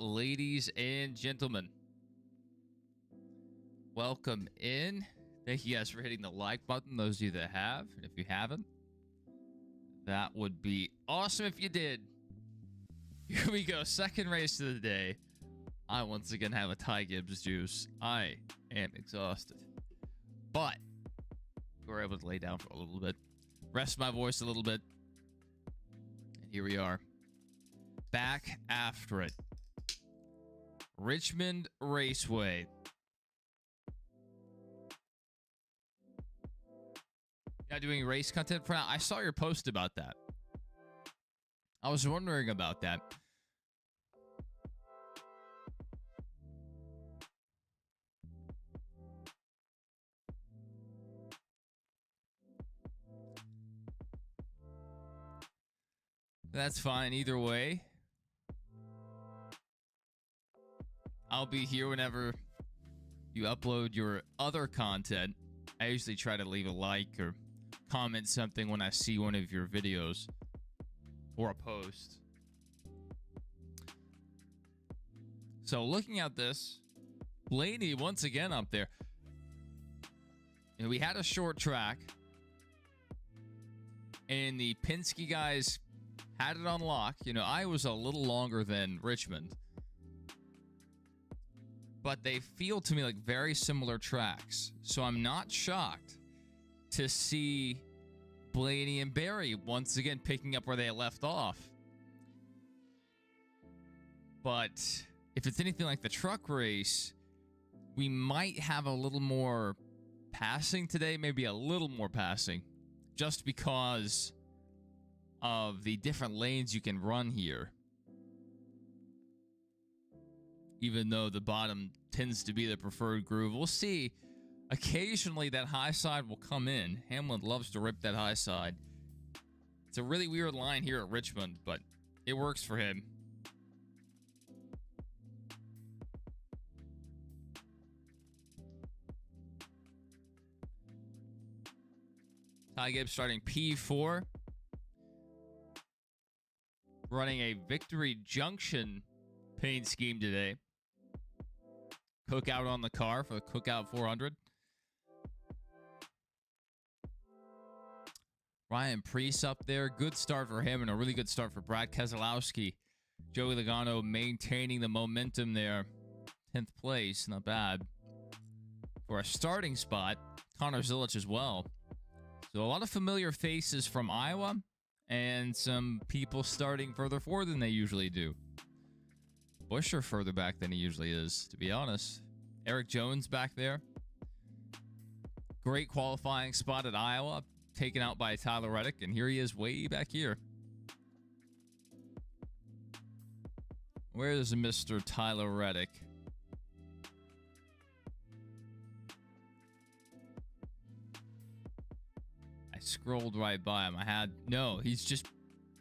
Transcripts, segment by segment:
ladies and gentlemen. Welcome in. Thank you guys for hitting the like button, those of you that have. And if you haven't, that would be awesome if you did. Here we go. Second race of the day. I once again have a Ty Gibbs juice. I am exhausted. But we're able to lay down for a little bit, rest my voice a little bit. And here we are. Back after it. Richmond Raceway. Not doing race content for now. I saw your post about that. I was wondering about that. That's fine either way. I'll be here whenever you upload your other content. I usually try to leave a like or comment something when I see one of your videos or a post. So looking at this, Blaney once again up there. You know, we had a short track and the Penske guys had it on lock. You know, I was a little longer than Richmond, but they feel to me like very similar tracks. So I'm not shocked to see Blaney and Barry once again picking up where they left off. But if it's anything like the truck race, we might have a little more passing today, maybe a little more passing, just because of the different lanes you can run here. Even though the bottom tends to be the preferred groove. We'll see. Occasionally that high side will come in. Hamlin loves to rip that high side. It's a really weird line here at Richmond, but it works for him. Ty Gibbs starting P4. Running a Victory Junction paint scheme today. Cookout on the car for the Cookout 400. Ryan Preece up there. Good start for him and a really good start for Brad Keselowski. Joey Logano maintaining the momentum there. 10th place. Not bad. For a starting spot, Connor Zilich as well. So a lot of familiar faces from Iowa and some people starting further forward than they usually do. Buescher further back than he usually is, to be honest. Eric Jones back there. Great qualifying spot at Iowa. Taken out by Tyler Reddick. And here he is way back here. Where's Mr. Tyler Reddick? I scrolled right by him. No, he's just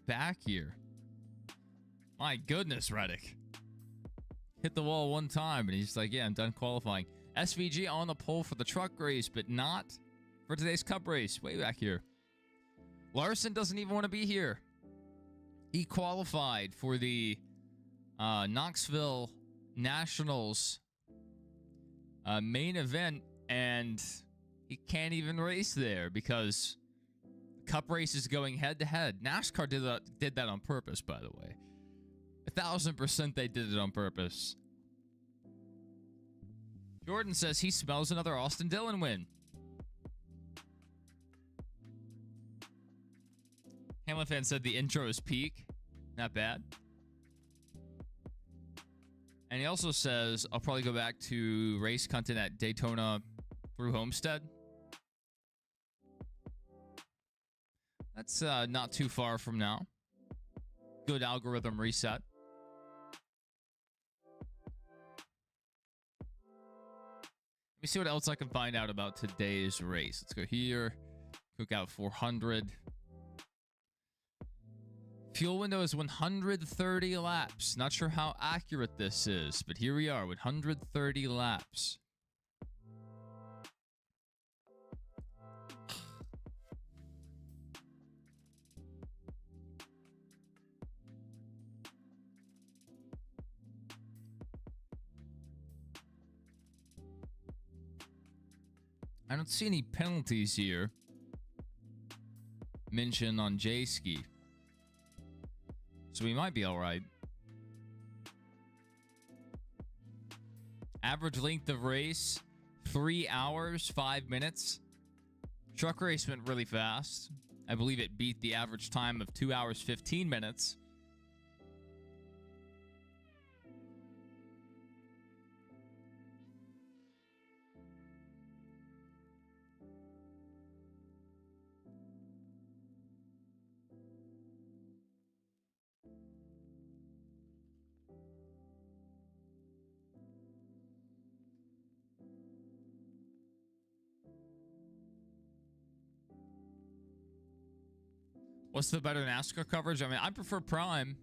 back here. My goodness, Reddick. Hit the wall one time and he's like, yeah, I'm done qualifying. SVG on the pole for the truck race, but not for today's Cup race. Way back here. Larson doesn't even want to be here. He qualified for the Knoxville Nationals main event, and he can't even race there because the Cup race is going head-to-head. NASCAR did that on purpose, by the way. 1000% they did it on purpose. Jordan says he smells another Austin Dillon win. Hamlin fan said the intro is peak. Not bad. And he also says, I'll probably go back to race content at Daytona through Homestead. That's not too far from now. Good algorithm reset. Let me see what else I can find out about today's race. Let's go here. Cookout 400. Fuel window is 130 laps. Not sure how accurate this is, but here we are, 130 laps. I don't see any penalties here mentioned on J Ski. So we might be all right. Average length of race, 3 hours, 5 minutes. Truck race went really fast. I believe it beat the average time of 2 hours, 15 minutes. What's the better NASCAR coverage? I mean, I prefer Prime.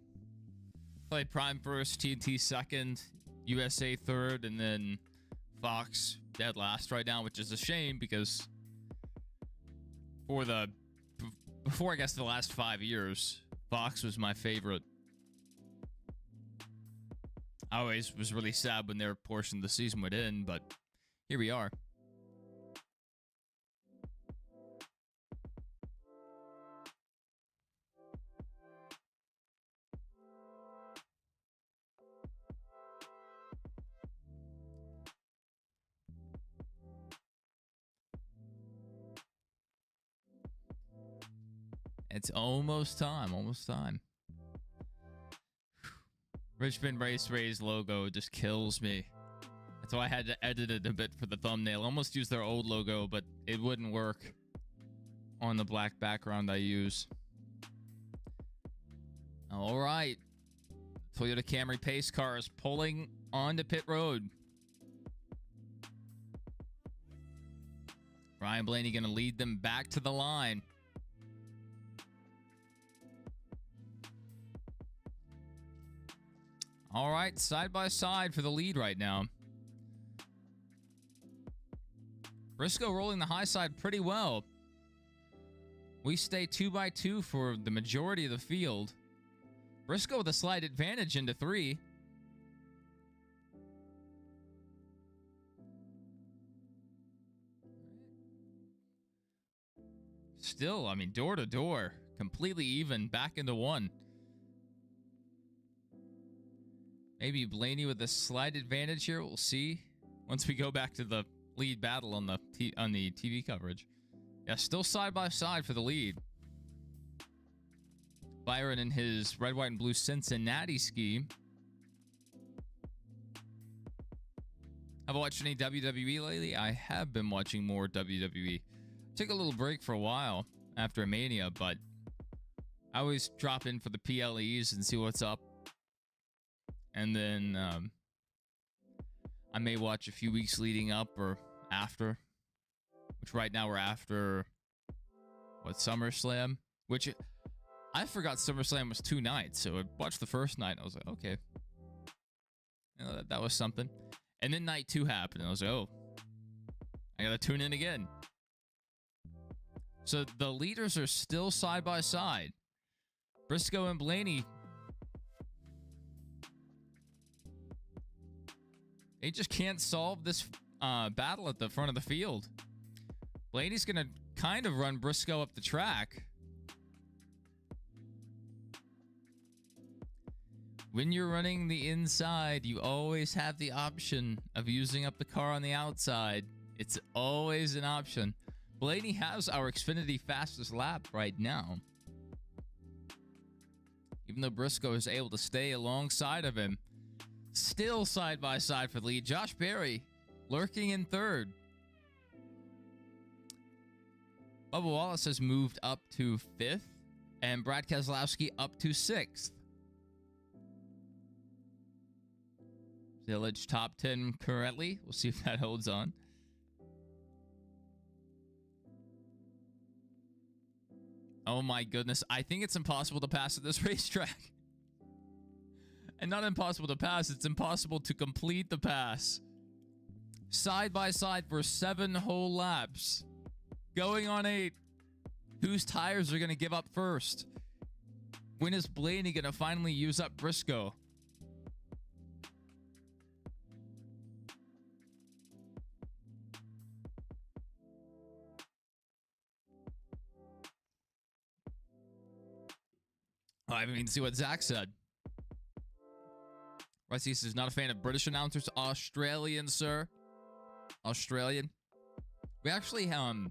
Play Prime first, TNT second, USA third, and then Fox dead last right now, which is a shame because before I guess the last 5 years, Fox was my favorite. I always was really sad when their portion of the season would end, but here we are. It's almost time, almost time. Richmond Raceway's logo just kills me. That's why I had to edit it a bit for the thumbnail. Almost used their old logo, but it wouldn't work on the black background I use. All right. Toyota Camry pace car is pulling onto pit road. Ryan Blaney going to lead them back to the line. All right, side by side for the lead right now. Briscoe rolling the high side pretty well. We stay 2 by 2 for the majority of the field. Briscoe with a slight advantage into 3. Still, I mean, door to door, completely even, back into 1. Maybe Blaney with a slight advantage here. We'll see once we go back to the lead battle on the TV coverage. Yeah, still side by side for the lead. Byron in his red, white, and blue Cincinnati ski. Have I watched any WWE lately? I have been watching more WWE. Took a little break for a while after Mania, but I always drop in for the PLEs and see what's up. And then I may watch a few weeks leading up or after, which right now we're after, what, SummerSlam? Which I forgot SummerSlam was 2 nights, so I watched the first night and I was like, okay. You know, that was something. And then night 2 happened and I was like, oh, I gotta tune in again. So the leaders are still side by side. Briscoe and Blaney, they just can't solve this battle at the front of the field. Blaney's going to kind of run Briscoe up the track. When you're running the inside, you always have the option of using up the car on the outside. It's always an option. Blaney has our Xfinity fastest lap right now. Even though Briscoe is able to stay alongside of him. Still side by side for the lead. Josh Berry lurking in 3rd. Bubba Wallace has moved up to 5th. And Brad Keselowski up to 6th. Village top 10 currently. We'll see if that holds on. Oh my goodness. I think it's impossible to pass at this racetrack. And not impossible to pass, it's impossible to complete the pass. Side by side for 7 whole laps. Going on 8. Whose tires are going to give up first? When is Blaney going to finally use up Briscoe? I haven't even seen what Zach said. Rusty says, not a fan of British announcers. Australian, sir. Australian. We actually had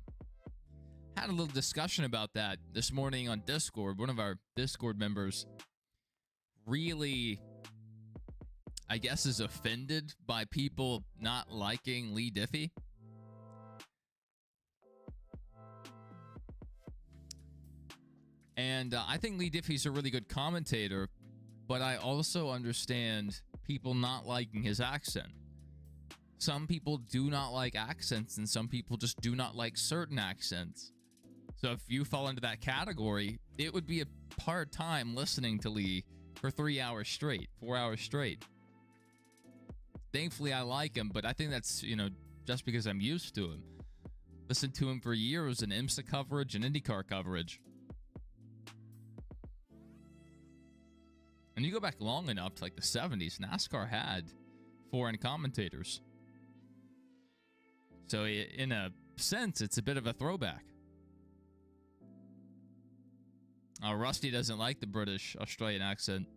a little discussion about that this morning on Discord. One of our Discord members really, I guess, is offended by people not liking Lee Diffie. And I think Lee Diffie's a really good commentator, but I also understand people not liking his accent. Some people do not like accents, and some people just do not like certain accents. So if you fall into that category, it would be a hard time listening to Lee for 3 hours straight, 4 hours straight. Thankfully, I like him, but I think that's, just because I'm used to him. Listened to him for years in IMSA coverage and IndyCar coverage. And you go back long enough to like the 70s, NASCAR had foreign commentators. So in a sense, it's a bit of a throwback. Rusty doesn't like the British Australian accent.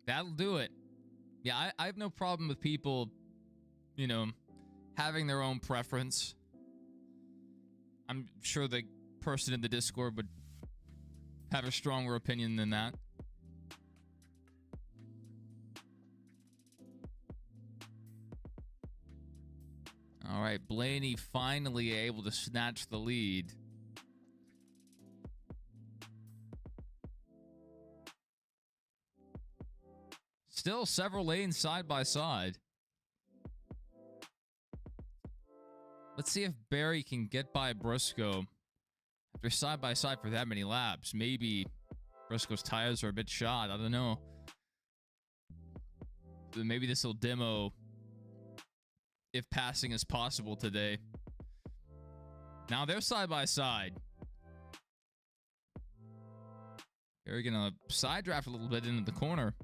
That'll do it. Yeah, I have no problem with people, having their own preference. I'm sure the person in the Discord would have a stronger opinion than that. All right, Blaney finally able to snatch the lead. Still several lanes side by side. Let's see if Barry can get by Briscoe after side by side for that many laps. Maybe Briscoe's tires are a bit shot. I don't know. Maybe this will demo if passing is possible today. Now they're side by side. They're gonna side draft a little bit into the corner.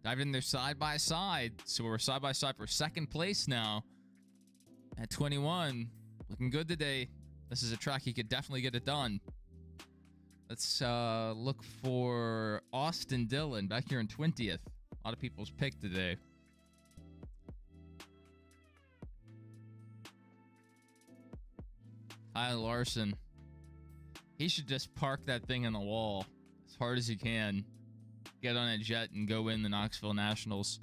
Dive in there side by side. So we're side by side for second place now at 21. Looking good today. This is a track he could definitely get it done. Let's look for Austin Dillon back here in 20th. A lot of people's pick today. Larson. He should just park that thing in the wall as hard as he can. Get on a jet and go win the Knoxville Nationals.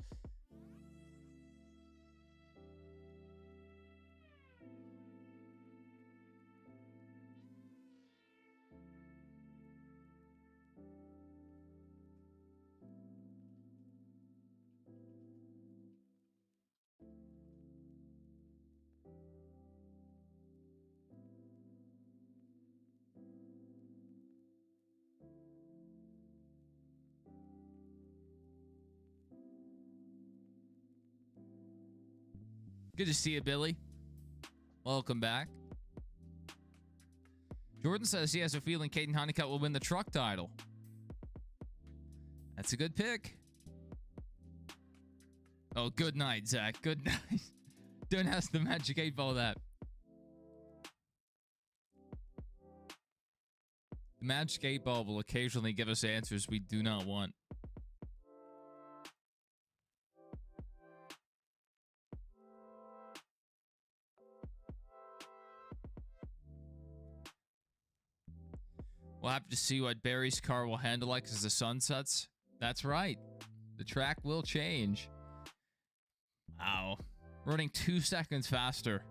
Good to see you, Billy. Welcome back. Jordan says he has a feeling Caden Honeycutt will win the truck title. That's a good pick. Oh, good night, Zach. Good night. Don't ask the Magic 8 Ball that. The Magic 8 Ball will occasionally give us answers we do not want. We'll have to see what Barry's car will handle like as the sun sets. That's right. The track will change. Wow. Running 2 seconds faster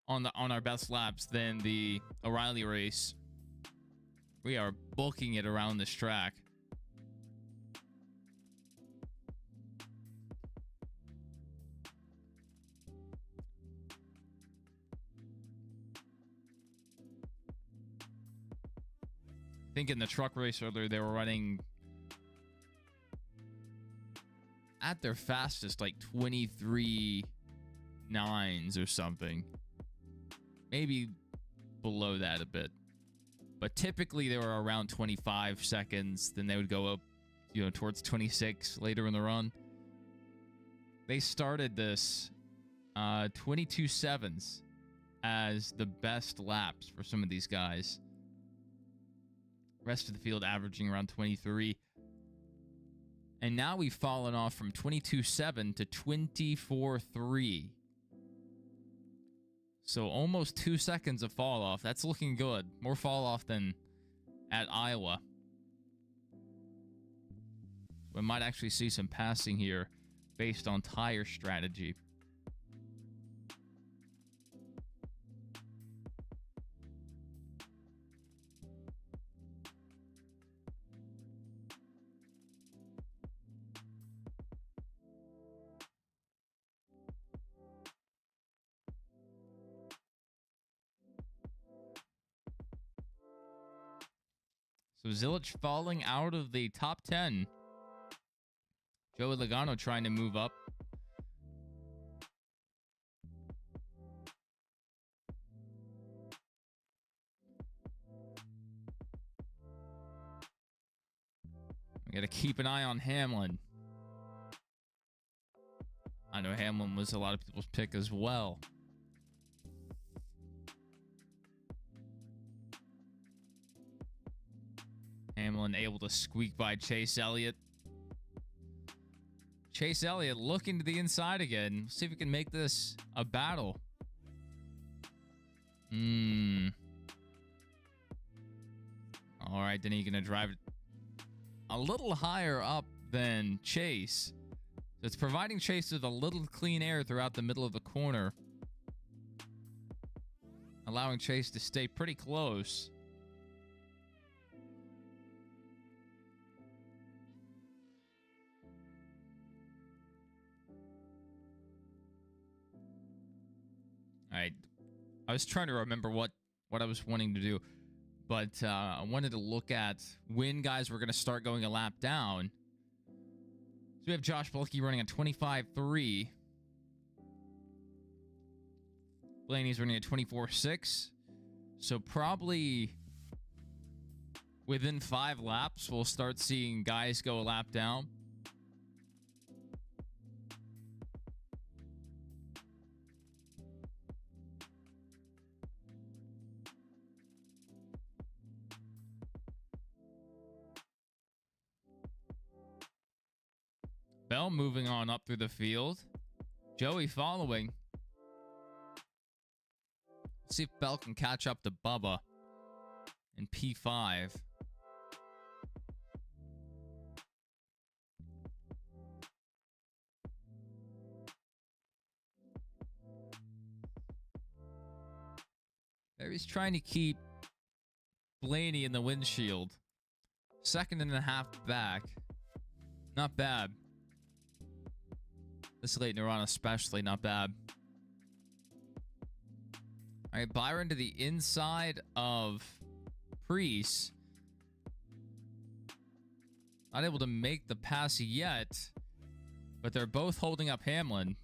on our best laps than the O'Reilly race. We are booking it around this track. I think in the truck race earlier, they were running at their fastest like 23.9s or something. Maybe below that a bit. But typically they were around 25 seconds. Then they would go up, towards 26 later in the run. They started this 22.7s as the best laps for some of these guys. Rest of the field averaging around 23. And now we've fallen off from 22.7 to 24.3. So almost 2 seconds of fall off. That's looking good. More fall off than at Iowa. We might actually see some passing here based on tire strategy. So Zilich falling out of the top 10. Joey Logano trying to move up. We got to keep an eye on Hamlin. I know Hamlin was a lot of people's pick as well. Hamlin able to squeak by Chase Elliott. Chase Elliott looking to the inside again. See if we can make this a battle. All right, Denny gonna drive it a little higher up than Chase. So it's providing Chase with a little clean air throughout the middle of the corner, allowing Chase to stay pretty close. All right, I was trying to remember what I was wanting to do, but I wanted to look at when guys were going to start going a lap down. So we have Josh Bilicki running at 25.3. Blaney's running at 24.6. So probably within 5 laps, we'll start seeing guys go a lap down. Bell moving on up through the field. Joey following. See if Bell can catch up to Bubba in P5. There he's trying to keep Blaney in the windshield. 2.5 back. Not bad. This late in the run especially not bad. All right, Byron to the inside of Priest. Not able to make the pass yet, but they're both holding up Hamlin.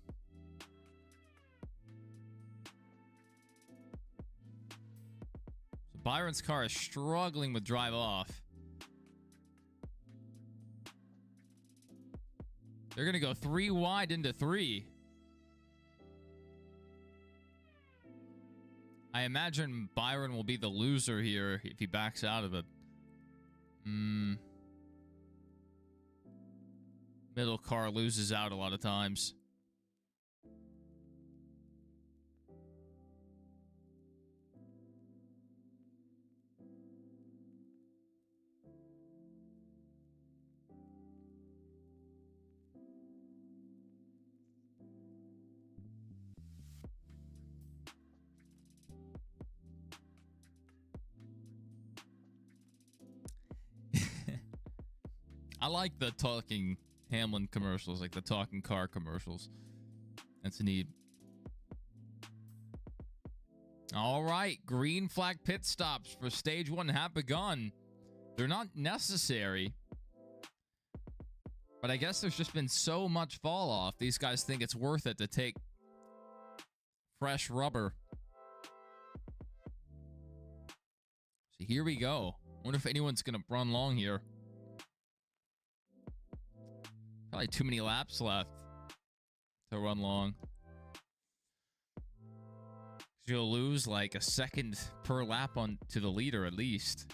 So Byron's car is struggling with drive off. They're going to go 3 wide into 3. I imagine Byron will be the loser here if he backs out of it. Middle car loses out a lot of times. I like the talking Hamlin commercials, like the talking car commercials. That's neat. All right, green flag pit stops for stage 1 have begun. They're not necessary, but I guess there's just been so much fall off. These guys think it's worth it to take fresh rubber. So here we go. Wonder if anyone's gonna run long here. Probably too many laps left to run long. You'll lose like a second per lap on to the leader at least.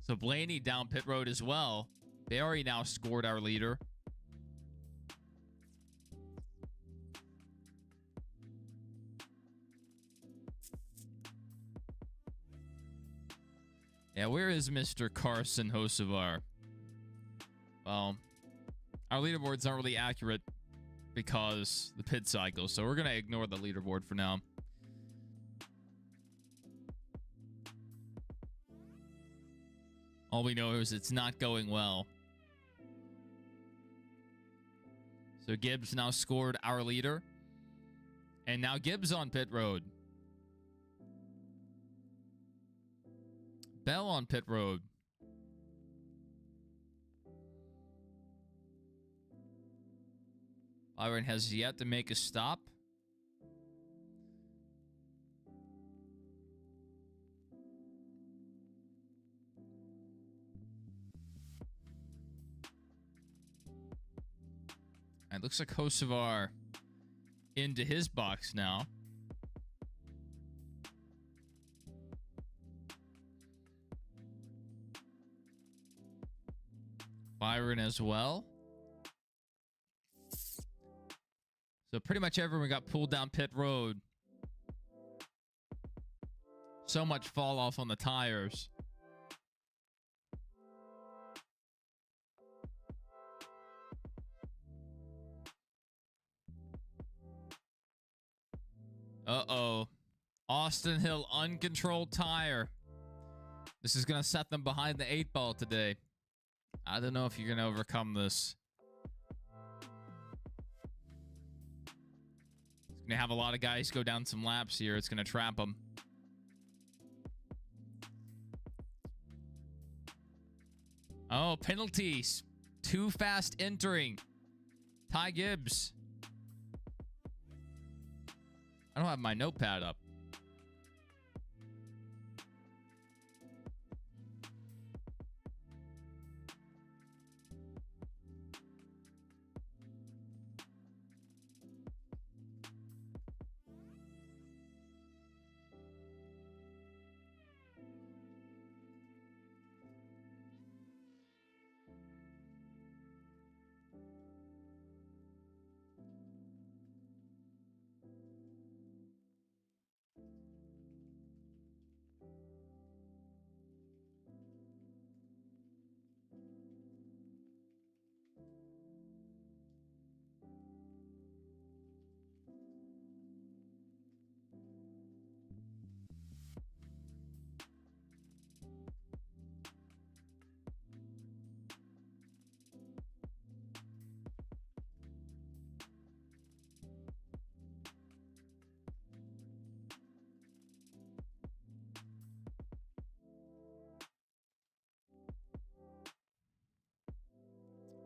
So Blaney down pit road as well. They already now scored our leader. Yeah, where is Mr. Carson Hocevar? Well, our leaderboard's not really accurate because the pit cycle, so we're going to ignore the leaderboard for now. All we know is it's not going well. So Gibbs now scored our leader. And now Gibbs on pit road. Bell on pit road. Byron has yet to make a stop. It looks like Hocevar into his box now. Byron as well. So pretty much everyone got pulled down pit road. So much fall off on the tires. Uh-oh. Austin Hill, uncontrolled tire. This is going to set them behind the 8-ball today. I don't know if you're going to overcome this. It's going to have a lot of guys go down some laps here. It's going to trap them. Oh, penalties. Too fast entering. Ty Gibbs. I don't have my notepad up.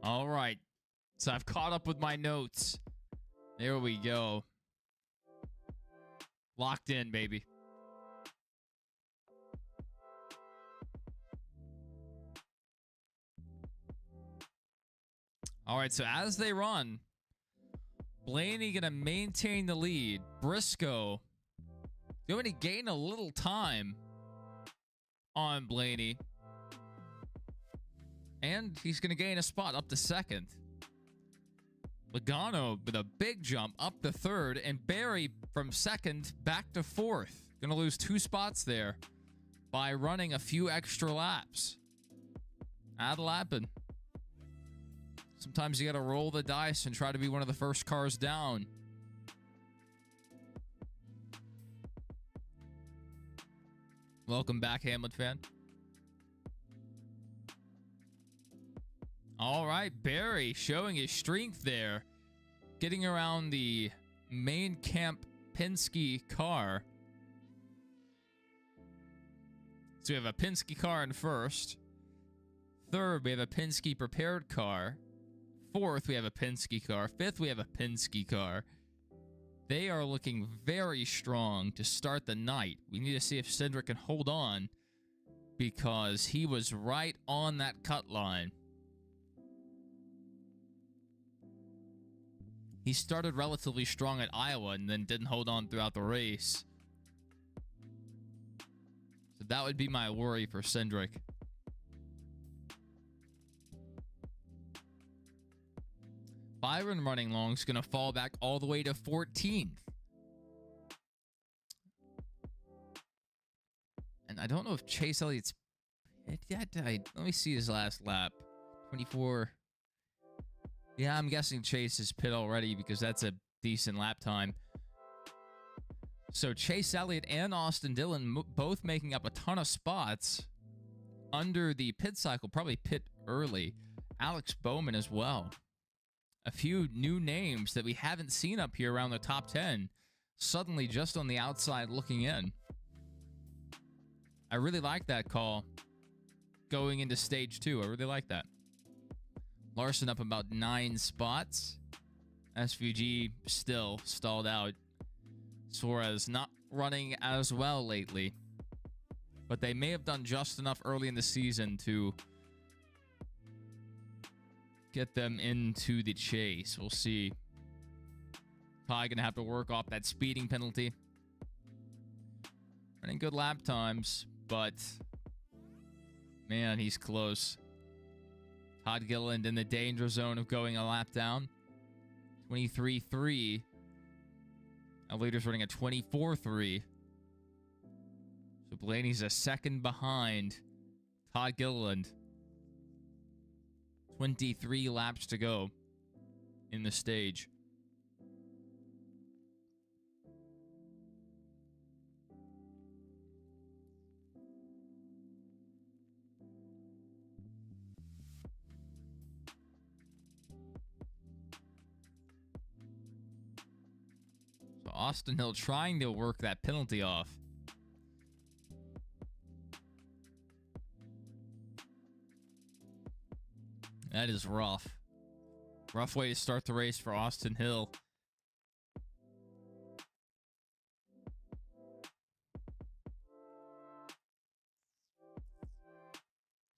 All right. So I've caught up with my notes. There we go. Locked in, baby. All right, so as they run, Blaney going to maintain the lead. Briscoe going to gain a little time on Blaney. And he's going to gain a spot up to second. Logano with a big jump up to third. And Barry from second back to fourth. Going to lose 2 spots there by running a few extra laps. That'll happen. Sometimes you got to roll the dice and try to be one of the first cars down. Welcome back, Hamlet fan. All right, Barry showing his strength there. Getting around the main camp Penske car. So we have a Penske car in first. Third, we have a Penske prepared car. Fourth, we have a Penske car. Fifth, we have a Penske car. They are looking very strong to start the night. We need to see if Cedric can hold on because he was right on that cut line. He started relatively strong at Iowa and then didn't hold on throughout the race. So that would be my worry for Cindric. Byron running long is going to fall back all the way to 14th. And I don't know if Chase Elliott's pit yet. Let me see his last lap. 24. Yeah, I'm guessing Chase is pit already because that's a decent lap time. So Chase Elliott and Austin Dillon both making up a ton of spots under the pit cycle, probably pit early. Alex Bowman as well. A few new names that we haven't seen up here around the top 10, suddenly just on the outside looking in. I really like that call going into stage 2. I really like that. Larson up about 9 spots. SVG still stalled out. Suarez not running as well lately, but they may have done just enough early in the season to get them into the chase. We'll see. Probably gonna have to work off that speeding penalty. Running good lap times, but man, he's close. Todd Gilliland in the danger zone of going a lap down. 23.3. Now leader's running a 24.3. So Blaney's a second behind Todd Gilliland. 23 laps to go in the stage. So Austin Hill trying to work that penalty off. That is rough. Rough way to start the race for Austin Hill.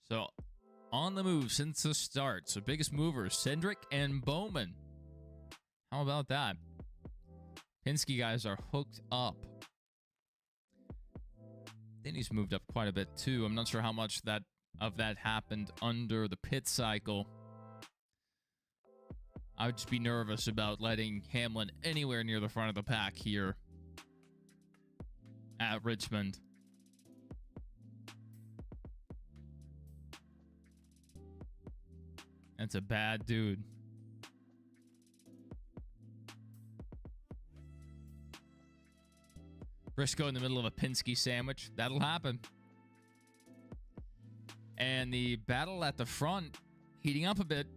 So, on the move since the start. So, biggest movers, Cindric and Bowman. How about that? Penske guys are hooked up. Denny's moved up quite a bit, too. I'm not sure how much of that happened under the pit cycle. I would just be nervous about letting Hamlin anywhere near the front of the pack here at Richmond. That's a bad dude. Briscoe in the middle of a Penske sandwich. That'll happen. And the battle at the front heating up a bit.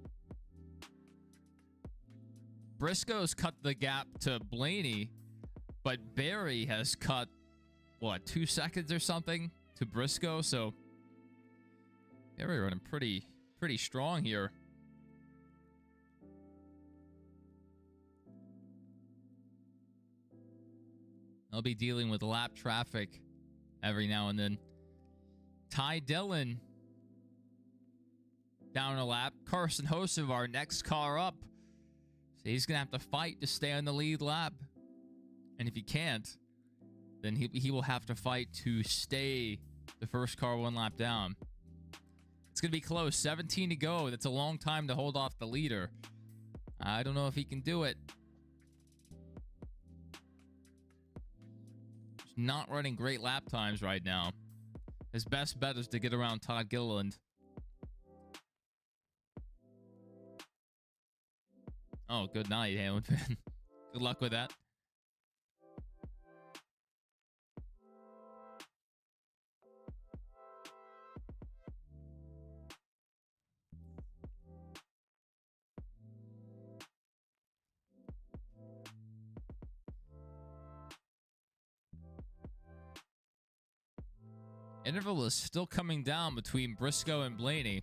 Briscoe's cut the gap to Blaney, but Barry has cut, what, 2 seconds or something to Briscoe? So Barry running pretty strong here. They'll be dealing with lap traffic every now and then. Ty Dillon down a lap. Carson Hocevar next car up. So he's going to have to fight to stay on the lead lap. And if he can't, then he will have to fight to stay the first car 1 lap down. It's going to be close. 17 to go. That's a long time to hold off the leader. I don't know if he can do it. He's not running great lap times right now. His best bet is to get around Todd Gilliland. Oh, good night, Hamilton. Good luck with that. Interval is still coming down between Briscoe and Blaney.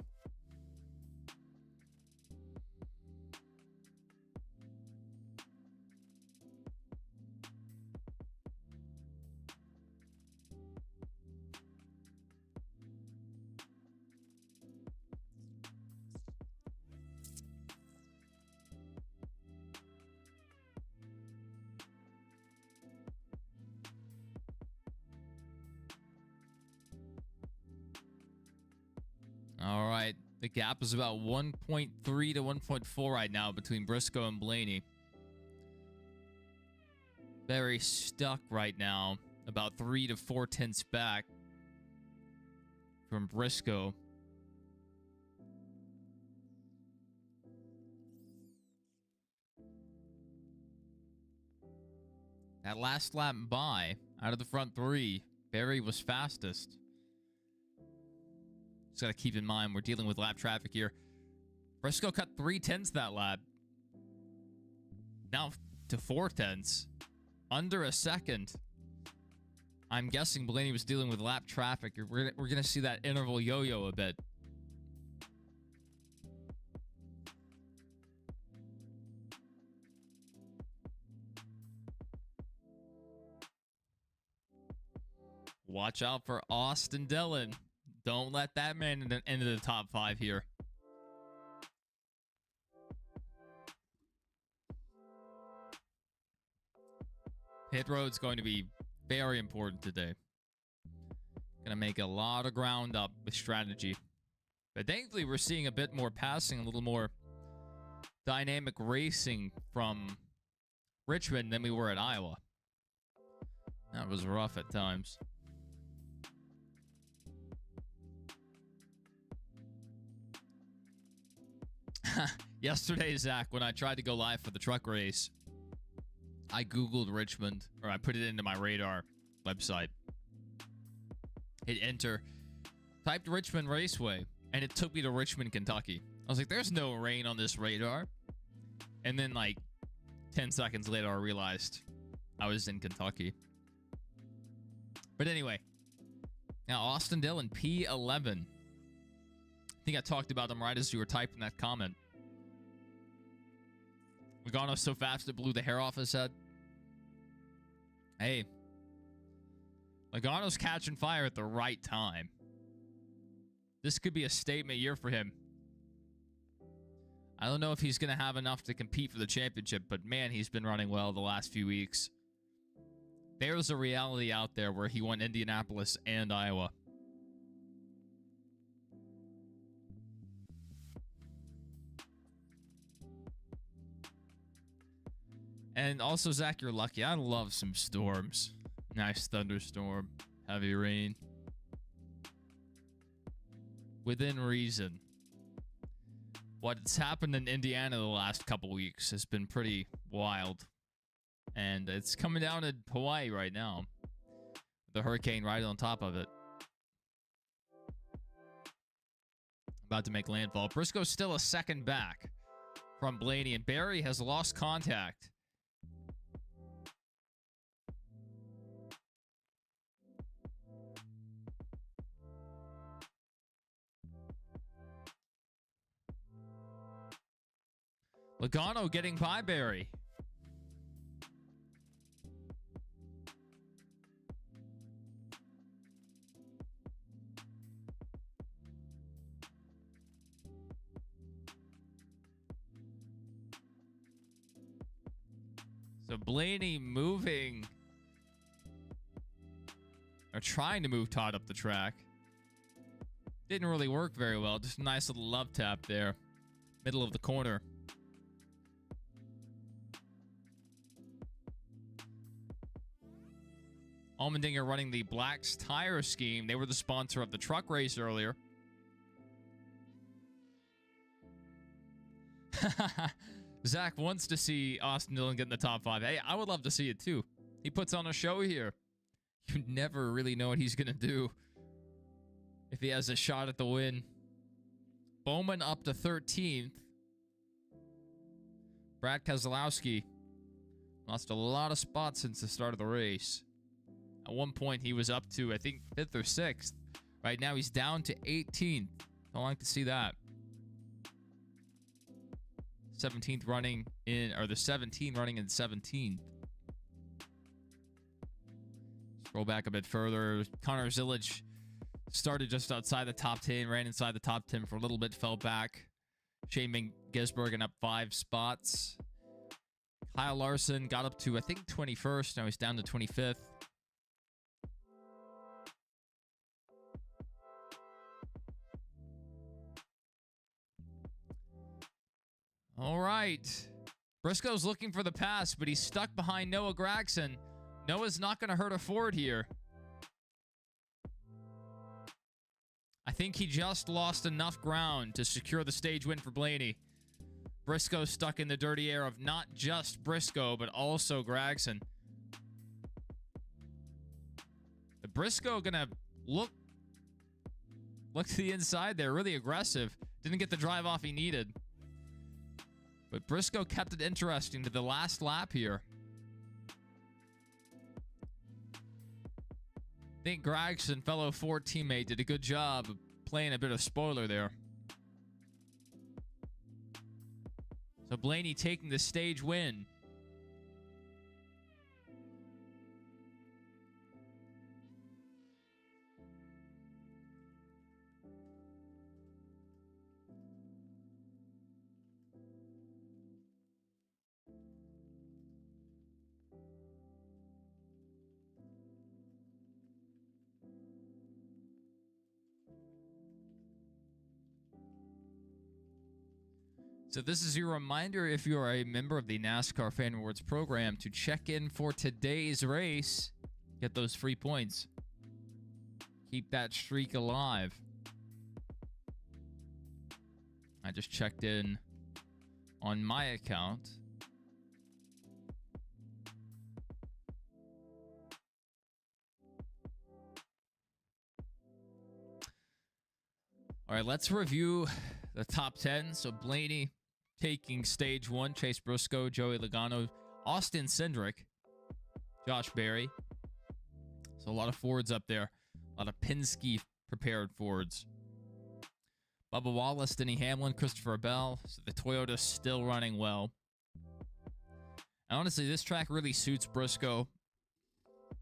The gap is about 1.3 to 1.4 right now between Briscoe and Blaney. Very stuck right now, about 3 to 4 tenths back from Briscoe. That last lap by, out of the front three, Barry was fastest. Just got to keep in mind, we're dealing with lap traffic here. Briscoe cut 3 tenths that lap. Now to 4 tenths. Under a second. I'm guessing Blaney was dealing with lap traffic. We're going to see that interval yo-yo a bit. Watch out for Austin Dillon. Don't let that man into the top 5 here. Pit road's going to be very important today. Gonna make a lot of ground up with strategy. But thankfully, we're seeing a bit more passing, a little more dynamic racing from Richmond than we were at Iowa. That was rough at times. Yesterday, Zach, when I tried to go live for the truck race, I Googled Richmond, or I put it into my radar website. Hit enter, typed Richmond Raceway, and it took me to Richmond, Kentucky. I was like, there's no rain on this radar. And then like 10 seconds later, I realized I was in Kentucky. But anyway, now Austin Dillon, P11. I think I talked about him right as you were typing that comment. Logano so fast it blew the hair off his head. Hey, Logano's catching fire at the right time. This could be a statement year for him. I don't know if he's going to have enough to compete for the championship, but man, he's been running well the last few weeks. There's a reality out there where he won Indianapolis and Iowa. And also, Zach, you're lucky. I love some storms. Nice thunderstorm, heavy rain. Within reason. What's happened in Indiana the last couple weeks has been pretty wild. And it's coming down to Hawaii right now. The hurricane right on top of it. About to make landfall. Briscoe's still a second back from Blaney, and Barry has lost contact. Logano getting by Barry. So Blaney moving, or trying to move Todd up the track. Didn't really work very well. Just a nice little love tap there. Middle of the corner. Allmendinger running the Black's tire scheme. They were the sponsor of the truck race earlier. Zach wants to see Austin Dillon get in the top 5. Hey, I would love to see it too. He puts on a show here. You never really know what he's going to do if he has a shot at the win. Bowman up to 13th. Brad Keselowski lost a lot of spots since the start of the race. At one point, he was up to, I think, 5th or 6th. Right now, he's down to 18th. Don't like to see that. 17th running in, or the 17 running in 17th. Scroll back a bit further. Connor Zillage started just outside the top 10, ran inside the top 10 for a little bit, fell back. Shane Van Gisbergen up 5 spots. Kyle Larson got up to, I think, 21st. Now he's down to 25th. All right. Briscoe's looking for the pass, but he's stuck behind Noah Gragson. Noah's not going to hurt a Ford here. I think he just lost enough ground to secure the stage win for Blaney. Briscoe stuck in the dirty air of not just Briscoe, but also Gragson. But Briscoe going to look to the inside there, really aggressive. Didn't get the drive off he needed. But Briscoe kept it interesting to the last lap here. I think Gragson, fellow Ford teammate, did a good job of playing a bit of spoiler there. So Blaney taking the stage win. So this is your reminder, if you are a member of the NASCAR Fan Rewards program, to check in for today's race. Get those free points. Keep that streak alive. I just checked in on my account. All right, let's review the top 10. So Blaney taking stage 1, Chase Briscoe, Joey Logano, Austin Cindric, Josh Berry. So a lot of Fords up there. A lot of Penske prepared Fords. Bubba Wallace, Denny Hamlin, Christopher Bell. So the Toyota's still running well. And honestly, this track really suits Briscoe.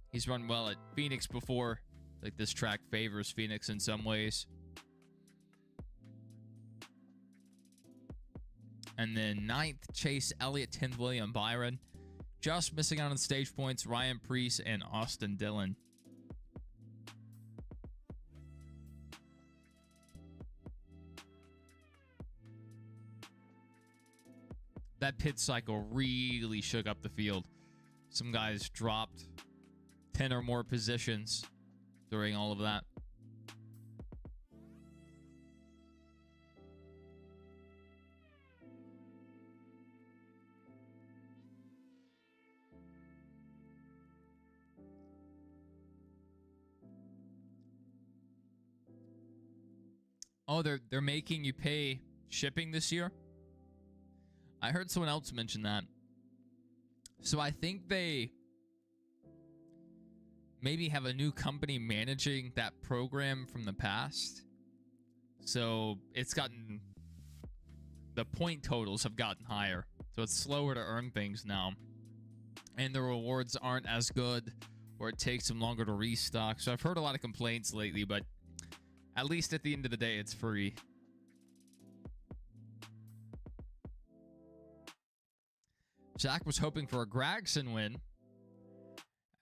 He's run well at Phoenix before. Like, this track favors Phoenix in some ways. And then 9th, Chase Elliott. 10th, William Byron. Just missing out on stage points, Ryan Preece and Austin Dillon. That pit cycle really shook up the field. Some guys dropped 10 or more positions during all of that. Oh, they're making you pay shipping this year? I heard someone else mention that. So I think they maybe have a new company managing that program from the past. So it's gotten... the point totals have gotten higher. So it's slower to earn things now. And the rewards aren't as good, or it takes them longer to restock. So I've heard a lot of complaints lately, but at least at the end of the day, it's free. Zach was hoping for a Gragson win.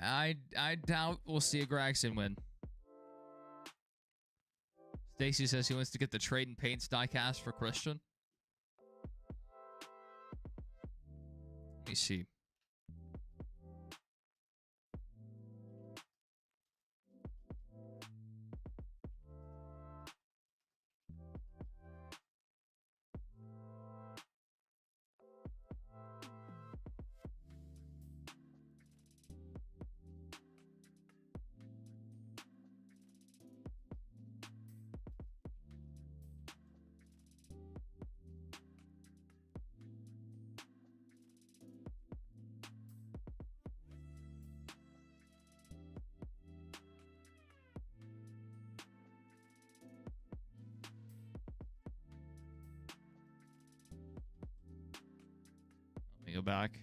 I doubt we'll see a Gragson win. Stacy says he wants to get the Trade and Paints diecast for Christian. Let me see. Go back.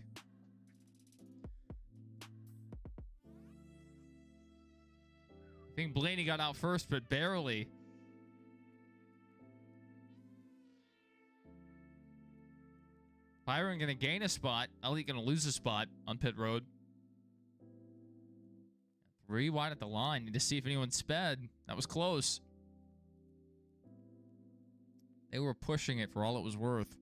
I think Blaney got out first, but barely. Byron gonna gain a spot. Elliott gonna lose a spot on pit road. 3 wide at the line. Need to see if anyone sped. That was close. They were pushing it for all it was worth.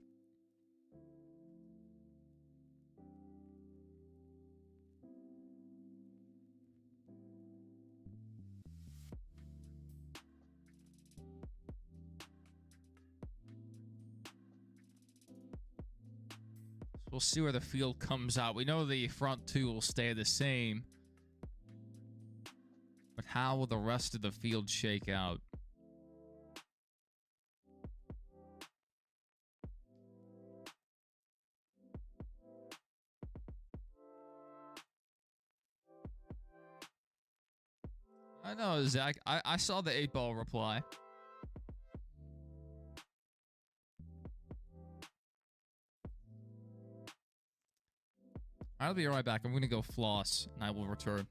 We'll see where the field comes out. We know the front two will stay the same. But how will the rest of the field shake out? I know, Zach. I saw the 8-ball reply. I'll be right back. I'm going to go floss, and I will return.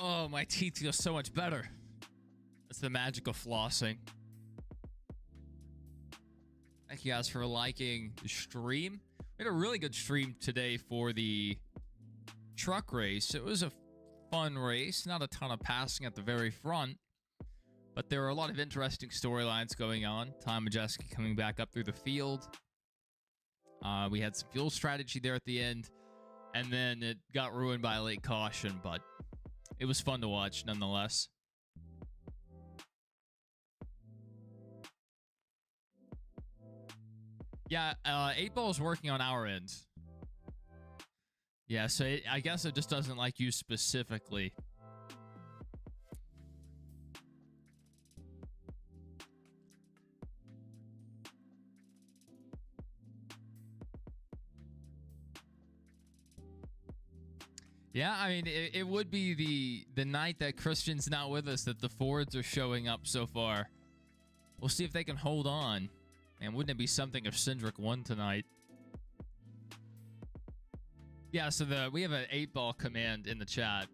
Oh, my teeth feel so much better. That's the magic of flossing. Thank you guys for liking the stream. We had a really good stream today for the truck race. It was a fun race. Not a ton of passing at the very front, but there were a lot of interesting storylines going on. Tom Majeski coming back up through the field. We had some fuel strategy there at the end, and then it got ruined by a late caution, but it was fun to watch nonetheless. Yeah, 8-ball's working on our end. Yeah, so I guess it just doesn't like you specifically. Yeah, I mean, it would be the night that Christian's not with us that the Fords are showing up so far. We'll see if they can hold on. Man, wouldn't it be something if Cindric won tonight? Yeah, so we have an 8-ball command in the chat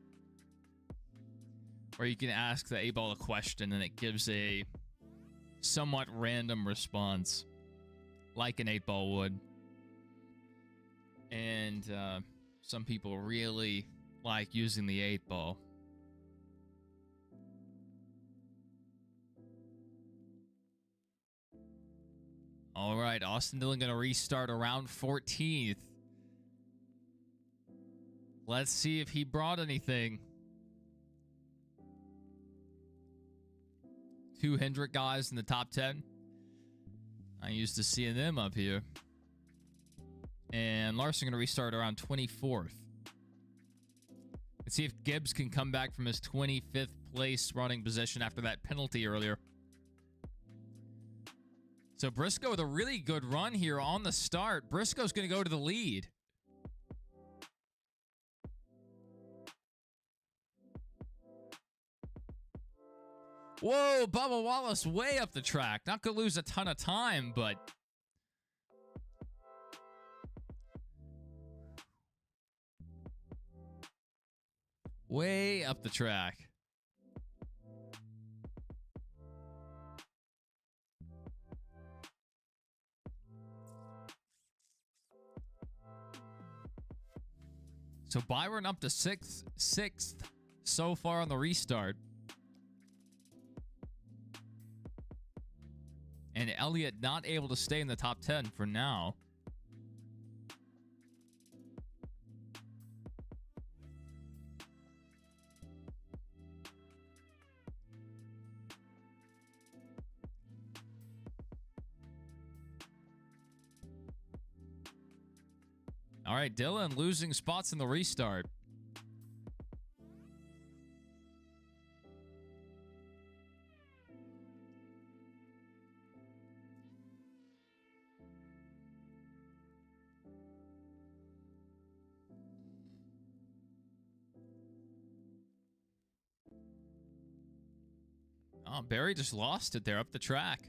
where you can ask the 8-ball a question and it gives a somewhat random response, like an 8-ball would. And some people really like using the 8-ball. All right, Austin Dillon going to restart around 14th. Let's see if he brought anything. 2 Hendrick guys in the top 10. I used to seeing them up here. And Larson going to restart around 24th. Let's see if Gibbs can come back from his 25th place running position after that penalty earlier. So Briscoe with a really good run here on the start. Briscoe's going to go to the lead. Whoa, Bubba Wallace way up the track. Not going to lose a ton of time, but way up the track. So Byron up to sixth so far on the restart. And Elliott not able to stay in the top 10 for now. All right, Dylan losing spots in the restart. Oh, Barry just lost it there up the track.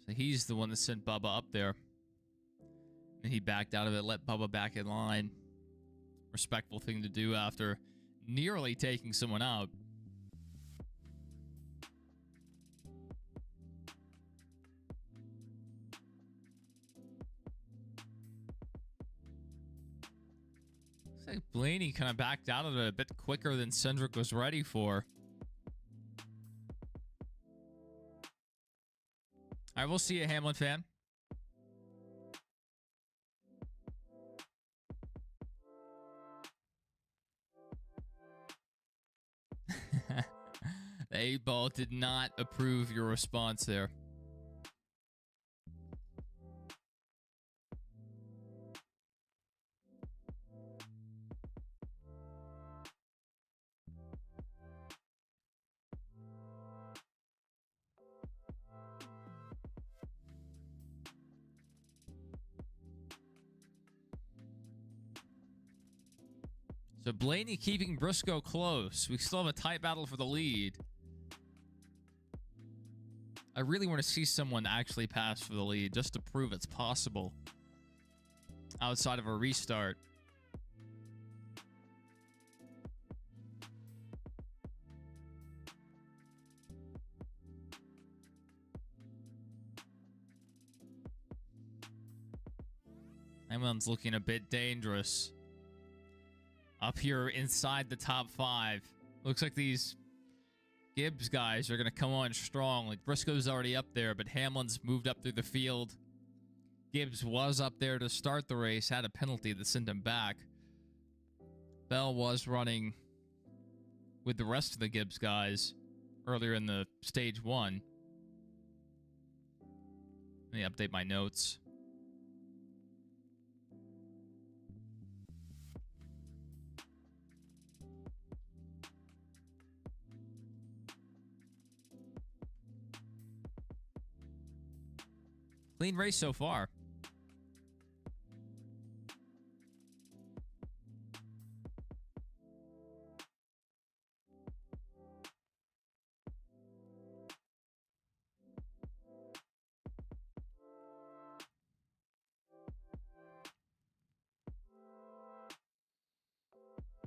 So he's the one that sent Bubba up there. And he backed out of it, let Bubba back in line. Respectful thing to do after nearly taking someone out. Looks like Blaney kind of backed out of it a bit quicker than Cindric was ready for. All right, we'll see you, Hamlin fan. The 8-ball did not approve your response there. So Blaney keeping Briscoe close. We still have a tight battle for the lead. I really want to see someone actually pass for the lead just to prove it's possible outside of a restart. Hamlin's looking a bit dangerous. Up here inside the top 5. Looks like these Gibbs guys are going to come on strong. Like Briscoe's already up there, but Hamlin's moved up through the field. Gibbs was up there to start the race, had a penalty that sent him back. Bell was running with the rest of the Gibbs guys earlier in the stage 1. Let me update my notes. Clean race so far.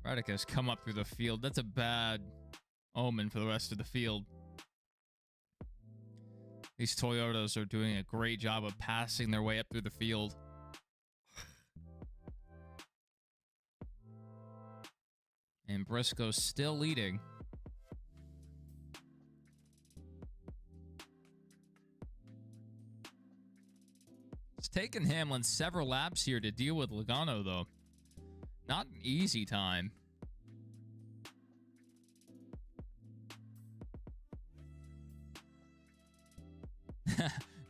Reddick has come up through the field. That's a bad omen for the rest of the field. These Toyotas are doing a great job of passing their way up through the field. And Briscoe's still leading. It's taken Hamlin several laps here to deal with Logano, though. Not an easy time.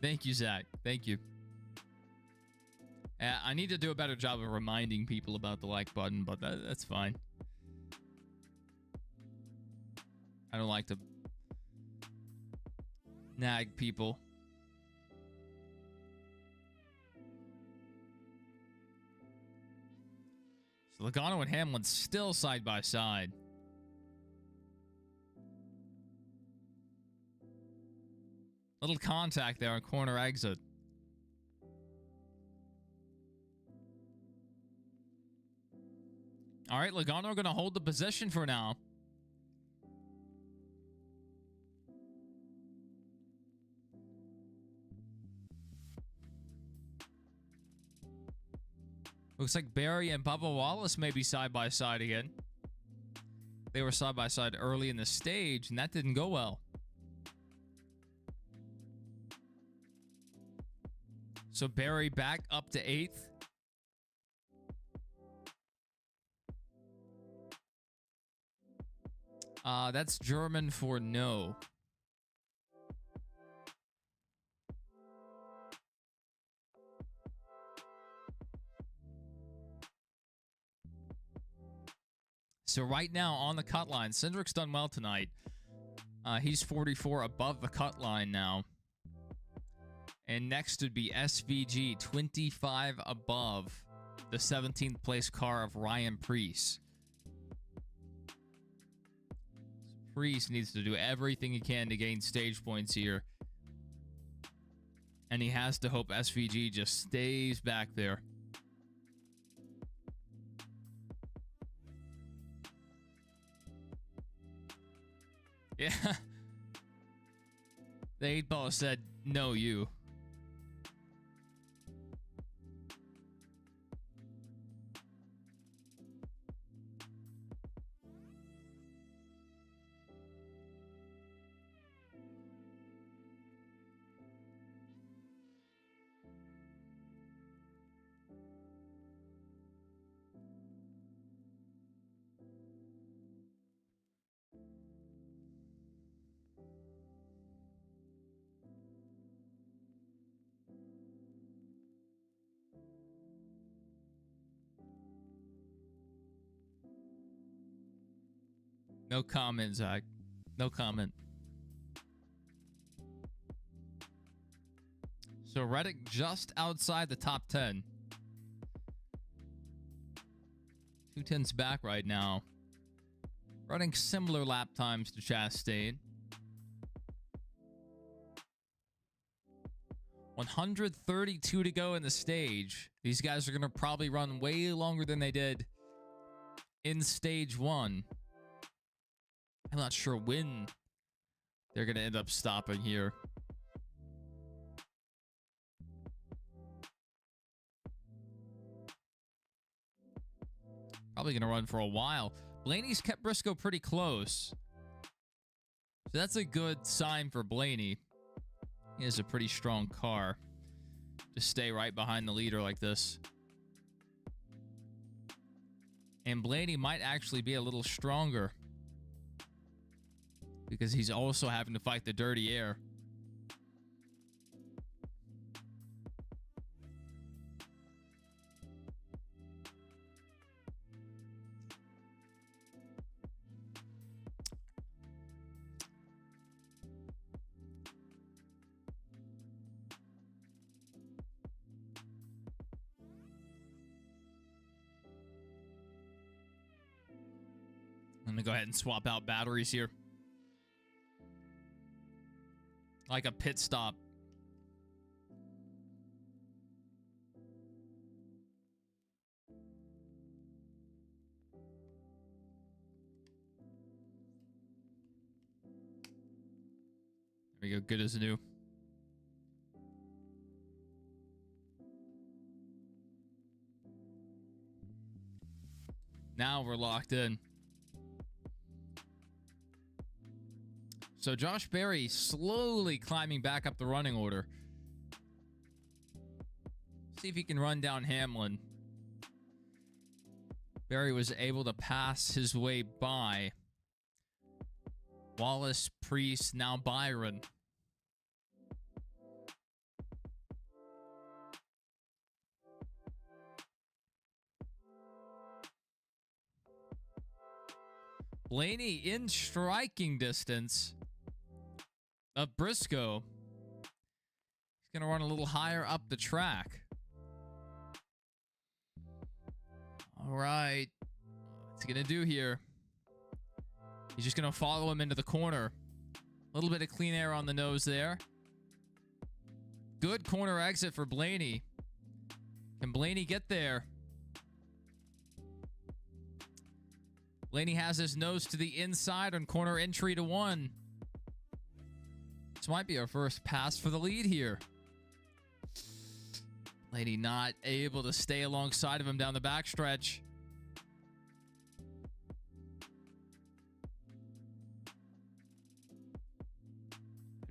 Thank you, Zach. Thank you. I need to do a better job of reminding people about the like button, but that's fine. I don't like to nag people. So Logano and Hamlin still side by side. Little contact there on corner exit. All right, Logano going to hold the position for now. Looks like Barry and Bubba Wallace may be side by side again. They were side by side early in the stage, and that didn't go well. So Barry back up to 8th. That's German for no. So right now on the cut line, Cindric's done well tonight. He's 44 above the cut line now. And next would be SVG, 25 above the 17th place car of Ryan Preece. Preece needs to do everything he can to gain stage points here. And he has to hope SVG just stays back there. Yeah. The 8-ball said, no, you. No comment, Zach. No comment. So Reddick just outside the top 10. 2 tenths back right now. Running similar lap times to Chastain. 132 to go in the stage. These guys are going to probably run way longer than they did in stage 1. I'm not sure when they're going to end up stopping here. Probably going to run for a while. Blaney's kept Briscoe pretty close. So that's a good sign for Blaney. He has a pretty strong car to stay right behind the leader like this. And Blaney might actually be a little stronger because he's also having to fight the dirty air. I'm gonna go ahead and swap out batteries here. Like a pit stop. There we go, good as new. Now we're locked in. So Josh Berry slowly climbing back up the running order. See if he can run down Hamlin. Berry was able to pass his way by Wallace, Preece, now Byron. Blaney in striking distance of Briscoe. He's going to run a little higher up the track. All right. What's he going to do here? He's just going to follow him into the corner. A little bit of clean air on the nose there. Good corner exit for Blaney. Can Blaney get there? Blaney has his nose to the inside on corner entry to 1. This might be our first pass for the lead here. Blaney not able to stay alongside of him down the backstretch.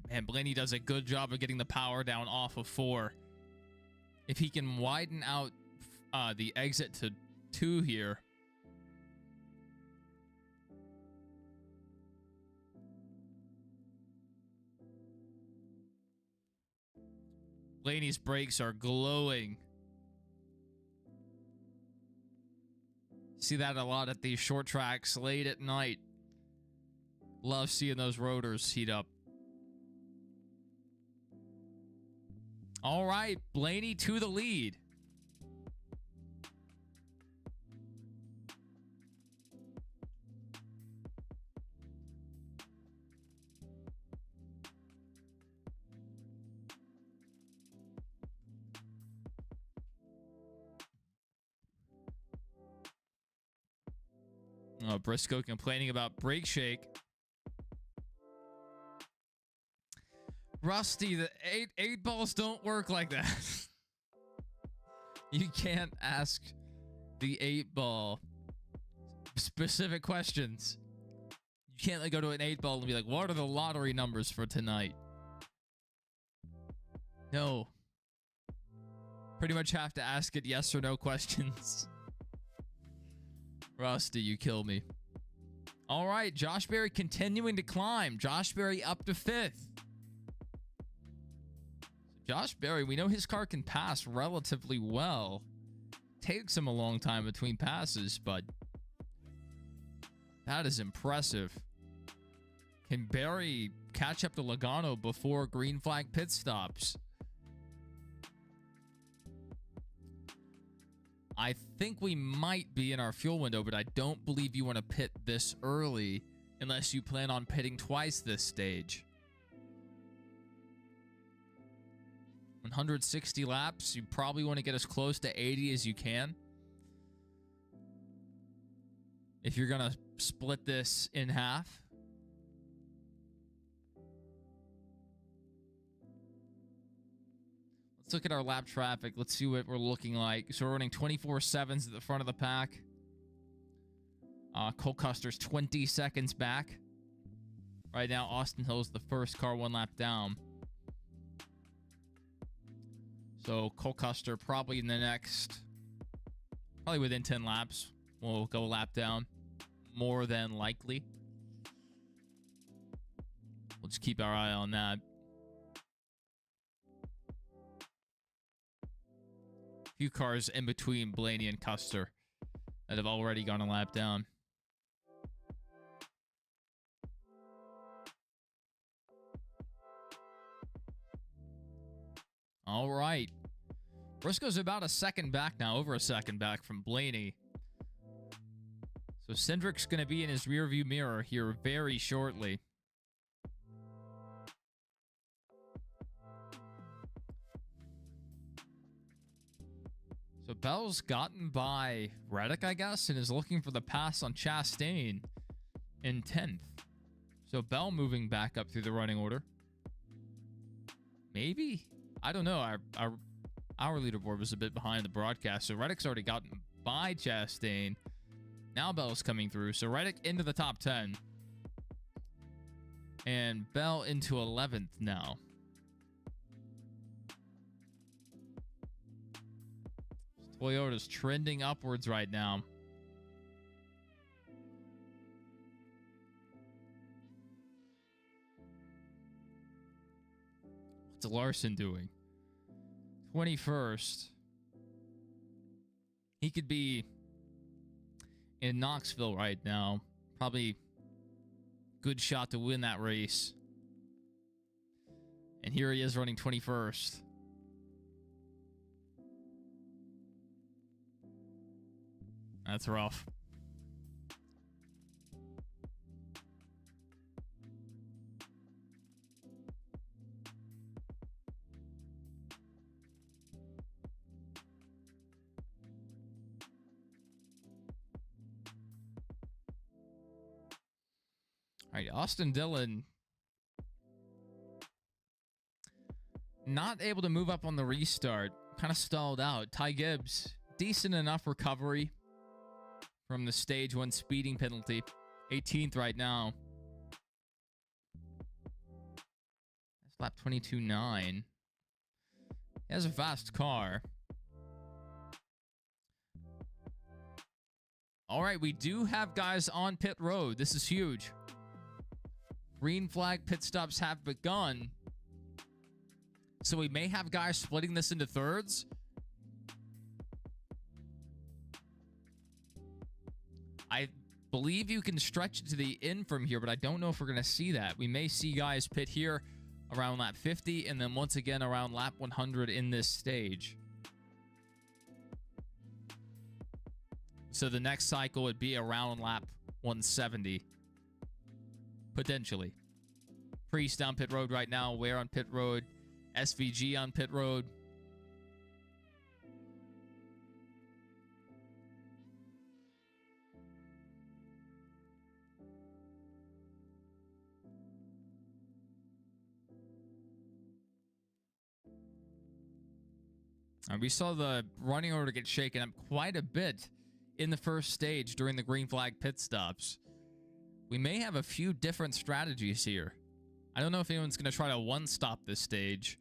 Man, Blaney does a good job of getting the power down off of 4. If he can widen out the exit to 2 here. Blaney's brakes are glowing. See that a lot at these short tracks late at night. Love seeing those rotors heat up. All right, Blaney to the lead. Oh, Briscoe complaining about brake shake. Rusty, the eight balls don't work like that. You can't ask the 8-ball specific questions. You can't like go to an 8-ball and be like, what are the lottery numbers for tonight? No. Pretty much have to ask it yes or no questions. Rusty, you kill me. All right, Josh Berry continuing to climb. Josh Berry up to 5th. Josh Berry, we know his car can pass relatively well. Takes him a long time between passes, but that is impressive. Can Berry catch up to Logano before green flag pit stops? I think we might be in our fuel window, but I don't believe you want to pit this early unless you plan on pitting twice this stage. 160 laps, you probably want to get as close to 80 as you can. If you're going to split this in half. Let's look at our lap traffic. Let's see what we're looking like. So we're running 24/7s at the front of the pack. Cole Custer's 20 seconds back. Right now, Austin Hill's the first car 1 lap down. So Cole Custer probably in the next, probably within 10 laps, will go a lap down. More than likely. We'll just keep our eye on that. Few cars in between Blaney and Custer that have already gone a lap down. All right. Briscoe's about a second back now, over a second back from Blaney. So Cindric's going to be in his rearview mirror here very shortly. So Bell's gotten by Reddick, I guess, and is looking for the pass on Chastain in 10th. So Bell moving back up through the running order. Maybe? I don't know. Our leaderboard was a bit behind the broadcast, so Reddick's already gotten by Chastain. Now Bell's coming through, so Reddick into the top 10. And Bell into 11th now. Toyota's trending upwards right now. What's Larson doing? 21st. He could be in Knoxville right now. Probably good shot to win that race. And here he is running 21st. That's rough. All right, Austin Dillon not able to move up on the restart. Kind of stalled out. Ty Gibbs, decent enough recovery from the stage 1 speeding penalty. 18th right now. That's lap 22.9. He has a fast car. All right, we do have guys on pit road. This is huge. Green flag pit stops have begun. So we may have guys splitting this into thirds. believe you can stretch it to the end from here, but I don't know if we're going to see that. We may see guys pit here around lap 50 and then once again around lap 100 in this stage. So the next cycle would be around lap 170. Potentially. Priest down pit road right now. Ware on pit road. SVG on pit road. We saw the running order get shaken up quite a bit in the first stage during the green flag pit stops. We may have a few different strategies here. I don't know if anyone's going to try to one-stop this stage.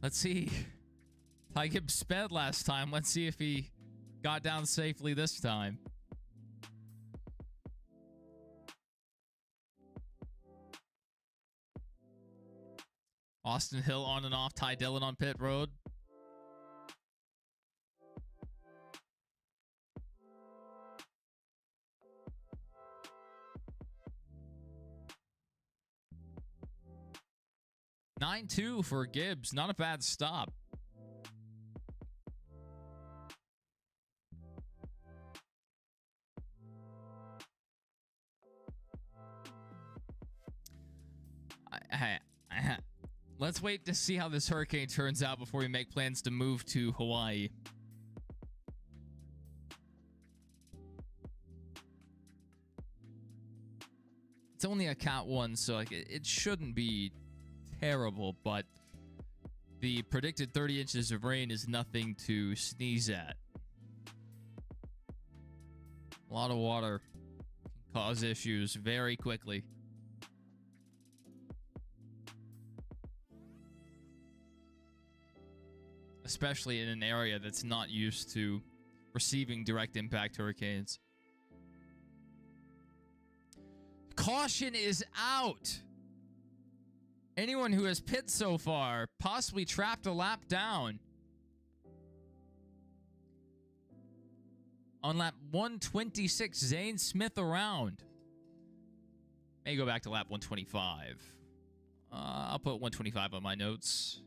Let's see. Ty Gibbs sped last time. Let's see if he got down safely this time. Austin Hill on and off. Ty Dillon on pit road. (9-2) for Gibbs. Not a bad stop. Let's wait to see how this hurricane turns out before we make plans to move to Hawaii. It's only a Cat 1, so like it shouldn't be terrible, but the predicted 30 inches of rain is nothing to sneeze at. A lot of water can cause issues very quickly. Especially in an area that's not used to receiving direct impact hurricanes. Caution is out. Anyone who has pit so far possibly trapped a lap down. On lap 126, Zane Smith around. May go back to lap 125. I'll put 125 on my notes.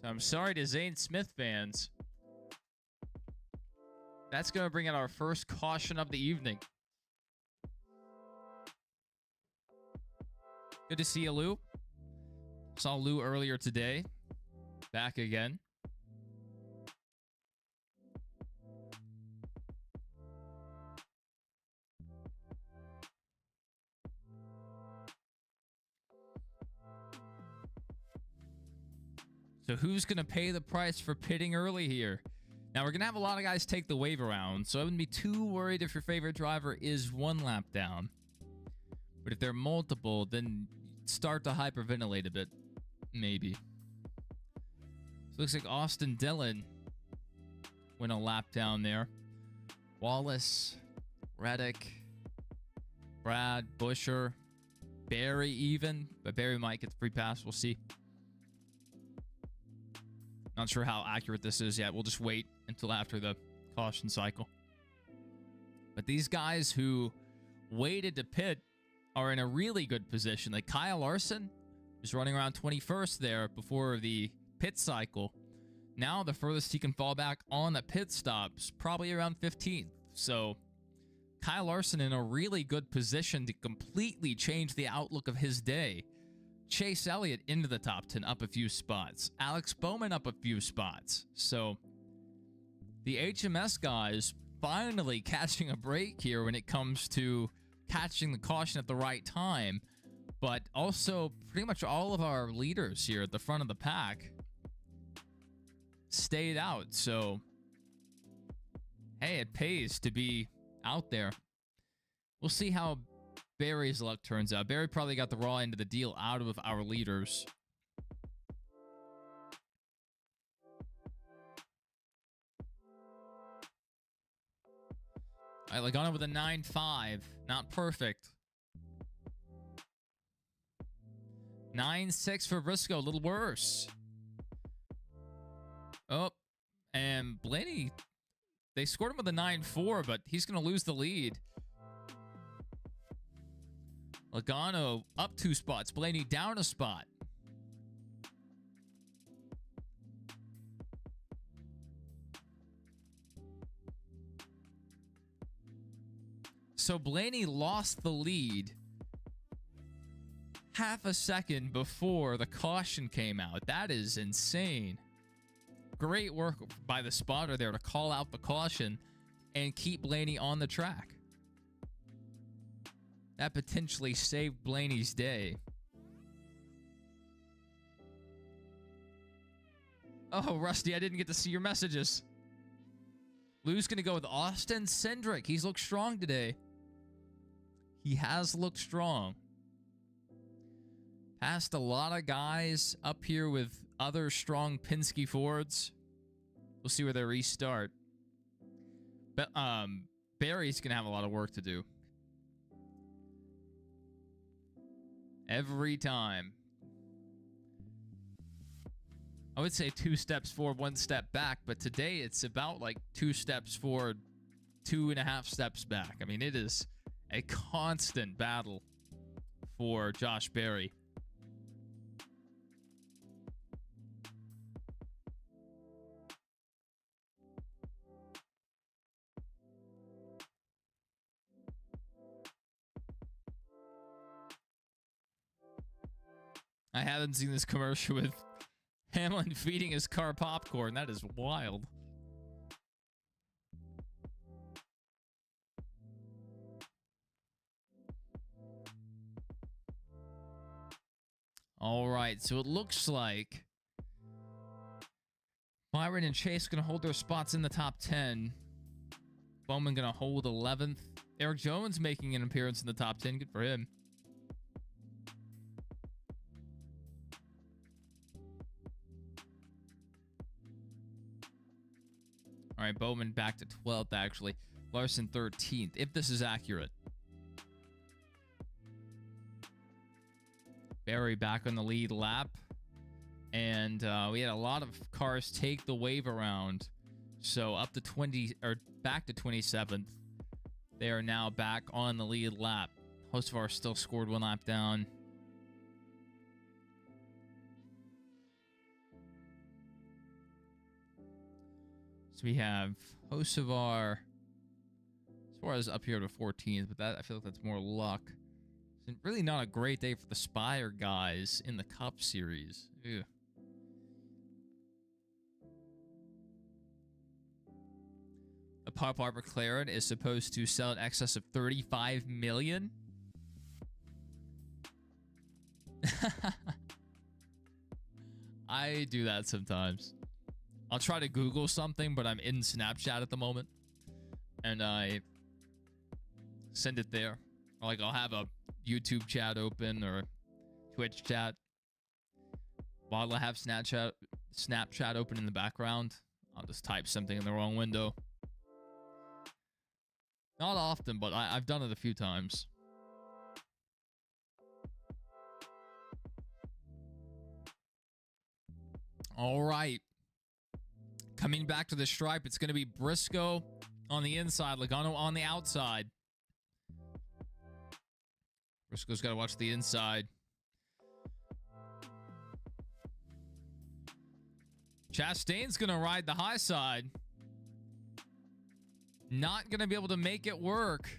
So I'm sorry to Zane Smith fans. That's going to bring out our first caution of the evening. Good to see you, Lou. Saw Lou earlier today. Back again. So who's going to pay the price for pitting early here? Now, we're going to have a lot of guys take the wave around, so I wouldn't be too worried if your favorite driver is one lap down. But if they're multiple, then start to hyperventilate a bit. Maybe. So looks like Austin Dillon went a lap down there. Wallace, Reddick, Brad, Busher, Barry even. But Barry might get the free pass. We'll see. Not sure how accurate this is yet. We'll just wait until after the caution cycle. But these guys who waited to pit are in a really good position. Like Kyle Larson is running around 21st there before the pit cycle. Now the furthest he can fall back on the pit stops, probably around 15th. So Kyle Larson in a really good position to completely change the outlook of his day. Chase Elliott into the top 10, up a few spots. Alex Bowman up a few spots. So the HMS guys finally catching a break here when it comes to catching the caution at the right time. But also pretty much all of our leaders here at the front of the pack stayed out. So hey, it pays to be out there. We'll see how Barry's luck turns out. Barry probably got the raw end of the deal out of our leaders. All right, Logano with a 9.5. Not perfect. 9.6 for Briscoe. A little worse. Oh, and Blaney, they scored him with a 9.4, but he's going to lose the lead. Logano up 2 spots. Blaney down a spot. So Blaney lost the lead half a second before the caution came out. That is insane. Great work by the spotter there to call out the caution and keep Blaney on the track. That potentially saved Blaney's day. Oh, Rusty, I didn't get to see your messages. Lou's going to go with Austin Cindric. He's looked strong today. He has looked strong. Passed a lot of guys up here with other strong Penske Fords. We'll see where they restart. But Barry's going to have a lot of work to do. Every time. I would say 2 steps forward, 1 step back, but today it's about like 2 steps forward, 2.5 steps back. I mean, it is a constant battle for Josh Berry. I haven't seen this commercial with Hamlin feeding his car popcorn. That is wild. All right, so it looks like Byron and Chase going to hold their spots in the top 10. Bowman going to hold 11th. Eric Jones making an appearance in the top 10. Good for him. All right, Bowman back to 12th, actually. Larson 13th, if this is accurate. Barry back on the lead lap. And we had a lot of cars take the wave around. So up to 20, or back to 27th. They are now back on the lead lap. Hocevar still scored 1 lap down. So we have Hocevar as far as up here to 14th, but that I feel like that's more luck. It's really not a great day for the Spire guys in the Cup Series. Ew. The Pop Art McLaren is supposed to sell in excess of 35 million. I do that sometimes. I'll try to Google something, but I'm in Snapchat at the moment. And I send it there. Or like I'll have a YouTube chat open or Twitch chat. While I have Snapchat open in the background, I'll just type something in the wrong window. Not often, but I've done it a few times. All right. Coming back to the stripe, it's going to be Briscoe on the inside, Logano on the outside. Briscoe's got to watch the inside. Chastain's going to ride the high side. Not going to be able to make it work.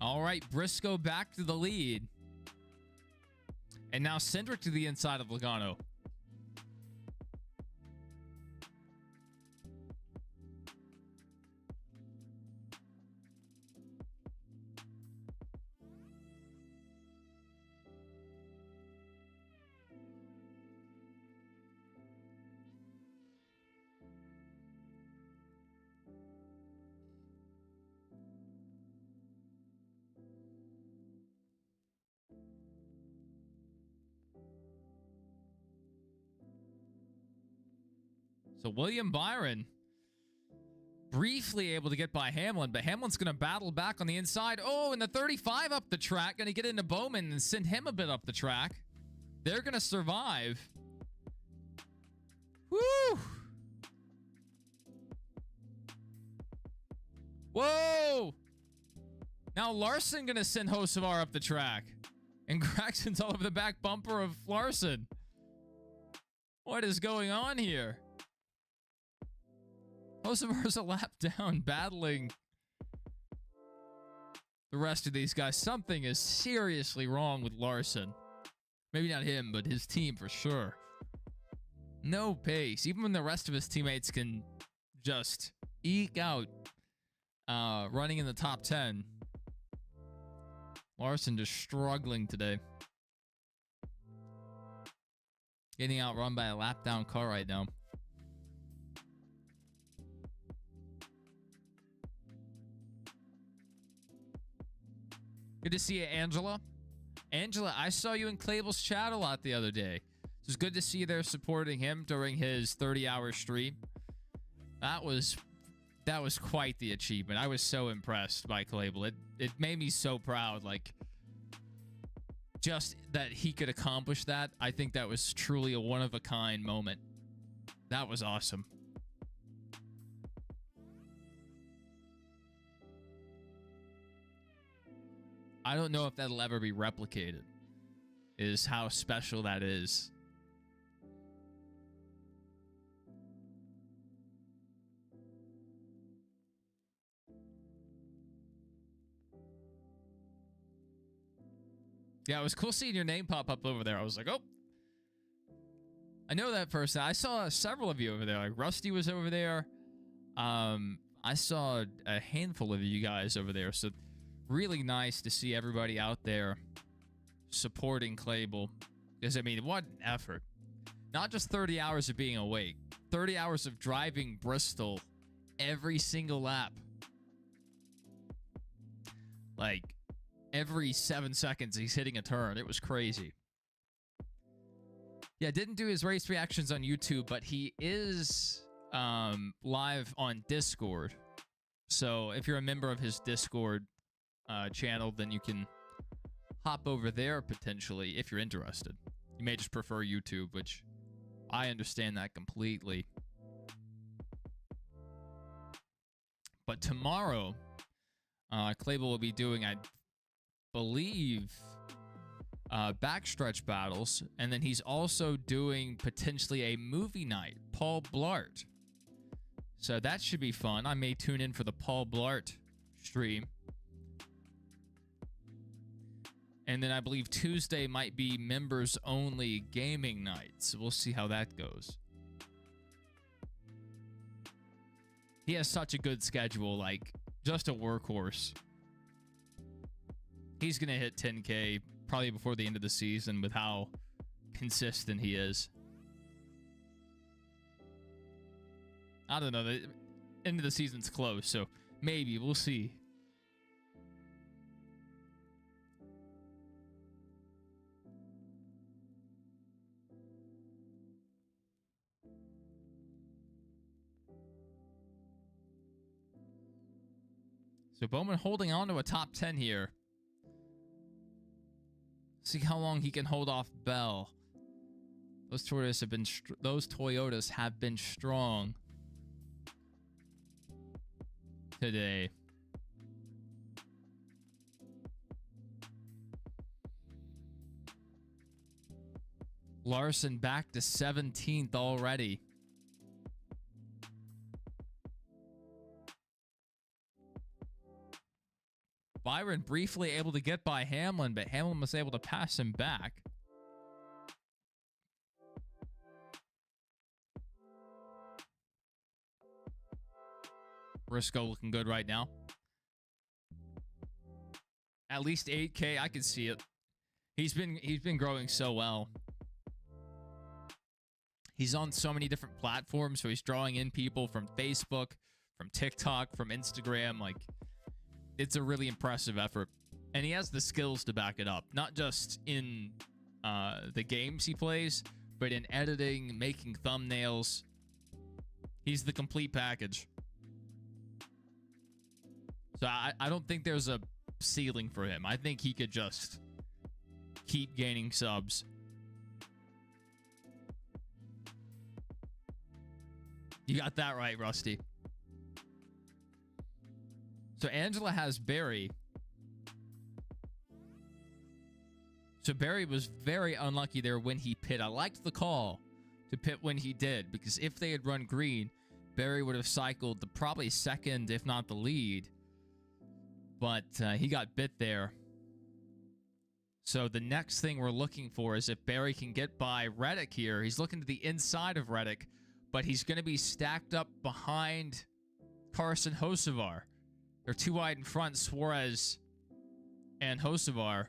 All right, Briscoe back to the lead. And now Cindric to the inside of Logano. So William Byron briefly able to get by Hamlin, but Hamlin's going to battle back on the inside. Oh, and the 35 up the track. Going to get into Bowman and send him a bit up the track. They're going to survive. Woo! Whoa! Now Larson going to send Hocevar up the track. And Graxon's all over the back bumper of Larson. What is going on here? Hocevar's a lap down, battling the rest of these guys. Something is seriously wrong with Larson. Maybe not him, but his team for sure. No pace. Even when the rest of his teammates can just eke out running in the top 10. Larson just struggling today. Getting outrun by a lap down car right now. Good to see you, Angela. Angela, I saw you in Clayville's chat a lot the other day. It was good to see you there supporting him during his 30-hour stream. That was quite the achievement. I was so impressed by Clayville. It made me so proud. Like, just that he could accomplish that. I think that was truly a one-of-a-kind moment. That was awesome. I don't know if that'll ever be replicated, is how special that is. Yeah, it was cool seeing your name pop up over there. I was like, oh, I know that person. I saw several of you over there. Like Rusty was over there. I saw a handful of you guys over there. So really nice to see everybody out there supporting Clayville. Because, I mean, what an effort. Not just 30 hours of being awake. 30 hours of driving Bristol every single lap. Like, every 7 seconds he's hitting a turn. It was crazy. Yeah, didn't do his race reactions on YouTube, but he is live on Discord. So if you're a member of his Discord channel, then you can hop over there potentially if you're interested. You may just prefer YouTube, which I understand that completely. But tomorrow, Clayville will be doing, I believe, backstretch battles, and then he's also doing potentially a movie night, Paul Blart. So that should be fun. I may tune in for the Paul Blart stream. And then I believe Tuesday might be members only gaming night. So we'll see how that goes. He has such a good schedule, like just a workhorse. He's going to hit 10K probably before the end of the season with how consistent he is. I don't know. The end of the season's close, so maybe. We'll see. So Bowman holding on to a top 10 here. See how long he can hold off Bell. Those Toyotas have been strong today. Larson back to 17th already. Byron briefly able to get by Hamlin, but Hamlin was able to pass him back. Briscoe looking good right now. At least 8K, I can see it. He's been growing so well. He's on so many different platforms, so he's drawing in people from Facebook, from TikTok, from Instagram. Like, it's a really impressive effort. And he has the skills to back it up. Not just in the games he plays, but in editing, making thumbnails. He's the complete package. So I don't think there's a ceiling for him. I think he could just keep gaining subs. You got that right, Rusty. So Angela has Barry. So Barry was very unlucky there when he pit. I liked the call to pit when he did, because if they had run green, Barry would have cycled the probably second, if not the lead. But he got bit there. So the next thing we're looking for is if Barry can get by Reddick here. He's looking to the inside of Reddick, but he's going to be stacked up behind Carson Hocevar. They're too wide in front, Suarez and Hocevar.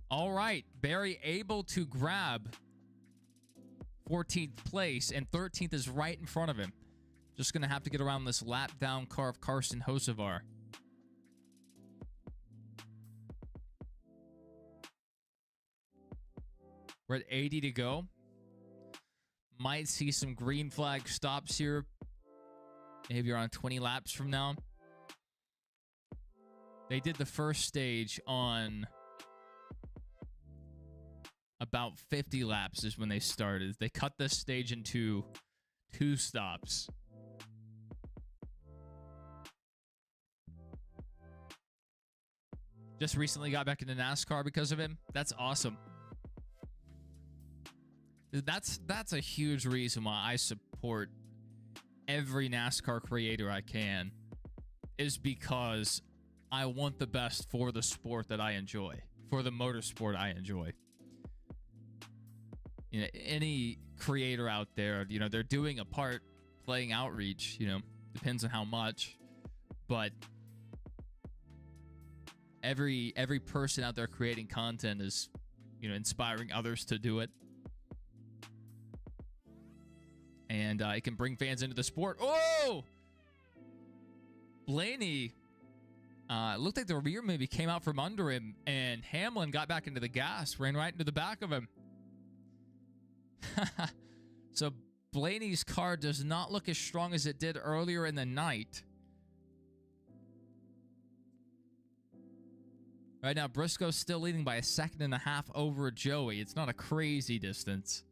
All right, Barry able to grab 14th place, and 13th is right in front of him. Just going to have to get around this lap down car of Carson Hocevar. We're at 80 to go. Might see some green flag stops here. Maybe around 20 laps from now. They did the first stage on about 50 laps is when they started. They cut this stage into 2 stops. Just recently got back into NASCAR because of him. That's awesome. That's a huge reason why I support every NASCAR creator I can, is because I want the best for the sport that I enjoy, for the motorsport I enjoy. You know, any creator out there, you know, they're doing a part playing outreach, you know, depends on how much, but every person out there creating content is, you know, inspiring others to do it. And it can bring fans into the sport. Oh! Blaney looked like the rear maybe came out from under him, and Hamlin got back into the gas, ran right into the back of him. So Blaney's car does not look as strong as it did earlier in the night. Right now, Briscoe's still leading by 1.5 seconds over Joey. It's not a crazy distance.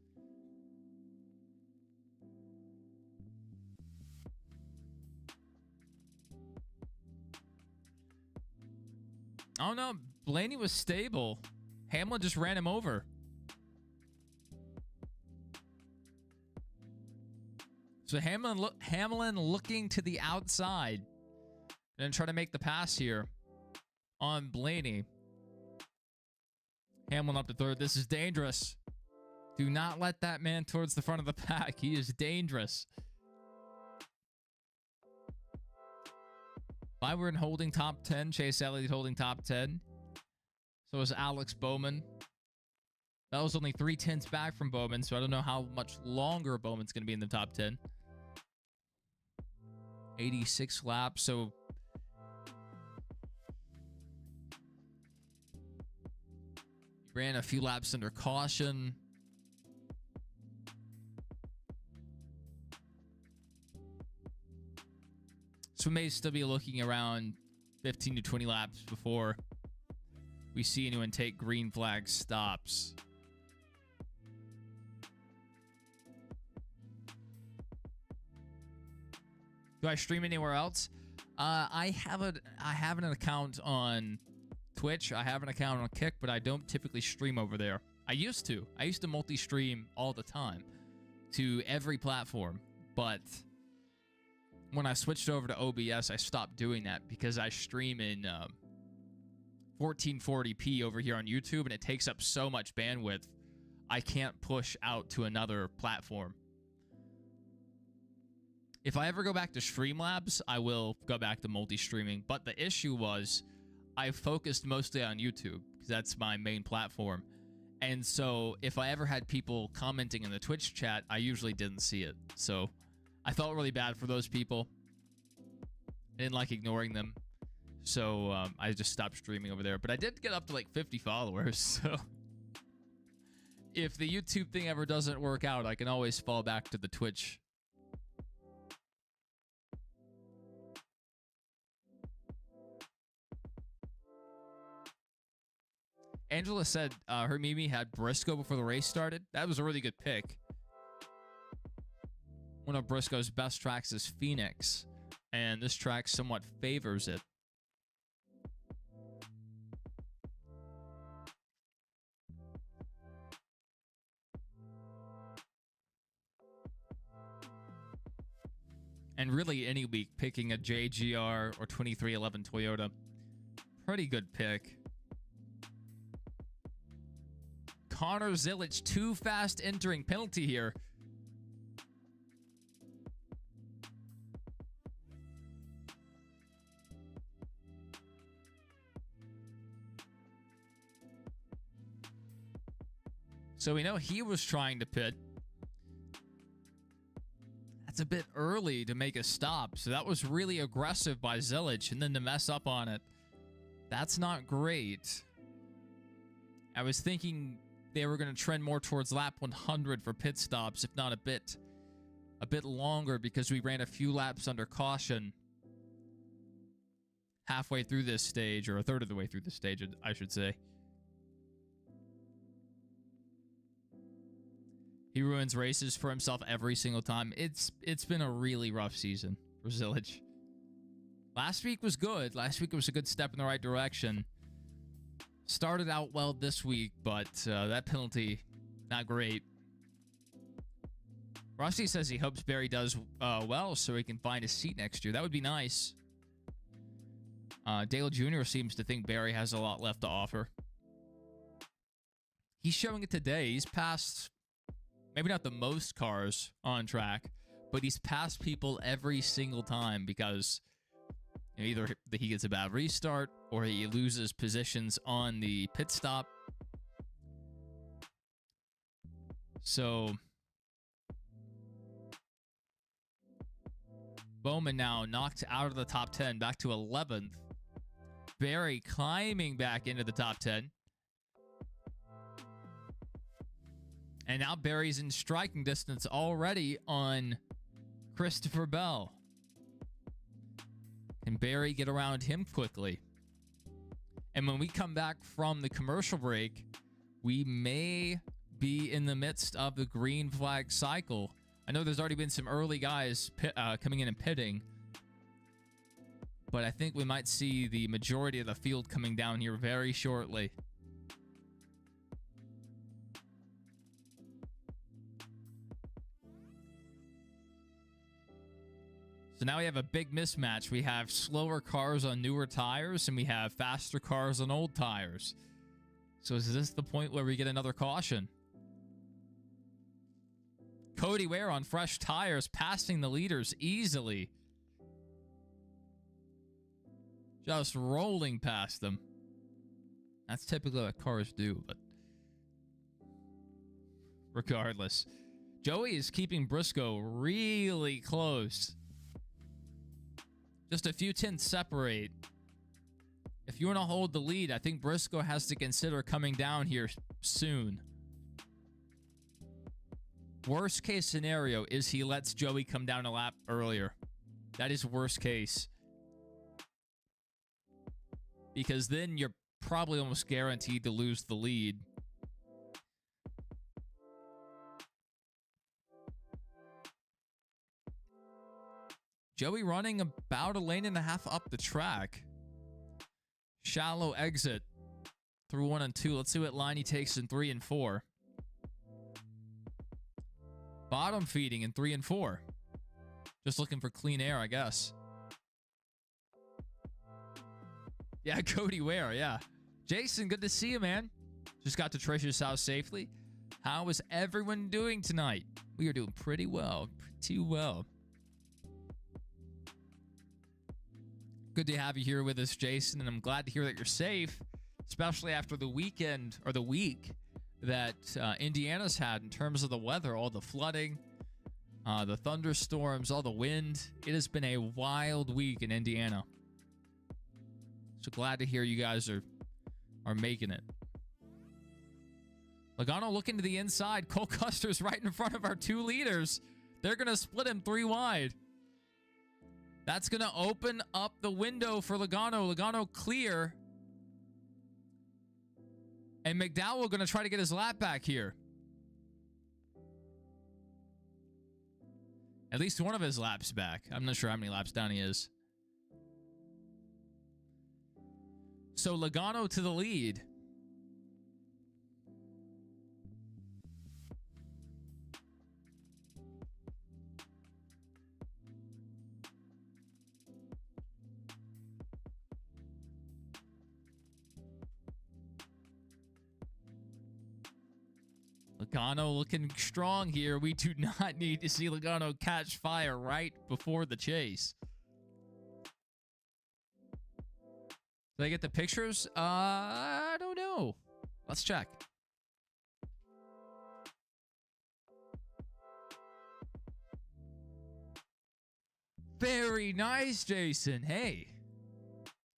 I don't know. Blaney was stable. Hamlin just ran him over. So Hamlin looking to the outside and try to make the pass here on Blaney. Hamlin up to third. This is dangerous. Do not let that man towards the front of the pack. He is dangerous. Byron holding top 10. Chase Elliott holding top 10. So is Alex Bowman. That was only 3/10 back from Bowman, so I don't know how much longer Bowman's going to be in the top 10. 86 laps, so he ran a few laps under caution. So we may still be looking around 15 to 20 laps before we see anyone take green flag stops. Do I stream anywhere else? I have an account on Twitch. I have an account on Kick, but I don't typically stream over there. I used to multi-stream all the time to every platform, but when I switched over to OBS, I stopped doing that because I stream in 1440p over here on YouTube, and it takes up so much bandwidth, I can't push out to another platform. If I ever go back to Streamlabs, I will go back to multi-streaming, but the issue was I focused mostly on YouTube because that's my main platform. And so if I ever had people commenting in the Twitch chat, I usually didn't see it. So I felt really bad for those people. I didn't like ignoring them. So I just stopped streaming over there. But I did get up to like 50 followers. So if the YouTube thing ever doesn't work out, I can always fall back to the Twitch. Angela said her Mimi had Briscoe before the race started. That was a really good pick. One of Briscoe's best tracks is Phoenix, and this track somewhat favors it. And really, any week, picking a JGR or 2311 Toyota, pretty good pick. Connor Zilic, too fast entering penalty here. So we know he was trying to pit. That's a bit early to make a stop. So that was really aggressive by Zilic, and then to mess up on it. That's not great. I was thinking they were going to trend more towards lap 100 for pit stops, if not a bit longer, because we ran a few laps under caution halfway through this stage, or a third of the way through the stage, I should say. He ruins races for himself every single time. It's been a really rough season for Zilic. Last week was good. Last week was a good step in the right direction. Started out well this week, but that penalty, not great. Rusty says he hopes Barry does well so he can find a seat next year. That would be nice. Dale Jr. seems to think Barry has a lot left to offer. He's showing it today. He's passed, maybe not the most cars on track, but he's passed people every single time because either he gets a bad restart or he loses positions on the pit stop. So Bowman now knocked out of the top 10, back to 11th. Barry climbing back into the top 10. And now Barry's in striking distance already on Christopher Bell. Can Barry get around him quickly? And when we come back from the commercial break, we may be in the midst of the green flag cycle. I know there's already been some early guys coming in and pitting, but I think we might see the majority of the field coming down here very shortly. So now we have a big mismatch. We have slower cars on newer tires, and we have faster cars on old tires. So is this the point where we get another caution? Cody Ware on fresh tires, passing the leaders easily. Just rolling past them. That's typically what cars do, but regardless. Joey is keeping Briscoe really close. Just a few tenths separate. If you want to hold the lead, I think Briscoe has to consider coming down here soon. Worst case scenario is he lets Joey come down a lap earlier. That is worst case. Because then you're probably almost guaranteed to lose the lead. Joey running about a lane and a half up the track. Shallow exit through 1 and 2. Let's see what line he takes in 3 and 4. Bottom feeding in 3 and 4. Just looking for clean air, I guess. Yeah, Cody Ware, yeah. Jason, good to see you, man. Just got to Trish's house safely. How is everyone doing tonight? We are doing pretty well. Pretty well. Good to have you here with us, Jason, and I'm glad to hear that you're safe, especially after the weekend, or the week, that Indiana's had in terms of the weather, all the flooding, the thunderstorms, all the wind. It has been a wild week in Indiana. So glad to hear you guys are making it. Logano looking to the inside. Cole Custer's right in front of our 2 leaders. They're going to split him 3 wide. That's going to open up the window for Logano. Logano clear. And McDowell going to try to get his lap back here. At least one of his laps back. I'm not sure how many laps down he is. So Logano to the lead. Logano looking strong here. We do not need to see Logano catch fire right before the chase. Did I get the pictures? I don't know. Let's check. Very nice, Jason. Hey,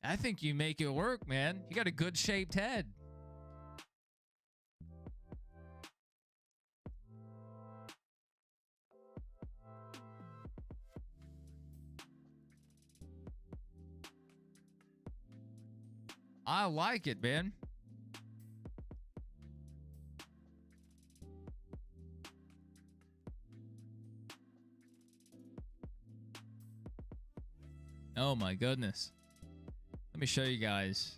I think you make it work, man. You got a good shaped head. I like it, man. Oh my goodness. Let me show you guys.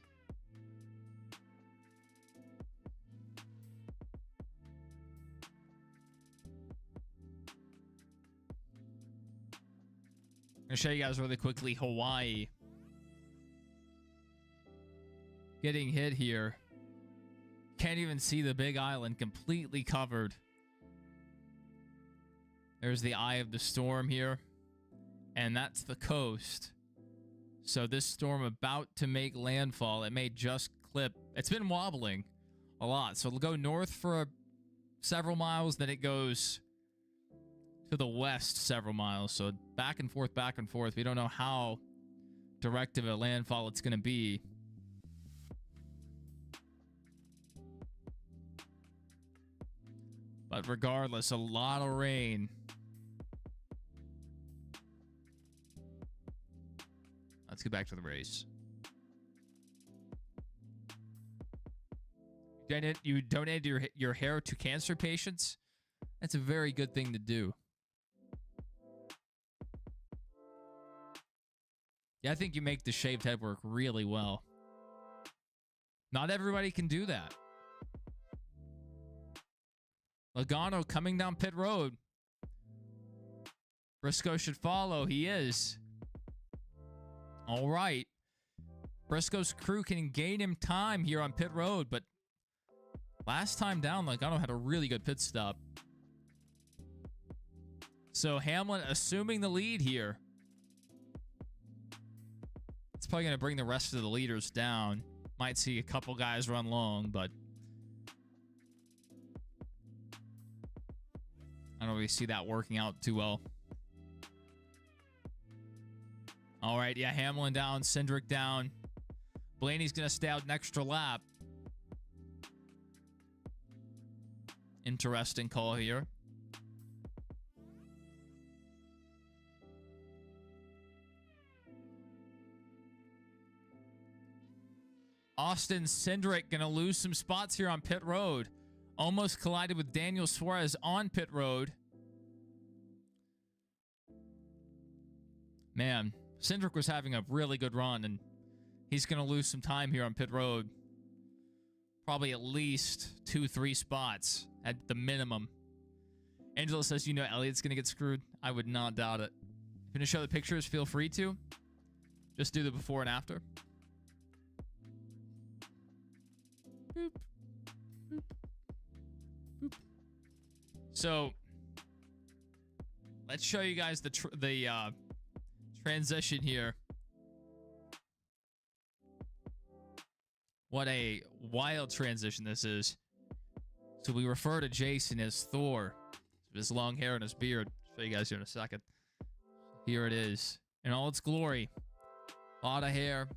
I'm gonna show you guys really quickly Hawaii. Getting hit here. Can't even see the big island, completely covered. There's the eye of the storm here. And that's the coast. So this storm about to make landfall. It may just clip. It's been wobbling a lot. So it'll go north for several miles. Then it goes to the west several miles. So back and forth, back and forth. We don't know how direct of a landfall it's going to be. But regardless, a lot of rain. Let's get back to the race. You donated your hair to cancer patients? That's a very good thing to do. Yeah, I think you make the shaved head work really well. Not everybody can do that. Logano coming down pit road. Briscoe should follow. He is. All right. Briscoe's crew can gain him time here on pit road, but last time down, Logano had a really good pit stop. So Hamlin assuming the lead here. It's probably going to bring the rest of the leaders down. Might see a couple guys run long, but I don't really see that working out too well. All right, yeah, Hamlin down, Cindric down. Blaney's going to stay out an extra lap. Interesting call here. Austin Cindric going to lose some spots here on pit road. Almost collided with Daniel Suarez on pit road. Man, Cindric was having a really good run, and he's going to lose some time here on pit road. Probably at least 2-3 spots at the minimum. Angela says, you know, Elliot's going to get screwed. I would not doubt it. If you're going to show the pictures, feel free to. Just do the before and after. Boop. Boop. Boop. So, let's show you guys the transition here. What a wild transition this is. So we refer to Jason as Thor. His long hair and his beard. I'll show you guys here in a second. Here it is in all its glory. A lot of hair.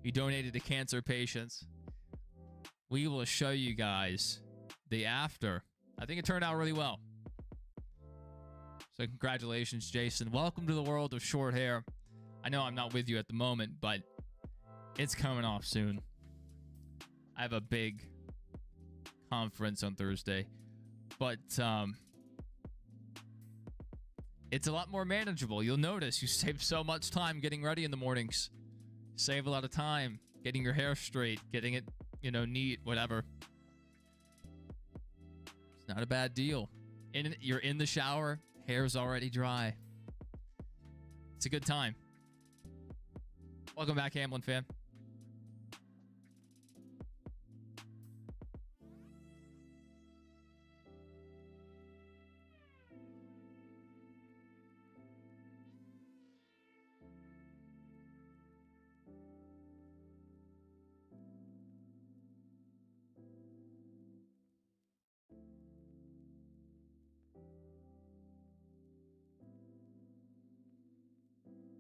He donated to cancer patients. We will show you guys the after. I think it turned out really well. So congratulations, Jason. Welcome to the world of short hair. I know I'm not with you at the moment, but it's coming off soon. I have a big conference on Thursday, but it's a lot more manageable. You'll notice you save so much time getting ready in the mornings. Save a lot of time getting your hair straight, getting it, neat, whatever. It's not a bad deal. You're in the shower, hair's already dry. It's a good time. Welcome back, Hamlin fan.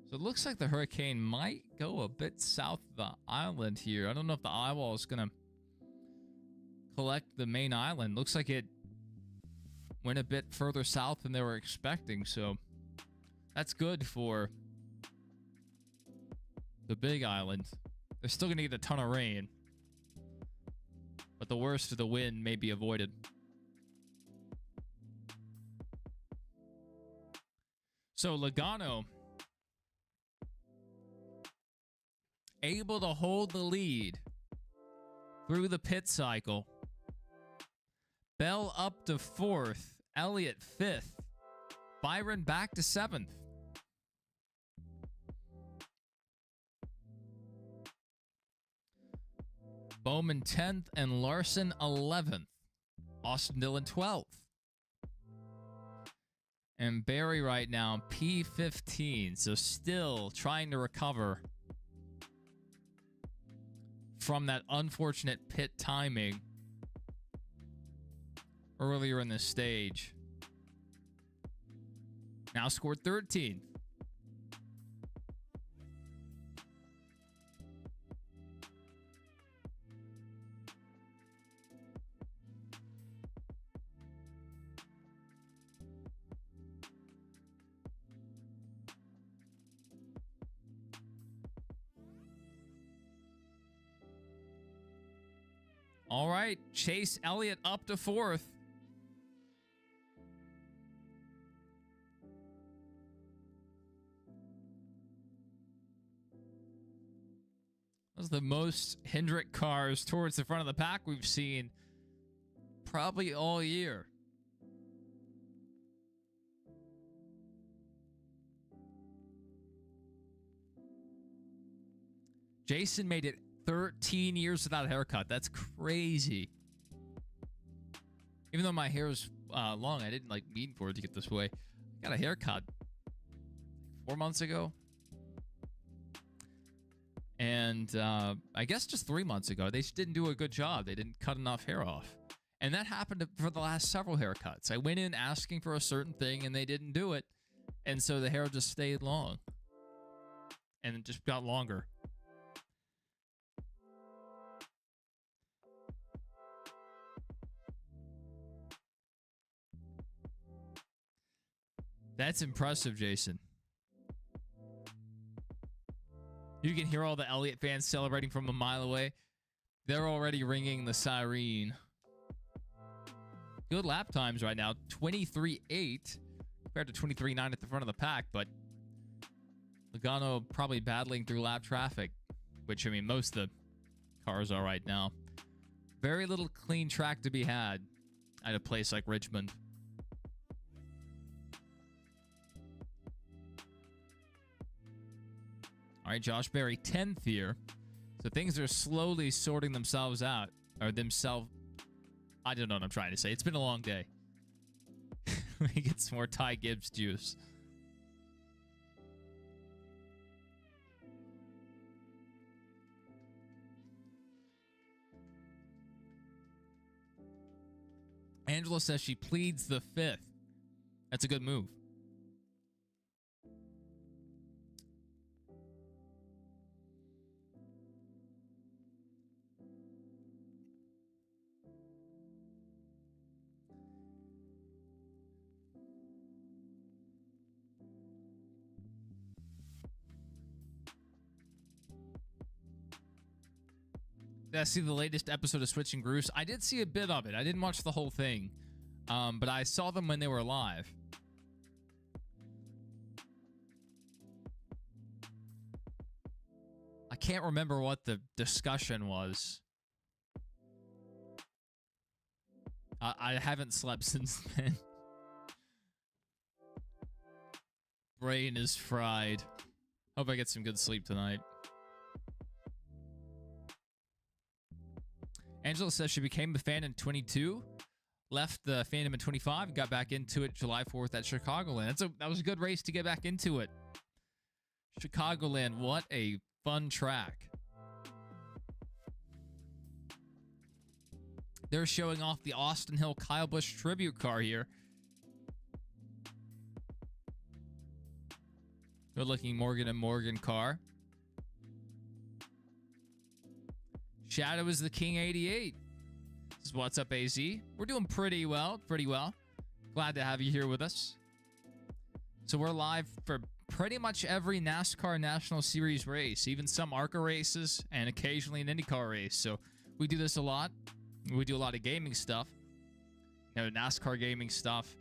So it looks like the hurricane might go a bit south of the island here. I don't know if the eyewall is going to collect the main island. Looks like it went a bit further south than they were expecting. So that's good for the big island. They're still going to get a ton of rain, but the worst of the wind may be avoided. So Logano able to hold the lead through the pit cycle. Bell up to 4th. Elliott 5th. Byron back to 7th. Bowman 10th and Larson 11th. Austin Dillon 12th. And Barry right now P15. So still trying to recover from that unfortunate pit timing earlier in the stage. Now scored 13th. All right, Chase Elliott up to 4th. That's the most Hendrick cars towards the front of the pack we've seen probably all year. Jason made it 13 years without a haircut. That's crazy. Even though my hair is long, I didn't mean for it to get this way. I got a haircut 4 months ago. And I guess just 3 months ago. They just didn't do a good job. They didn't cut enough hair off. And that happened for the last several haircuts. I went in asking for a certain thing and they didn't do it. And so the hair just stayed long. And it just got longer. That's impressive, Jason. You can hear all the Elliott fans celebrating from a mile away. They're already ringing the siren. Good lap times right now. 23.8 compared to 23.9 at the front of the pack. But Logano probably battling through lap traffic, which, I mean, most of the cars are right now. Very little clean track to be had at a place like Richmond. All right, Josh Berry, 10th here. So things are slowly sorting themselves out. Or themselves. I don't know what I'm trying to say. It's been a long day. Let me get some more Ty Gibbs juice. Angela says she pleads the 5th. That's a good move. Did I see the latest episode of Switching Grooves? I did see a bit of it. I didn't watch the whole thing, but I saw them when they were live. I can't remember what the discussion was. I haven't slept since then. Brain is fried. Hope I get some good sleep tonight. Angela says she became a fan in 22, left the fandom in 25, got back into it July 4th at Chicagoland. That was a good race to get back into it. Chicagoland, what a fun track. They're showing off the Austin Hill Kyle Busch tribute car here. Good looking Morgan & Morgan car. Shadow is the King 88. This is What's Up, AZ. We're doing pretty well, Glad to have you here with us. So we're live for pretty much every NASCAR National Series race, even some ARCA races and occasionally an IndyCar race. So we do this a lot. We do a lot of gaming stuff. NASCAR gaming stuff.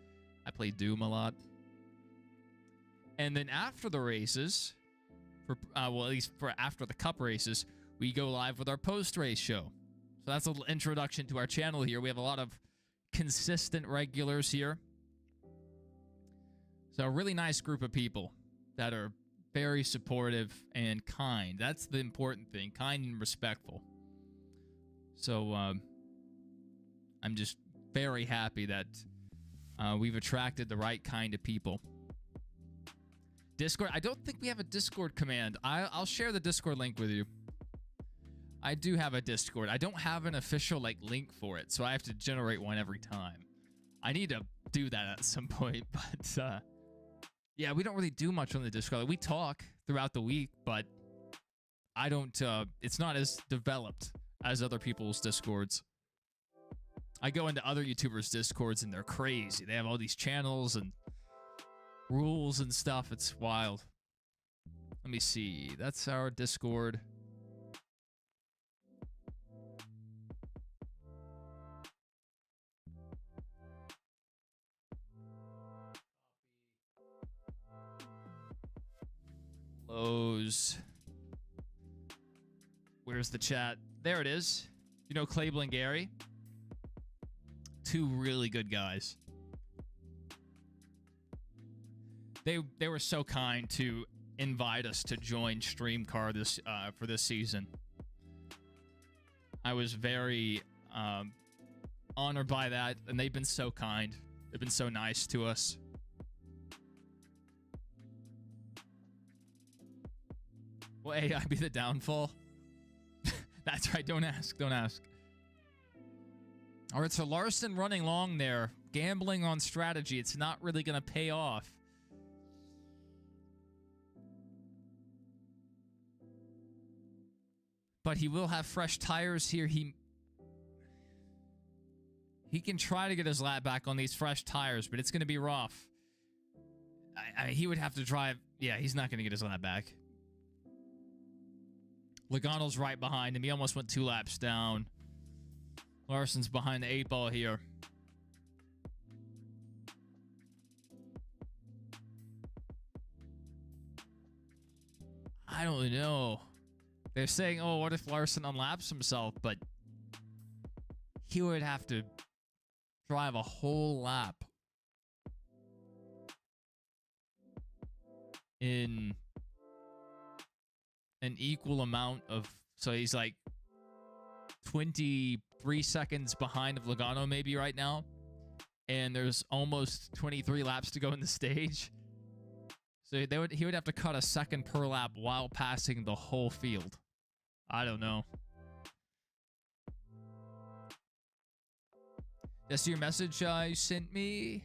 I play Doom a lot. And then after the races, at least for after the Cup races, we go live with our post-race show. So that's a little introduction to our channel here. We have a lot of consistent regulars here. So a really nice group of people that are very supportive and kind. That's the important thing, kind and respectful. So I'm just very happy that we've attracted the right kind of people. Discord, I don't think we have a Discord command. I'll share the Discord link with you. I do have a Discord. I don't have an official link for it, so I have to generate one every time. I need to do that at some point, but yeah, we don't really do much on the Discord. We talk throughout the week, but I don't. It's not as developed as other people's Discords. I go into other YouTubers' Discords and they're crazy. They have all these channels and rules and stuff. It's wild. Let me see. That's our Discord. Lowe's. Where's the chat? There it is. You know Clable and Gary? Two really good guys. They were so kind to invite us to join StreamCar for this season. I was very honored by that, and they've been so kind. They've been so nice to us. Will AI be the downfall? That's right. Don't ask. Don't ask. All right, so Larson running long there, gambling on strategy. It's not really going to pay off. But he will have fresh tires here. He can try to get his lap back on these fresh tires, but it's going to be rough. I mean, he would have to drive. Yeah, he's not going to get his lap back. Logano's right behind him. He almost went 2 laps down. Larson's behind the 8 ball here. I don't know. They're saying, oh, what if Larson unlaps himself? But he would have to drive a whole lap in an equal amount of... So he's like 23 seconds behind of Logano maybe right now. And there's almost 23 laps to go in the stage. So he would have to cut a second per lap while passing the whole field. I don't know. Did I see your message you sent me?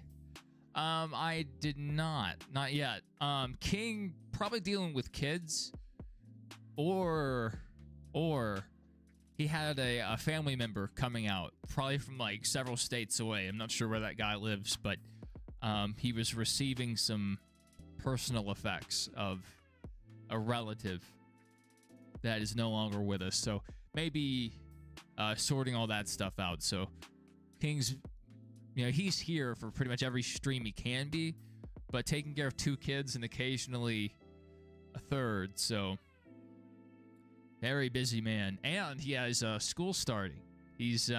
I did not. Not yet. King probably dealing with kids. Or he had a family member coming out, probably from like several states away. I'm not sure where that guy lives, but he was receiving some personal effects of a relative that is no longer with us. So maybe sorting all that stuff out. So King's, he's here for pretty much every stream he can be, but taking care of 2 kids and occasionally a third. So very busy man. And he has school starting. He's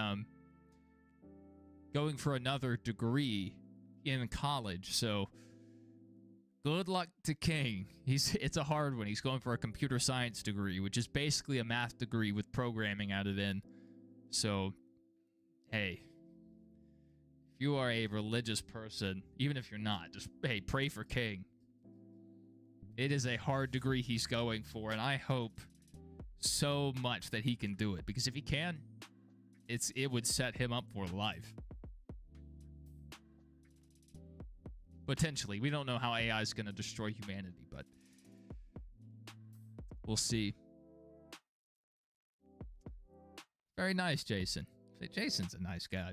going for another degree in college. So good luck to King. It's a hard one. He's going for a computer science degree, which is basically a math degree with programming added in. So, hey, if you are a religious person, even if you're not, just, hey, pray for King. It is a hard degree he's going for, and I hope so much that he can do it, because if he can, it would set him up for life. Potentially. We don't know how AI is going to destroy humanity, but we'll see. Very nice, Jason. Jason's a nice guy.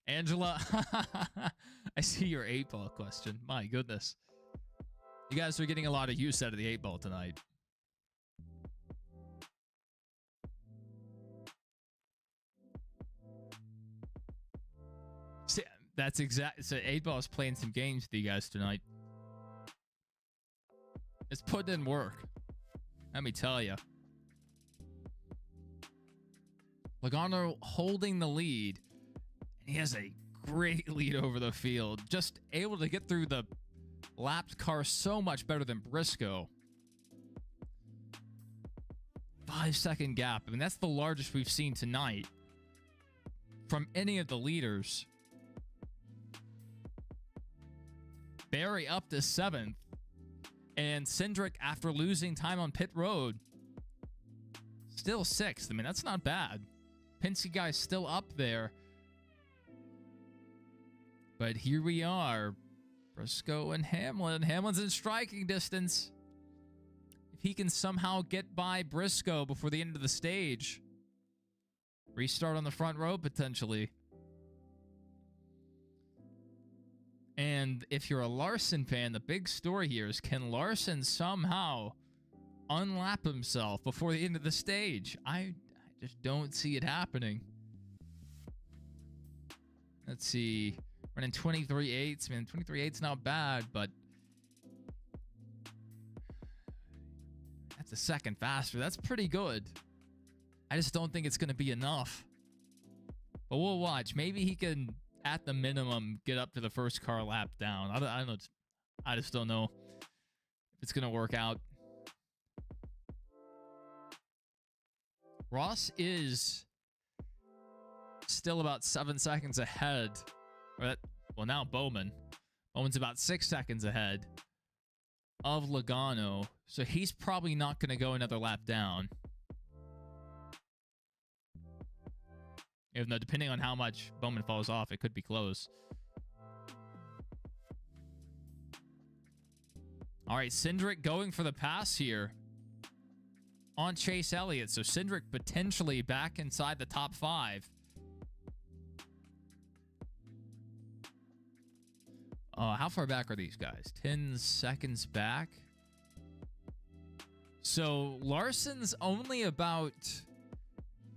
Angela, I see your 8-ball question. My goodness. You guys are getting a lot of use out of the 8-ball tonight. See, that's exact. So 8-ball is playing some games with you guys tonight. It's putting in work. Let me tell you. Logano holding the lead. And he has a great lead over the field. Just able to get through the lapped car so much better than Briscoe. 5-second gap. I mean, that's the largest we've seen tonight from any of the leaders. Barry up to 7th. And Cindric, after losing time on pit road, still 6th. I mean, that's not bad. Penske guy's still up there. But here we are. Briscoe and Hamlin. Hamlin's in striking distance. If he can somehow get by Briscoe before the end of the stage, restart on the front row potentially. And if you're a Larson fan, the big story here is, can Larson somehow unlap himself before the end of the stage? I just don't see it happening. Let's see. Running 23.8. I mean, 23.8's not bad, but that's a second faster. That's pretty good. I just don't think it's going to be enough. But we'll watch. Maybe he can, at the minimum, get up to the first car lap down. I don't know. I just don't know if it's going to work out. Ross is still about 7 seconds ahead. Well, now Bowman. Bowman's about 6 seconds ahead of Logano. So he's probably not going to go another lap down. Even though, depending on how much Bowman falls off, it could be close. All right, Cindric going for the pass here on Chase Elliott. So Cindric potentially back inside the top 5. How far back are these guys? 10 seconds back. So Larson's only about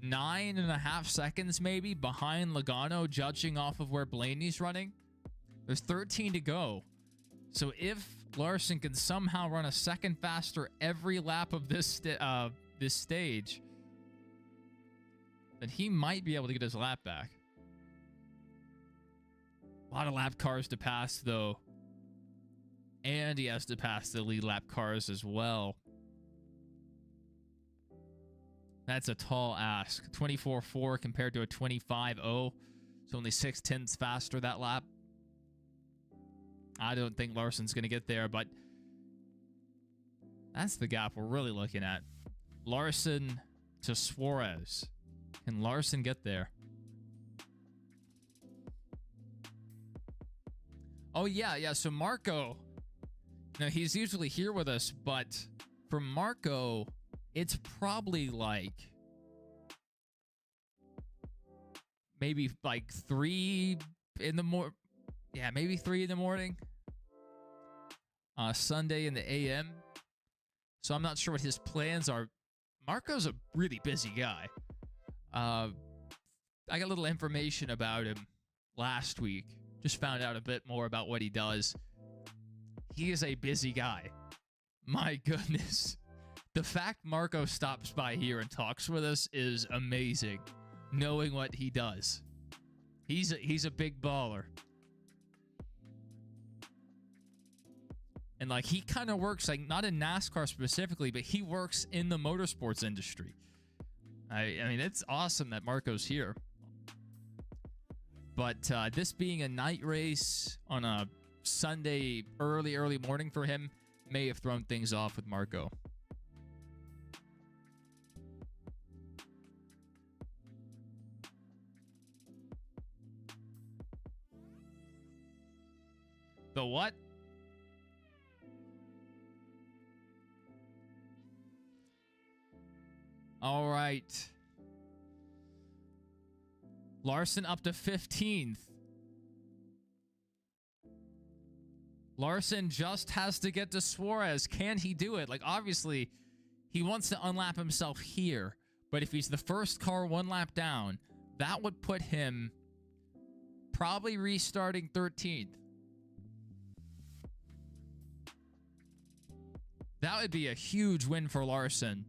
9.5 seconds maybe behind Logano, judging off of where Blaney's running. There's 13 to go. So if Larson can somehow run a second faster every lap of this stage, then he might be able to get his lap back. A lot of lap cars to pass, though. And he has to pass the lead lap cars as well. That's a tall ask. 24.4 compared to a 25.0. So only 0.6 faster that lap. I don't think Larson's going to get there, but that's the gap we're really looking at. Larson to Suarez. Can Larson get there? Oh, yeah. So Marco, now he's usually here with us, but for Marco, it's probably like maybe like 3 in the morning. Yeah, maybe 3 in the morning. Sunday in the AM. So I'm not sure what his plans are. Marco's a really busy guy. I got a little information about him last week. Just found out a bit more about what he does. He is a busy guy. My goodness. The fact Marco stops by here and talks with us is amazing, knowing what he does. He's a big baller. And like he kind of works like not in NASCAR specifically, but he works in the motorsports industry. I mean, it's awesome that Marco's here. But this being a night race on a Sunday early morning for him may have thrown things off with Marco. The what? All right. Larson up to 15th. Larson just has to get to Suarez. Can he do it? Like, obviously, he wants to unlap himself here. But if he's the first car one lap down, that would put him probably restarting 13th. That would be a huge win for Larson.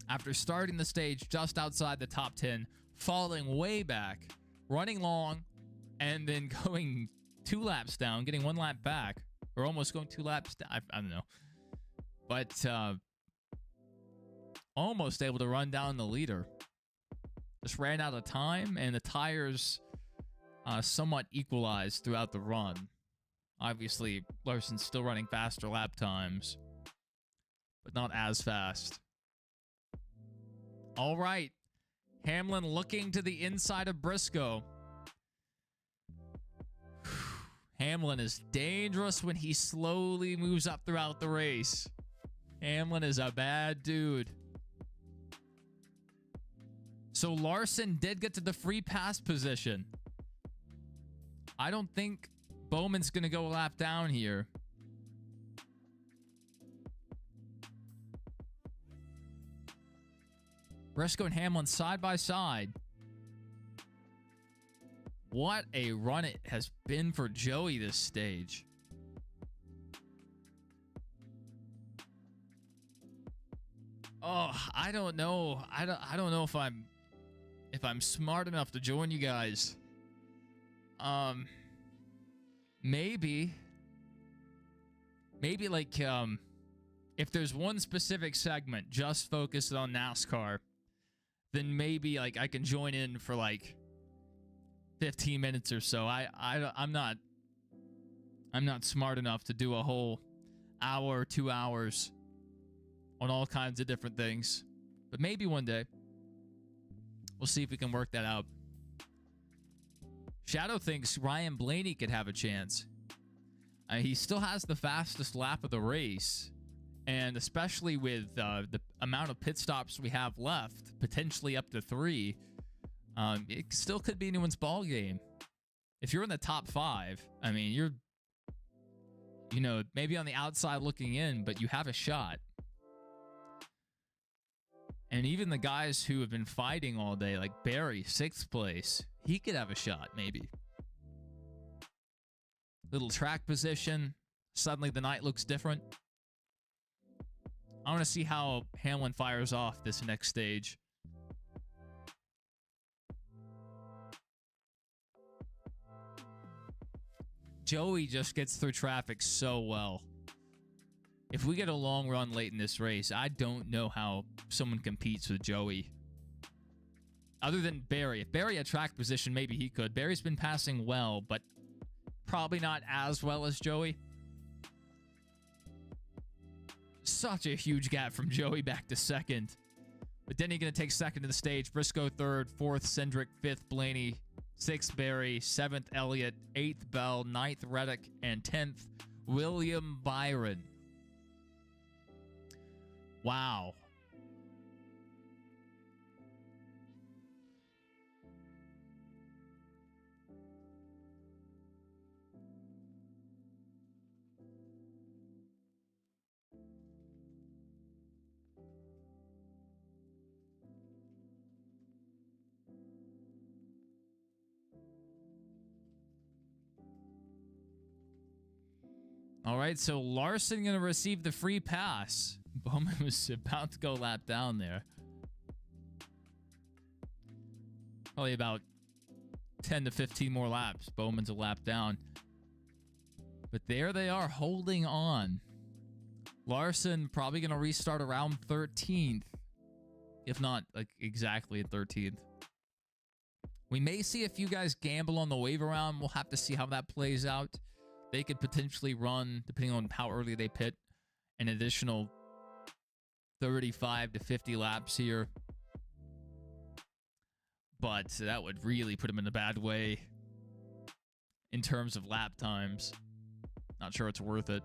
After starting the stage just outside the top 10, falling way back, running long, and then going 2 laps down, getting 1 lap back, or almost going 2 laps down. I don't know. But almost able to run down the leader. Just ran out of time, and the tires somewhat equalized throughout the run. Obviously, Larson's still running faster lap times, but not as fast. All right. Hamlin looking to the inside of Briscoe. Hamlin is dangerous when he slowly moves up throughout the race. Hamlin is a bad dude. So Larson did get to the free pass position. I don't think Bowman's going to go a lap down here. Briscoe and Hamlin side by side. What a run it has been for Joey this stage. Oh, I don't know. I don't know if I'm smart enough to join you guys. Maybe like if there's one specific segment just focused on NASCAR, then maybe like I can join in for like 15 minutes or so. I'm not smart enough to do a whole hour or 2 hours on all kinds of different things. But maybe one day. We'll see if we can work that out. Shadow thinks Ryan Blaney could have a chance. He still has the fastest lap of the race. And especially with the amount of pit stops we have left, potentially up to 3, it still could be anyone's ball game. If you're in the top 5, I mean, you're, maybe on the outside looking in, but you have a shot. And even the guys who have been fighting all day, like Barry, 6th place, he could have a shot, maybe. Little track position. Suddenly the night looks different. I want to see how Hamlin fires off this next stage. Joey just gets through traffic so well. If we get a long run late in this race, I don't know how someone competes with Joey. Other than Barry. If Barry had track position, maybe he could. Barry's been passing well, but probably not as well as Joey. Such a huge gap from Joey back to 2nd. But Denny going to take 2nd to the stage. Briscoe 3rd, 4th Cindric, 5th Blaney, 6th Barry, 7th Elliott, 8th Bell, 9th Reddick, and 10th William Byron. Wow. All right, so Larson going to receive the free pass. Bowman was about to go lap down there. Probably about 10 to 15 more laps. Bowman's a lap down. But there they are holding on. Larson probably going to restart around 13th. If not, like, exactly at 13th. We may see a few guys gamble on the wave around. We'll have to see how that plays out. They could potentially run, depending on how early they pit, an additional 35 to 50 laps here. But that would really put them in a bad way in terms of lap times. Not sure it's worth it.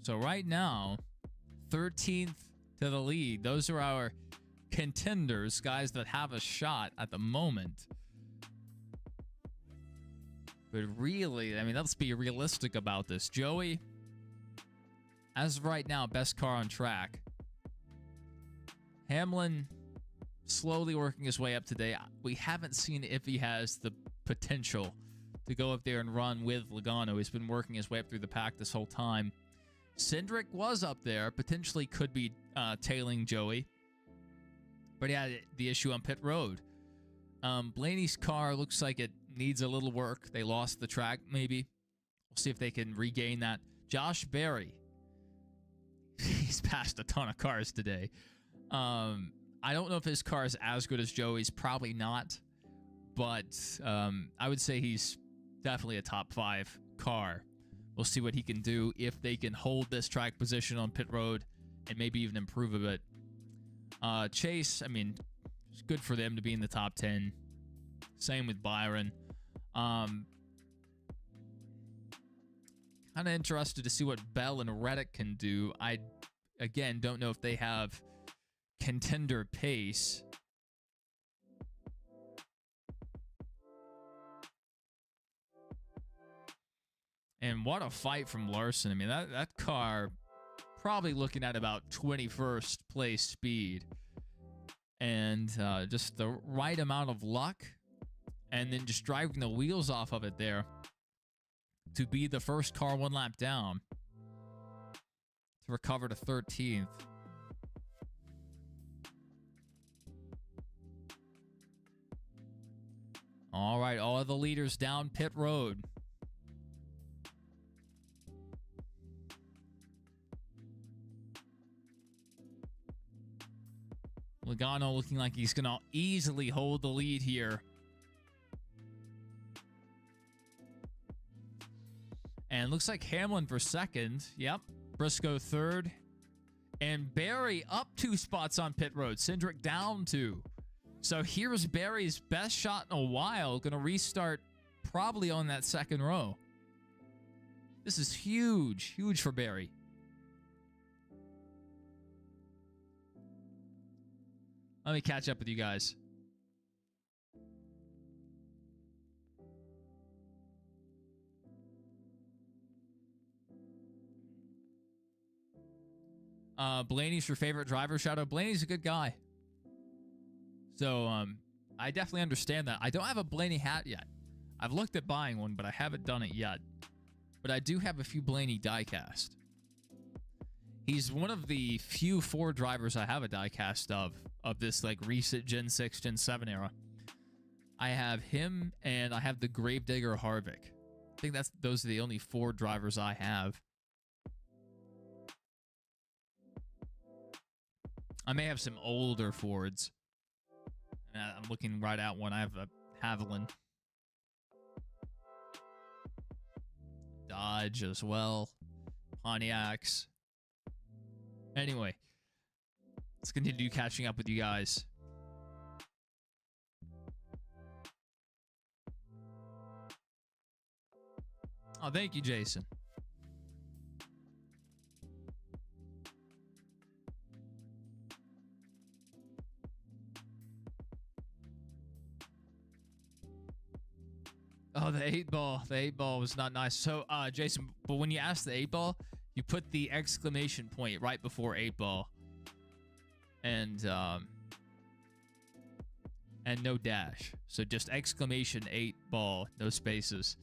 So right now, 13th to the lead. Those are our contenders, guys that have a shot at the moment. But really, I mean, let's be realistic about this. Joey, as of right now, best car on track. Hamlin slowly working his way up today. We haven't seen if he has the potential to go up there and run with Logano. He's been working his way up through the pack this whole time. Cindric was up there, potentially could be tailing Joey. But he had the issue on pit road. Blaney's car looks like it needs a little work. They lost the track, maybe. We'll see if they can regain that. Josh Berry. He's passed a ton of cars today. I don't know if his car is as good as Joey's. Probably not. But I would say he's definitely a top 5 car. We'll see what he can do if they can hold this track position on pit road and maybe even improve a bit. Chase, I mean, it's good for them to be in the top 10. Same with Byron. Kind of interested to see what Bell and Reddick can do. I, again, don't know if they have contender pace. And what a fight from Larson. I mean, that car probably looking at about 21st place speed. And just the right amount of luck. And then just driving the wheels off of it there to be the first car one lap down to recover to 13th. All right, all of the leaders down pit road. Logano looking like he's going to easily hold the lead here. And looks like Hamlin for second. Yep. Briscoe third. And Barry up 2 spots on pit road. Cindric down 2. So here's Barry's best shot in a while. Going to restart probably on that second row. This is huge. Huge for Barry. Let me catch up with you guys. Blaney's your favorite driver, Shadow. Blaney's a good guy. So, I definitely understand that. I don't have a Blaney hat yet. I've looked at buying one, but I haven't done it yet. But I do have a few Blaney diecast. He's one of the few Ford drivers I have a diecast of this like recent Gen 6, Gen 7 era. I have him and I have the Gravedigger Harvick. I think those are the only Ford drivers I have. I may have some older Fords. I'm looking right at one. I have a Haviland. Dodge as well. Pontiacs. Anyway, let's continue catching up with you guys. Oh, thank you, Jason. Oh, the 8 ball. The 8 ball was not nice. So, Jason, but when you asked the 8 ball, You put the exclamation point right before 8 ball. And no dash. So just exclamation 8 ball, no spaces.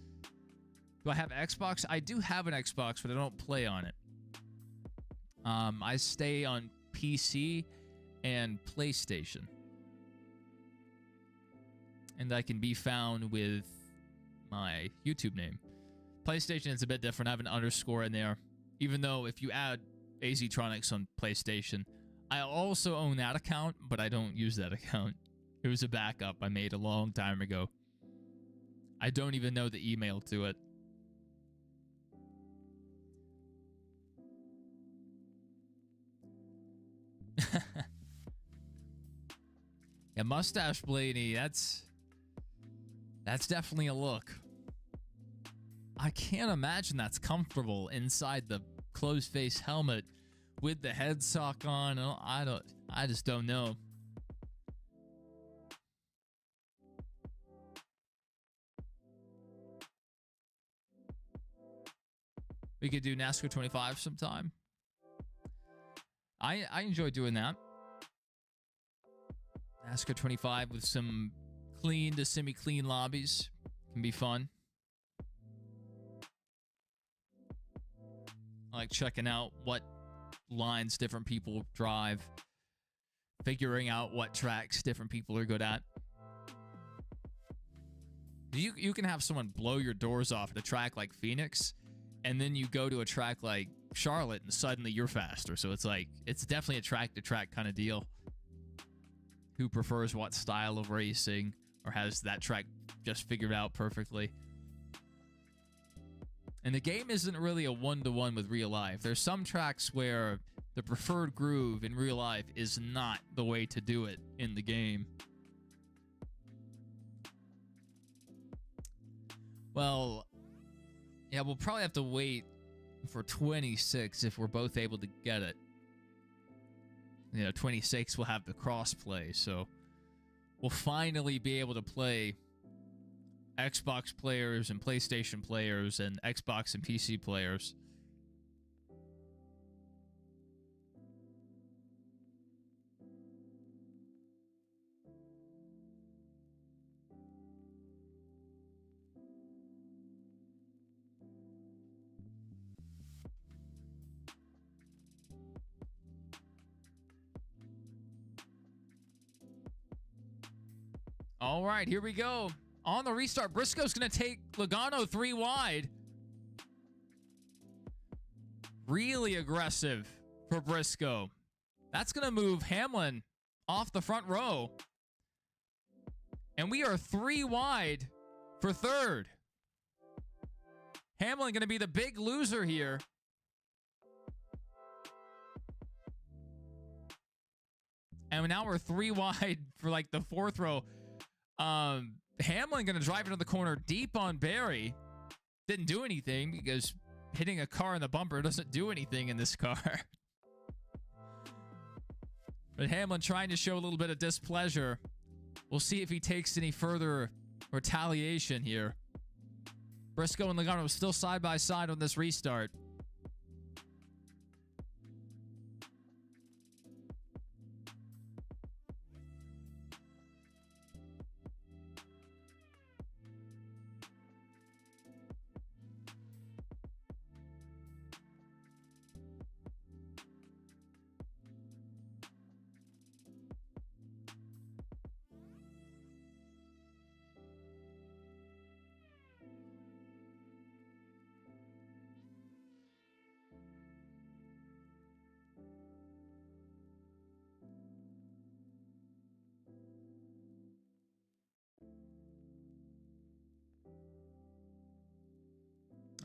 Do I have Xbox? I do have an Xbox, but I don't play on it. I stay on PC and PlayStation. And I can be found with my YouTube name. PlayStation is a bit different. I have an underscore in there. Even though if you add AZtronics on PlayStation, I also own that account, but I don't use that account. It was a backup I made a long time ago. I don't even know the email to it. Yeah, mustache Blaney, that's definitely a look. I can't imagine that's comfortable inside the closed face helmet with the head sock on. I just don't know. We could do NASCAR 25 sometime. I enjoy doing that. NASCAR 25 with some clean to semi-clean lobbies can be fun. I like checking out what lines different people drive, figuring out what tracks different people are good at. You can have someone blow your doors off at a track like Phoenix, and then you go to a track like Charlotte and suddenly you're faster. So it's like, it's definitely a track-to-track kind of deal. Who prefers what style of racing or has that track just figured out perfectly? And the game isn't really a one-to-one with real life. There's some tracks where the preferred groove in real life is not the way to do it in the game. Well, yeah, we'll probably have to wait for 26 if we're both able to get it. You know, 26 will have the cross-play, so we'll finally be able to play Xbox players and PlayStation players and Xbox and PC players. All right, here we go. On the restart, Briscoe's going to take Logano 3 wide. Really aggressive for Briscoe. That's going to move Hamlin off the front row. And we are 3 wide for third. Hamlin going to be the big loser here. And now we're 3 wide for like the 4th row. Hamlin going to drive into the corner deep on Barry. Didn't do anything because hitting a car in the bumper doesn't do anything in this car. But Hamlin trying to show a little bit of displeasure. We'll see if he takes any further retaliation here. Briscoe and Logano still side by side on this restart.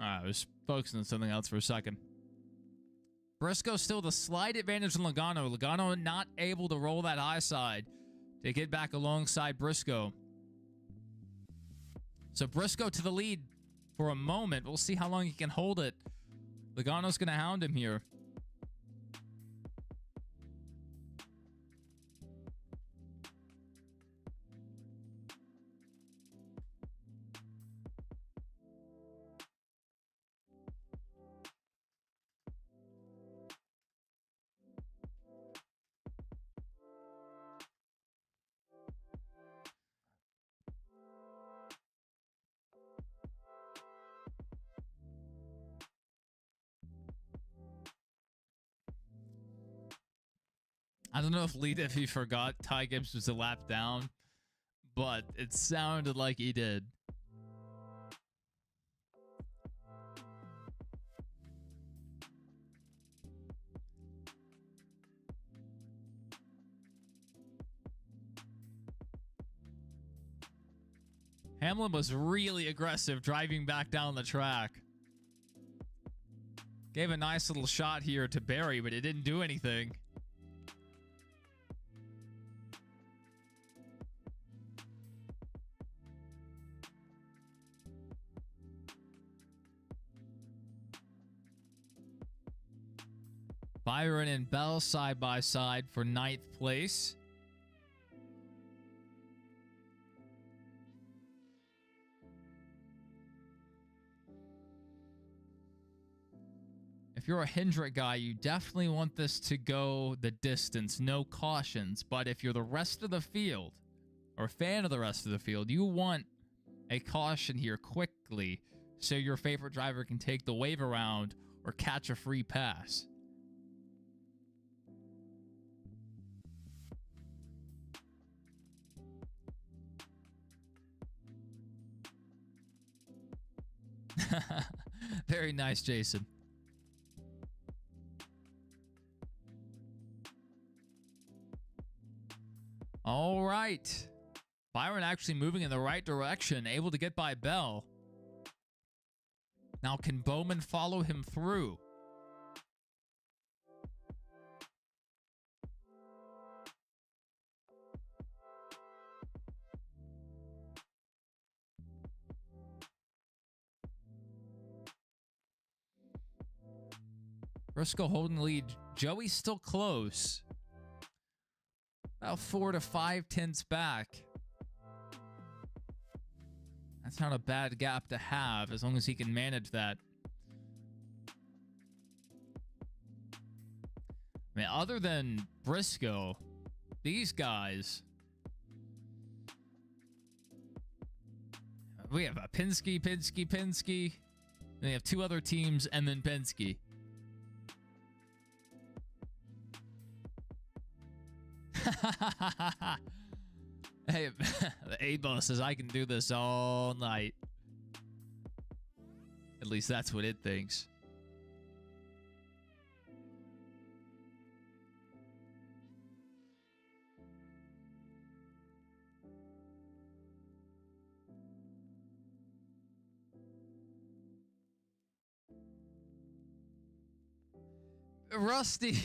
I was focusing on something else for a second. Briscoe still the slight advantage on Logano. Logano not able to roll that high side to get back alongside Briscoe. So Briscoe to the lead for a moment. We'll see how long he can hold it. Logano's going to hound him here. I don't know if he forgot Ty Gibbs was a lap down, but it sounded like he did. Hamlin was really aggressive driving back down the track. Gave a nice little shot here to Barry, but it didn't do anything. Byron and Bell side by side for 9th place. If you're a Hendrick guy, you definitely want this to go the distance, no cautions. But if you're the rest of the field, or a fan of the rest of the field, you want a caution here quickly so your favorite driver can take the wave around or catch a free pass. Very nice, Jason. All right. Byron actually moving in the right direction, able to get by Bell. Now, can Bowman follow him through? Briscoe holding the lead. Joey's still close. About 4 to 5 tenths back. That's not a bad gap to have as long as he can manage that. I mean, other than Briscoe, these guys... We have a Penske. Then we have 2 other teams and then Penske. Hey, the A-Bus says I can do this all night. At least that's what it thinks. Rusty.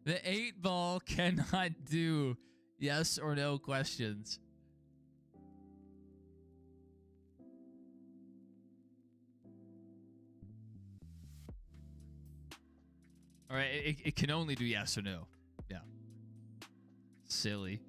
The 8-ball cannot do yes or no questions. All right, it can only do yes or no. Yeah. Silly.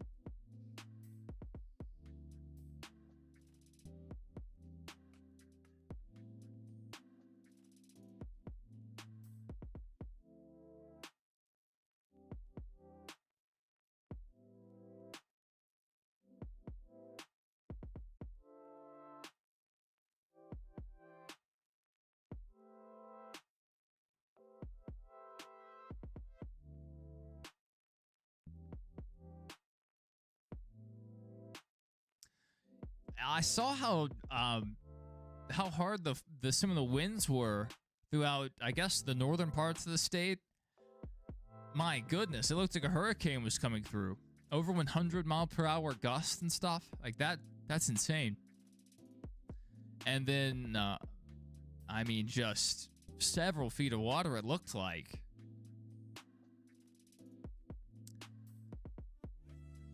I saw how hard some of the winds were throughout, I guess, the northern parts of the state. My goodness, it looked like a hurricane was coming through. Over 100-mile-per-hour gusts and stuff like that. That's insane. And then, I mean, just several feet of water. It looked like.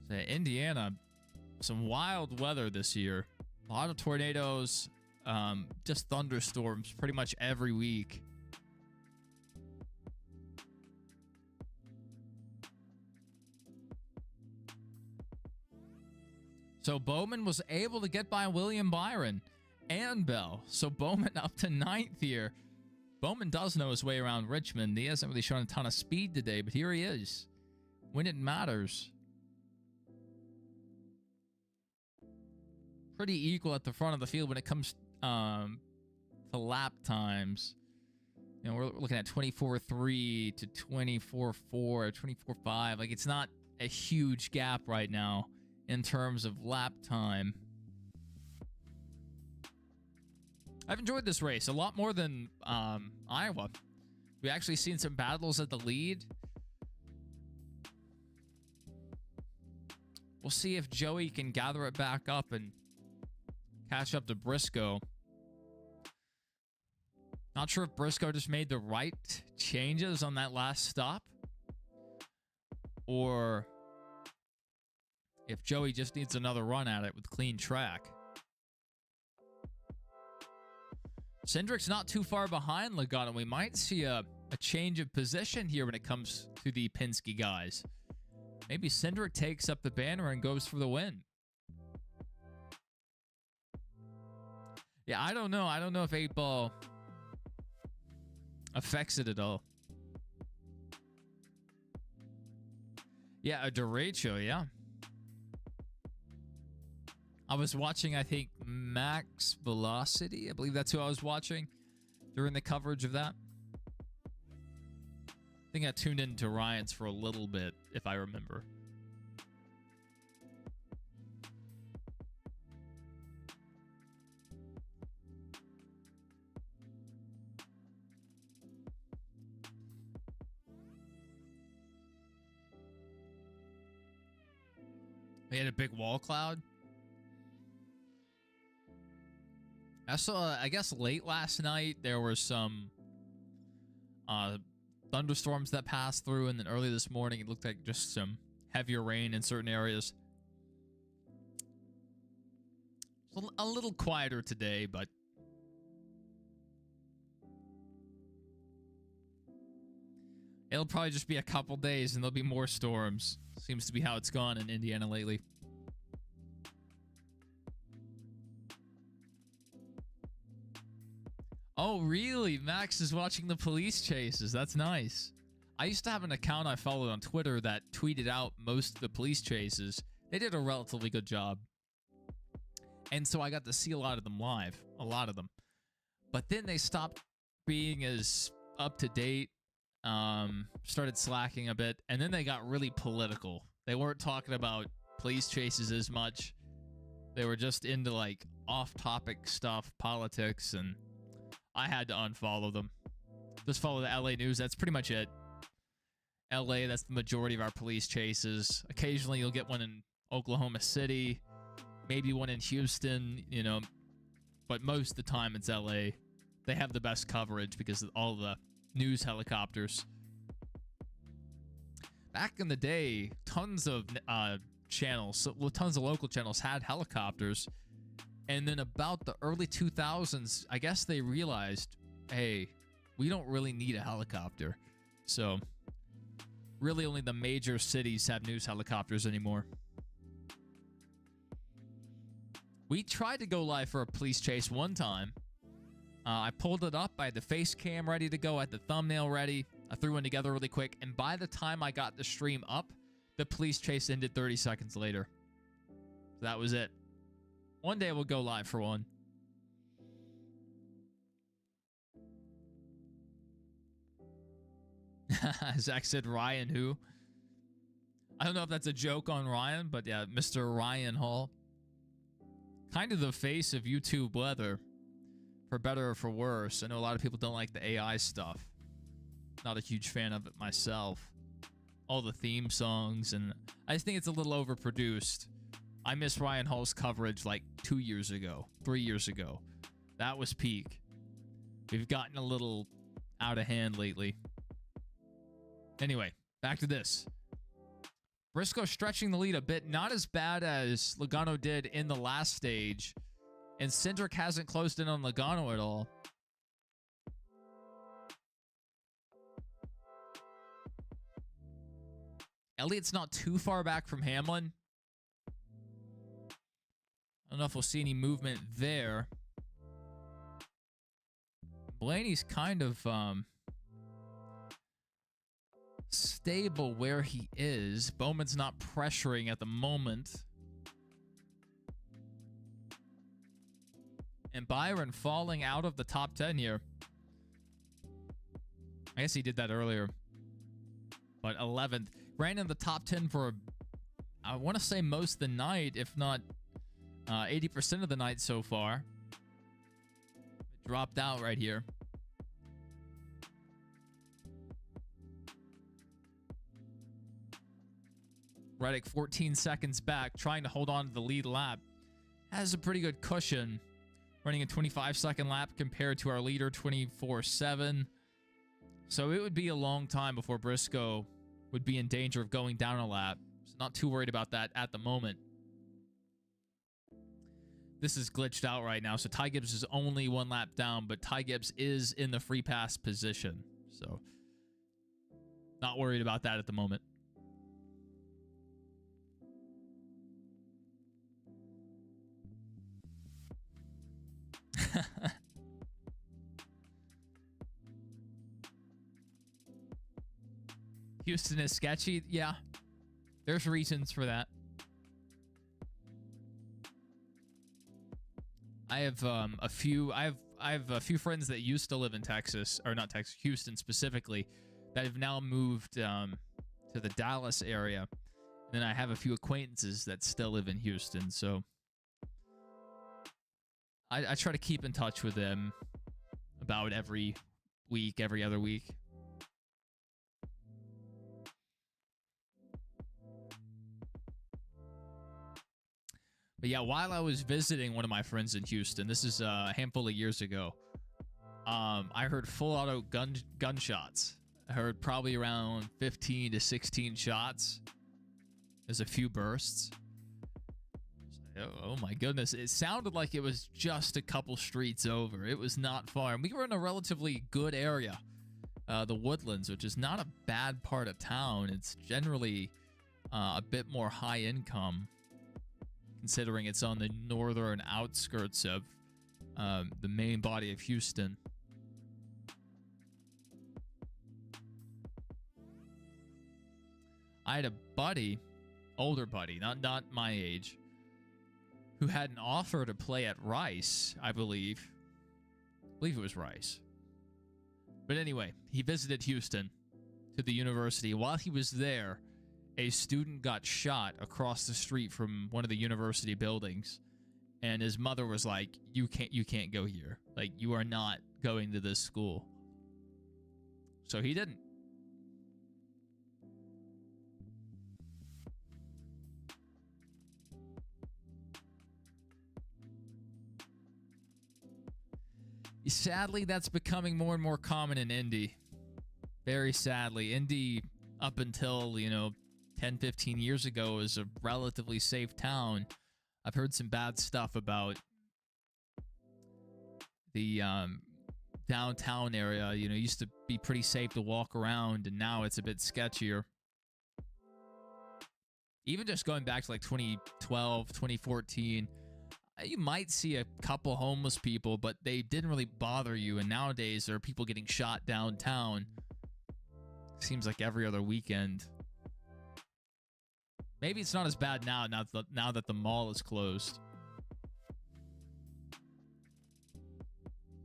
So Indiana. Some wild weather this year. A lot of tornadoes, just thunderstorms pretty much every week. So Bowman was able to get by William Byron and Bell. So Bowman up to 9th here. Bowman does know his way around Richmond. He hasn't really shown a ton of speed today, but here he is. When it matters. Pretty equal at the front of the field when it comes to lap times. You know, we're looking at 24.3 to 24.4, 24.5. Like, it's not a huge gap right now in terms of lap time. I've enjoyed this race a lot more than Iowa. We actually seen some battles at the lead. We'll see if Joey can gather it back up and catch up to Briscoe. Not sure if Briscoe just made the right changes on that last stop, or if Joey just needs another run at it with clean track. Cindric's not too far behind Logano. We might see a change of position here when it comes to the Penske guys. Maybe Cindric takes up the banner and goes for the win. Yeah, I don't know. I don't know if 8-ball affects it at all. Yeah, a derecho, yeah. I was watching, I think, Max Velocity. I believe that's who I was watching during the coverage of that. I think I tuned into Ryan's for a little bit, if I remember. We had a big wall cloud. I saw, I guess late last night, there were some thunderstorms that passed through, and then early this morning, it looked like just some heavier rain in certain areas. A little quieter today, but it'll probably just be a couple days, and there'll be more storms. Seems to be how it's gone in Indiana lately. Oh, really? Max is watching the police chases. That's nice. I used to have an account I followed on Twitter that tweeted out most of the police chases. They did a relatively good job. And so I got to see a lot of them live. A lot of them. But then they stopped being as up to date. Started slacking a bit. And then they got really political. They weren't talking about police chases as much. They were just into like off-topic stuff, politics, and I had to unfollow them. Just follow the LA news. That's pretty much it. LA, that's the majority of our police chases. Occasionally you'll get one in Oklahoma City, maybe one in Houston, you know, but most of the time it's LA. They have the best coverage because of all the news helicopters. Back in the day, tons of channels, well, tons of local channels had helicopters. And then about the early 2000s, I guess they realized, hey, we don't really need a helicopter. So really only the major cities have news helicopters anymore. We tried to go live for a police chase one time. I pulled it up. I had the face cam ready to go. I had the thumbnail ready. I threw one together really quick. And by the time I got the stream up, the police chase ended 30 seconds later. So that was it. One day we'll go live for one. Zach said Ryan who? I don't know if that's a joke on Ryan, but yeah, Mr. Ryan Hall. Kind of the face of YouTube weather. For better or for worse. I know a lot of people don't like the AI stuff. Not a huge fan of it myself. All the theme songs, and I just think it's a little overproduced. I miss Ryan Hall's coverage like 2 years ago, 3 years ago. That was peak. We've gotten a little out of hand lately. Anyway, back to this. Briscoe stretching the lead a bit. Not as bad as Logano did in the last stage. And Cindric hasn't closed in on Logano at all. Elliott's not too far back from Hamlin. I don't know if we'll see any movement there. Blaney's kind of stable where he is. Bowman's not pressuring at the moment. And Byron falling out of the top 10 here. I guess he did that earlier. But 11th. Ran in the top 10 for, I want to say, most of the night, if not 80% of the night so far. It dropped out right here. Reddick 14 seconds back, trying to hold on to the lead lap. Has a pretty good cushion. Running a 25-second lap compared to our leader, 24/7. So it would be a long time before Briscoe would be in danger of going down a lap. So not too worried about that at the moment. This is glitched out right now, so Ty Gibbs is only one lap down, but Ty Gibbs is in the free pass position. So not worried about that at the moment. Houston is sketchy. Yeah, there's reasons for that. I have a few friends that used to live in Texas, or not Texas, Houston specifically, that have now moved to the Dallas area. And then I have a few acquaintances that still live in Houston, so I try to keep in touch with them about every week, every other week. But yeah, while I was visiting one of my friends in Houston, this is a handful of years ago, I heard full auto gunshots. I heard probably around 15 to 16 shots. There's a few bursts. Oh my goodness. It sounded like it was just a couple streets over. It was not far. And we were in a relatively good area. The Woodlands, which is not a bad part of town. It's generally a bit more high income, considering it's on the northern outskirts of the main body of Houston. I had a buddy, older buddy, not my age, who had an offer to play at Rice, I believe. I believe it was Rice. But anyway, he visited Houston to the university. While he was there, a student got shot across the street from one of the university buildings, and his mother was like, you can't go here. Like, you are not going to this school. So he didn't. Sadly, that's becoming more and more common in Indy. Very sadly. Indy, up until, 10, 15 years ago, is a relatively safe town. I've heard some bad stuff about the downtown area. Used to be pretty safe to walk around, and now it's a bit sketchier. Even just going back to like 2012, 2014, you might see a couple homeless people, but they didn't really bother you. And nowadays, there are people getting shot downtown. Seems like every other weekend. Maybe it's not as bad now that the mall is closed.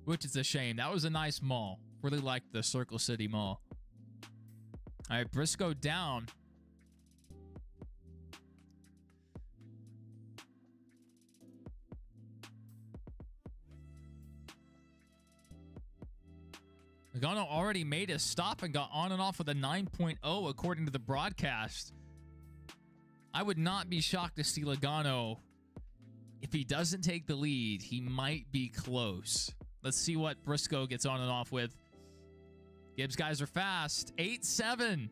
Which is a shame. That was a nice mall. Really liked the Circle City Mall. All right, Briscoe down. Logano already made a stop and got on and off with a 9.0 according to the broadcast. I would not be shocked to see Logano. If he doesn't take the lead, he might be close. Let's see what Briscoe gets on and off with. Gibbs guys are fast. 8-7.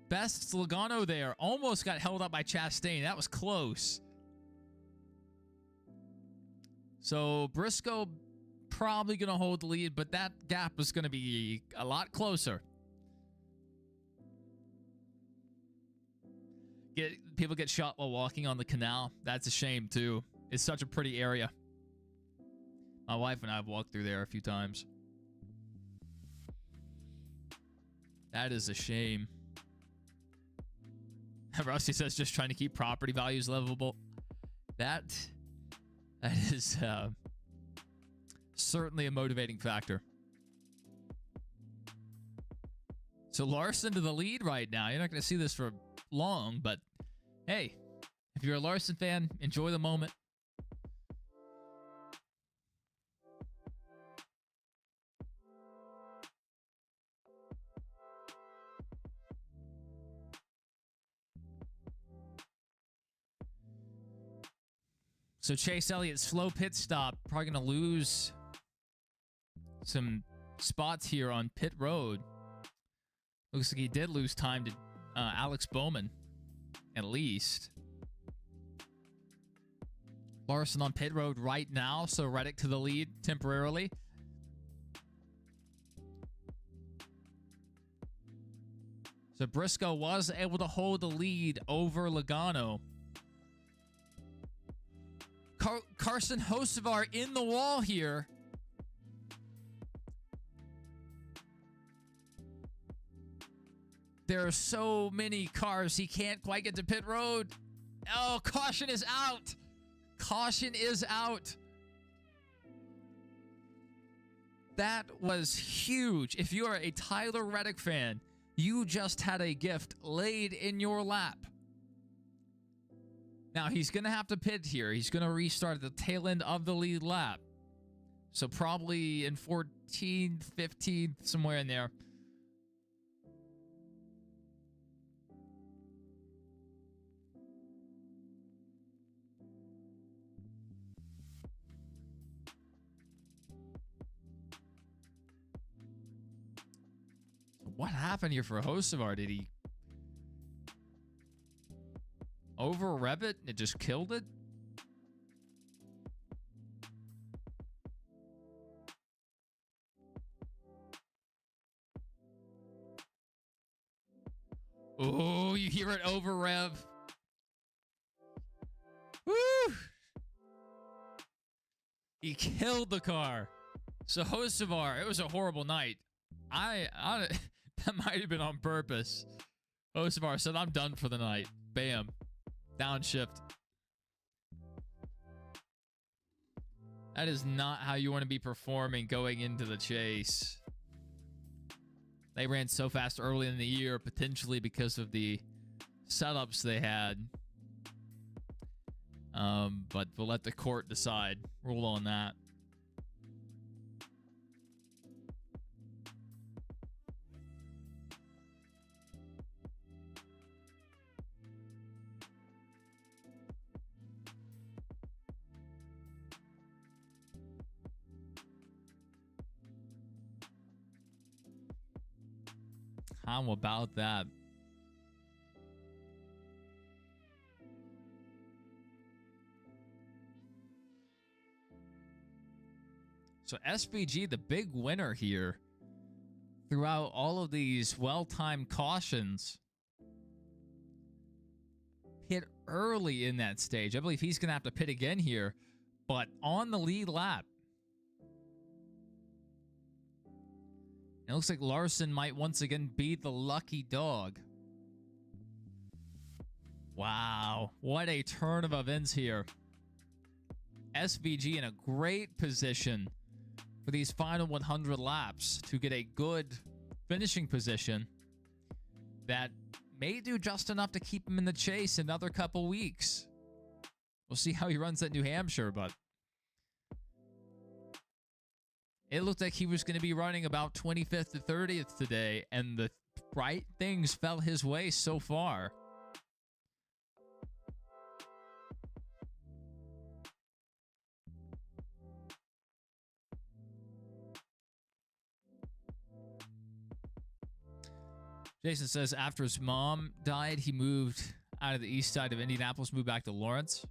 Best Logano there. Almost got held up by Chastain. That was close. So Briscoe probably going to hold the lead, but that gap is going to be a lot closer. People get shot while walking on the canal. That's a shame, too. It's such a pretty area. My wife and I have walked through there a few times. That is a shame. Rusty says just trying to keep property values livable. That is certainly a motivating factor. So Larson to the lead right now. You're not going to see this for long, but hey, if you're a Larson fan, enjoy the moment. So Chase Elliott's slow pit stop, probably going to lose some spots here on pit road. Looks like he did lose time to Alex Bowman, at least. Larson on pit road right now, so Reddick to the lead temporarily. So Briscoe was able to hold the lead over Logano. Carson Hocevar in the wall here. There are so many cars, he can't quite get to pit road. Oh, caution is out. Caution is out. That was huge. If you are a Tyler Reddick fan, you just had a gift laid in your lap. Now, he's going to have to pit here. He's going to restart at the tail end of the lead lap. So probably in 14th, 15th, somewhere in there. What happened here for Hocevar? Did he over-rev it? It just killed it? Oh, you hear it over-rev. Woo! He killed the car. So Hocevar, it was a horrible night. That might have been on purpose. Hocevar said, I'm done for the night. Bam. Downshift. That is not how you want to be performing going into the chase. They ran so fast early in the year, potentially because of the setups they had. But we'll let the court decide. Rule on that. How about that? So SVG, the big winner here throughout all of these well-timed cautions. Pit early in that stage. I believe he's going to have to pit again here, but on the lead lap. It looks like Larson might once again be the lucky dog. Wow, what a turn of events here. SVG in a great position for these final 100 laps to get a good finishing position that may do just enough to keep him in the chase another couple weeks. We'll see how he runs at New Hampshire, but it looked like he was going to be running about 25th to 30th today, and the right things fell his way so far. Jason says after his mom died, he moved out of the east side of Indianapolis, moved back to Lawrence.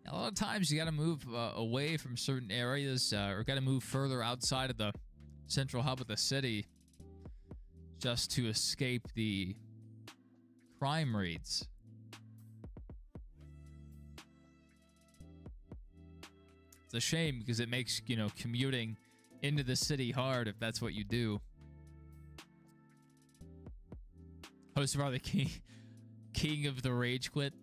A lot of times you got to move away from certain areas or got to move further outside of the central hub of the city just to escape the crime rates. It's a shame because it makes, you know, commuting into the city hard if that's what you do. Hocevar, the king of the rage quit.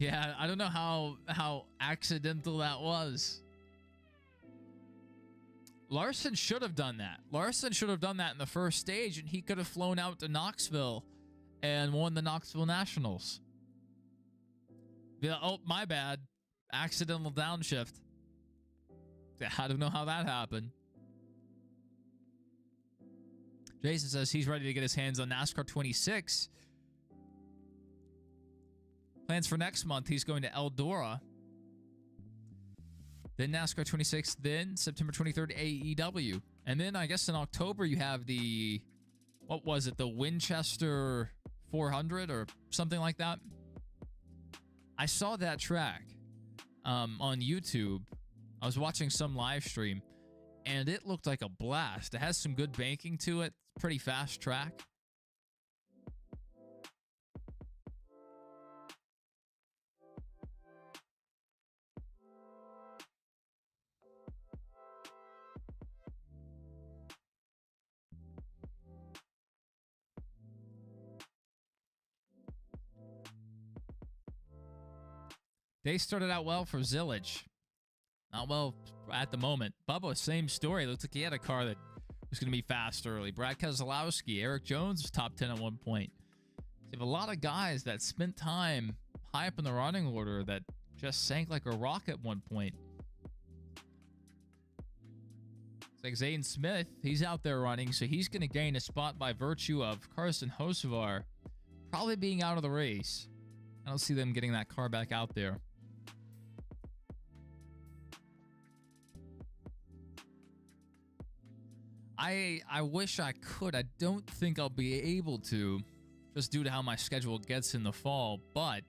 Yeah, I don't know how accidental that was. Larson should have done that. Larson should have done that in the first stage, and he could have flown out to Knoxville and won the Knoxville Nationals. Be like, oh, my bad. Accidental downshift. I don't know how that happened. Jason says he's ready to get his hands on NASCAR 26. Plans for next month, he's going to Eldora. Then NASCAR 26, then September 23rd, AEW. And then I guess in October you have the, what was it, the Winchester 400 or something like that. I saw that track on YouTube. I was watching some live stream, and it looked like a blast. It has some good banking to it. Pretty fast track. They started out well for Zillage. Not well at the moment. Bubba, same story. Looks like he had a car that was going to be fast early. Brad Keselowski, Eric Jones was top 10 at one point. So you have a lot of guys that spent time high up in the running order that just sank like a rock at one point. It's like Zane Smith, he's out there running, so he's going to gain a spot by virtue of Carson Hocevar probably being out of the race. I don't see them getting that car back out there. I wish I could. I don't think I'll be able to, just due to how my schedule gets in the fall, but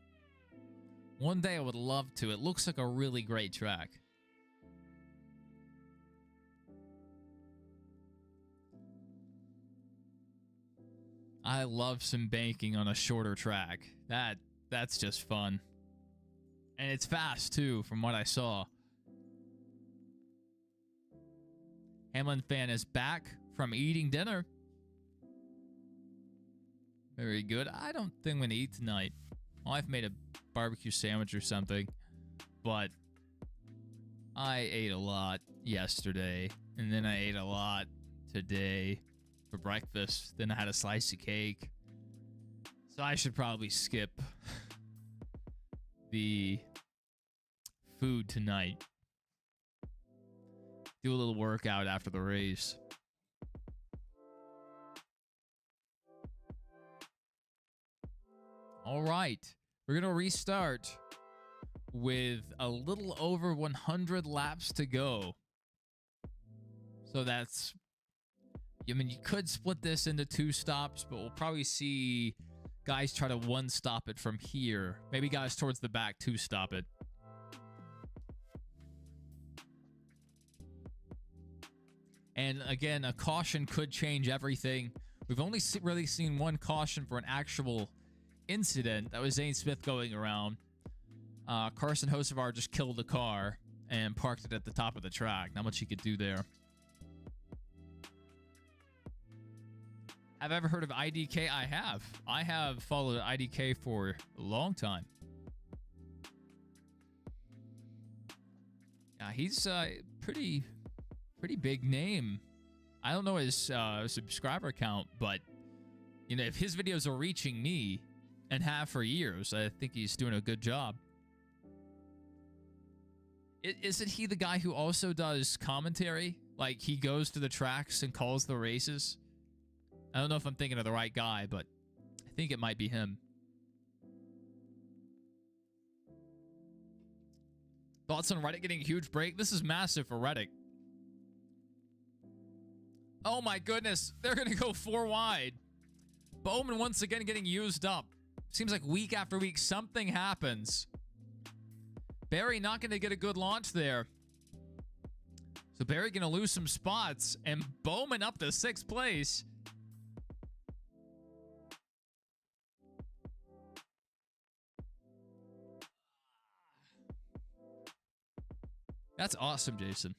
one day I would love to. It looks like a really great track. I love some banking on a shorter track. That's just fun. And it's fast too, from what I saw. Hamlin fan is back from eating dinner. Very good. I don't think I'm going to eat tonight. My wife made a barbecue sandwich or something. But I ate a lot yesterday. And then I ate a lot today for breakfast. Then I had a slice of cake. So I should probably skip the food tonight. Do a little workout after the race. All right. We're going to restart with a little over 100 laps to go. So that's... I mean, you could split this into 2 stops, but we'll probably see guys try to 1-stop it from here. Maybe guys towards the back 2-stop it. And again, a caution could change everything. We've only really seen one caution for an actual incident. That was Zane Smith going around. Carson Hocevar just killed the car and parked it at the top of the track. Not much he could do there. Have I ever heard of IDK? I have. I have followed IDK for a long time. Yeah, he's pretty big name. I don't know his subscriber count, but you know, if his videos are reaching me and have for years, I think he's doing a good job. Isn't he the guy who also does commentary? Like, he goes to the tracks and calls the races? I don't know if I'm thinking of the right guy, but I think it might be him. Thoughts on Reddick getting a huge break? This is massive for Reddick. Oh my goodness, they're going to go 4 wide. Bowman once again getting used up. Seems like week after week something happens. Barry not going to get a good launch there. So Barry going to lose some spots, and Bowman up to 6th place. That's awesome, Jason.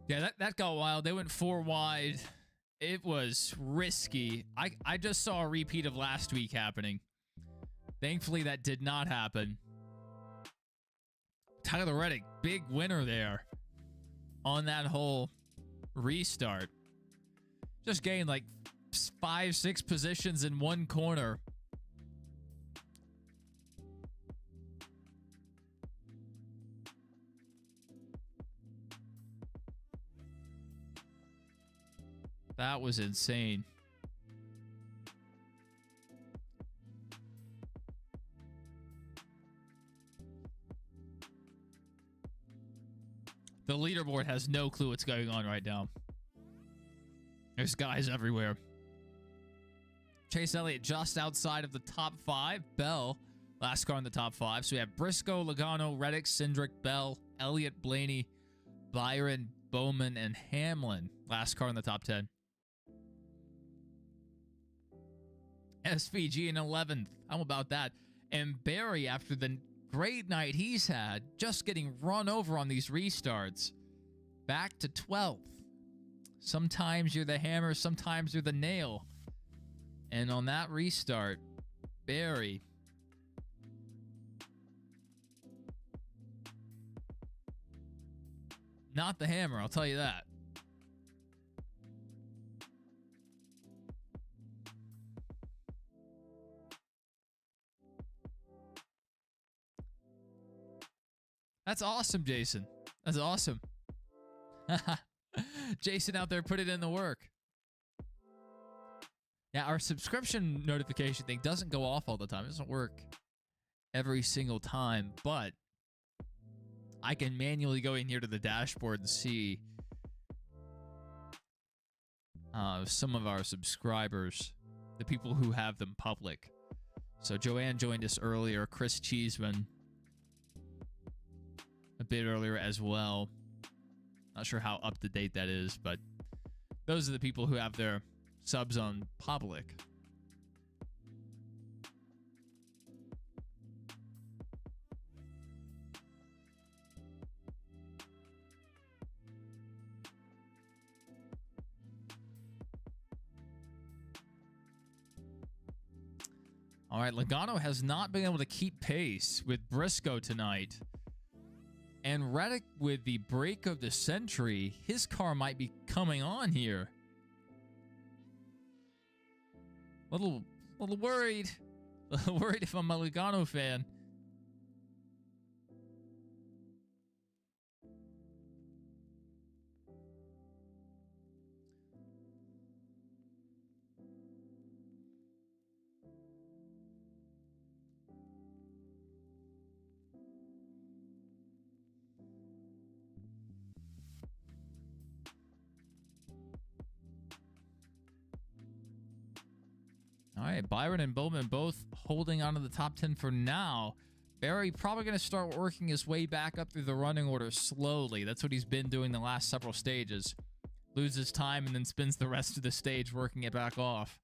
Yeah, that got wild. They went 4 wide It was risky. I just saw a repeat of last week happening. Thankfully, that did not happen. Tyler Reddick, big winner there on that whole restart. Just gained like 5-6 positions in one corner. That was insane. The leaderboard has no clue what's going on right now. There's guys everywhere. Chase Elliott just outside of the top 5. Bell, last car in the top 5. So we have Briscoe, Logano, Reddick, Cindric, Bell, Elliott, Blaney, Byron, Bowman, and Hamlin. Last car in the top 10. SVG in 11th. How about that? And Barry, after the great night he's had, just getting run over on these restarts, back to 12th. Sometimes you're the hammer, sometimes you're the nail. And on that restart, Barry not the hammer, I'll tell you that. That's awesome, Jason. That's awesome. Jason out there put it in the work. Yeah, our subscription notification thing doesn't go off all the time. It doesn't work every single time, but I can manually go in here to the dashboard and see some of our subscribers, the people who have them public. So Joanne joined us earlier, Chris Cheeseman a bit earlier as well. Not sure how up to date that is, but those are the people who have their subs on public. All right, Logano has not been able to keep pace with Briscoe tonight. And Reddick, with the break of the century, his car might be coming on here. Little worried. A little worried if I'm a Logano fan. All right, Byron and Bowman both holding on to the top 10 for now. Barry probably going to start working his way back up through the running order slowly. That's what he's been doing the last several stages. Loses time and then spends the rest of the stage working it back off.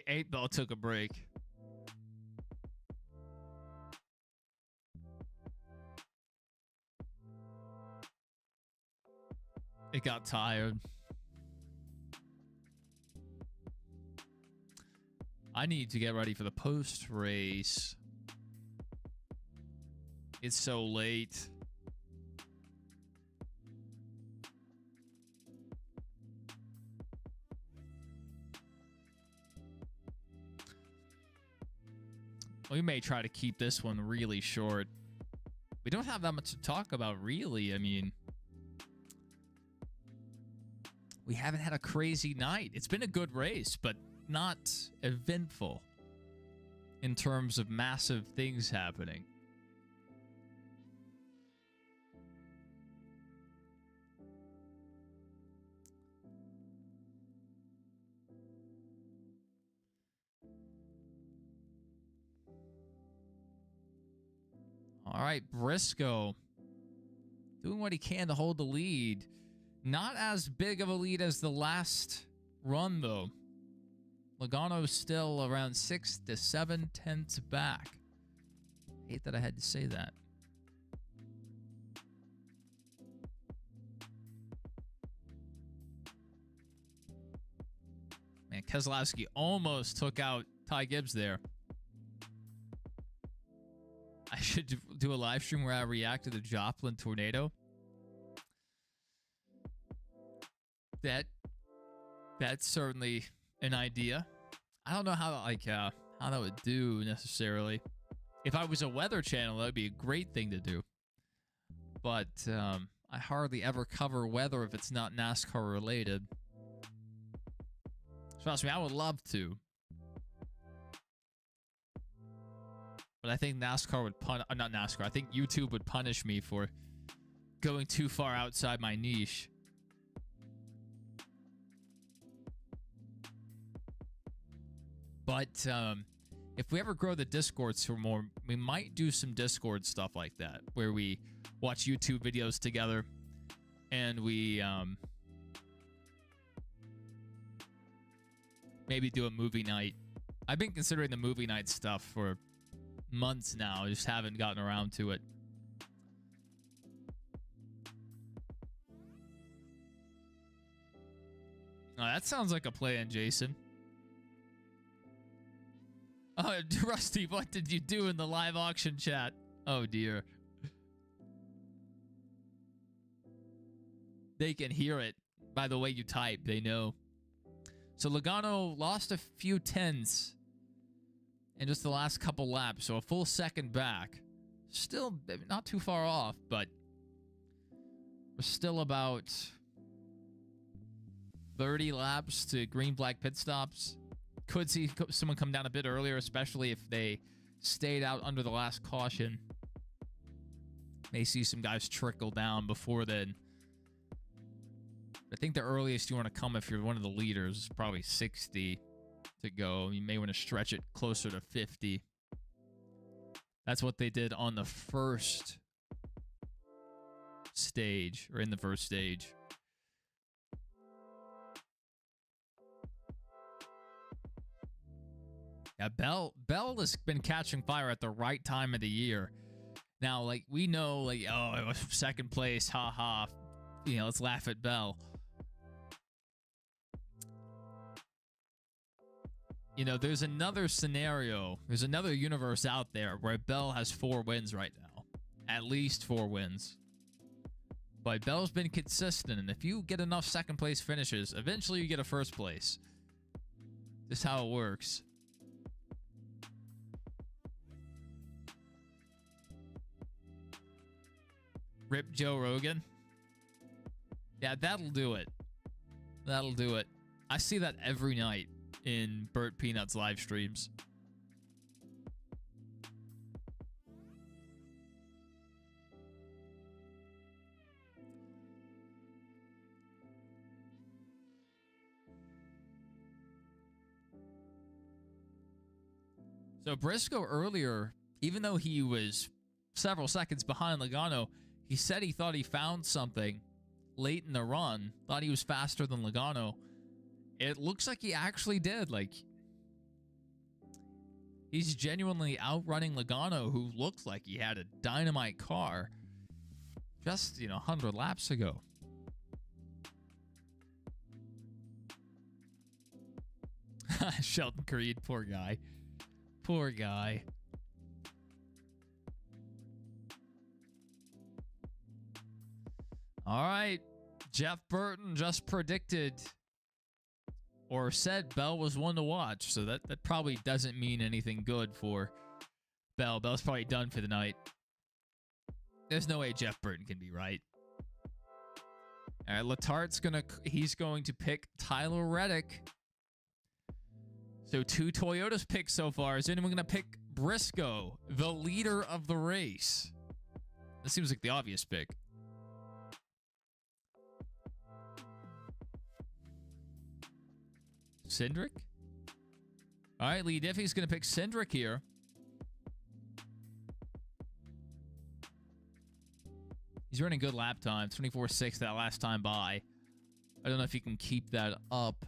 Eight Ball took a break. It got tired. I need to get ready for the post race. It's so late. We may try to keep this one really short. We don't have that much to talk about, really. I mean, we haven't had a crazy night. It's been a good race, but not eventful in terms of massive things happening. All right, Briscoe doing what he can to hold the lead. Not as big of a lead as the last run, though. Logano's still around 6 to 7 tenths back. Hate that I had to say that. Man, Keselowski almost took out Ty Gibbs there. I should do a live stream where I react to the Joplin tornado. That's certainly an idea. I don't know how that would do necessarily. If I was a weather channel, that would be a great thing to do. But I hardly ever cover weather if it's not NASCAR related. Trust me, I would love to. But I think NASCAR would not NASCAR. I think YouTube would punish me for going too far outside my niche. But if we ever grow the Discord for more, we might do some Discord stuff like that, where we watch YouTube videos together and we maybe do a movie night. I've been considering the movie night stuff for months now. I just haven't gotten around to it. Oh, that sounds like a plan, Jason. Oh, Rusty, what did you do in the live auction chat? Oh, dear. They can hear it by the way you type. They know. So Logano lost a few tenths in just the last couple laps. So a full second back. Still not too far off, but we're still about 30 laps to green flag pit stops. Could see someone come down a bit earlier, especially if they stayed out under the last caution. May see some guys trickle down before then. I think the earliest you want to come if you're one of the leaders is probably 60 to go. You may want to stretch it closer to 50. That's what they did on the first stage, or in the first stage. Yeah, Bell has been catching fire at the right time of the year. Now, like, we know, like, oh, it was second place, haha. You know, let's laugh at Bell. You know, there's another scenario, there's another universe out there where Bell has 4 wins right now. At least 4 wins. But Bell's been consistent, and if you get enough second place finishes, eventually you get a first place. Just how it works. Rip Joe Rogan. Yeah, that'll do it. That'll do it. I see that every night in Burt Peanut's live streams. So Briscoe earlier, even though he was several seconds behind Logano, he said he thought he found something late in the run, thought he was faster than Logano. It looks like he actually did. Like, he's genuinely outrunning Logano, who looked like he had a dynamite car just, 100 laps ago. Shelton Creed, poor guy. Poor guy. All right. Jeff Burton just predicted or said Bell was one to watch. So that probably doesn't mean anything good for Bell. Bell's probably done for the night. There's no way Jeff Burton can be right. All right. Letart's he's going to pick Tyler Reddick. So 2 Toyotas picked so far. Is anyone going to pick Briscoe, the leader of the race? That seems like the obvious pick. Cindric? All right, Lee Diffie's going to pick Cindric here. He's running good lap time. 24.6 that last time by. I don't know if he can keep that up.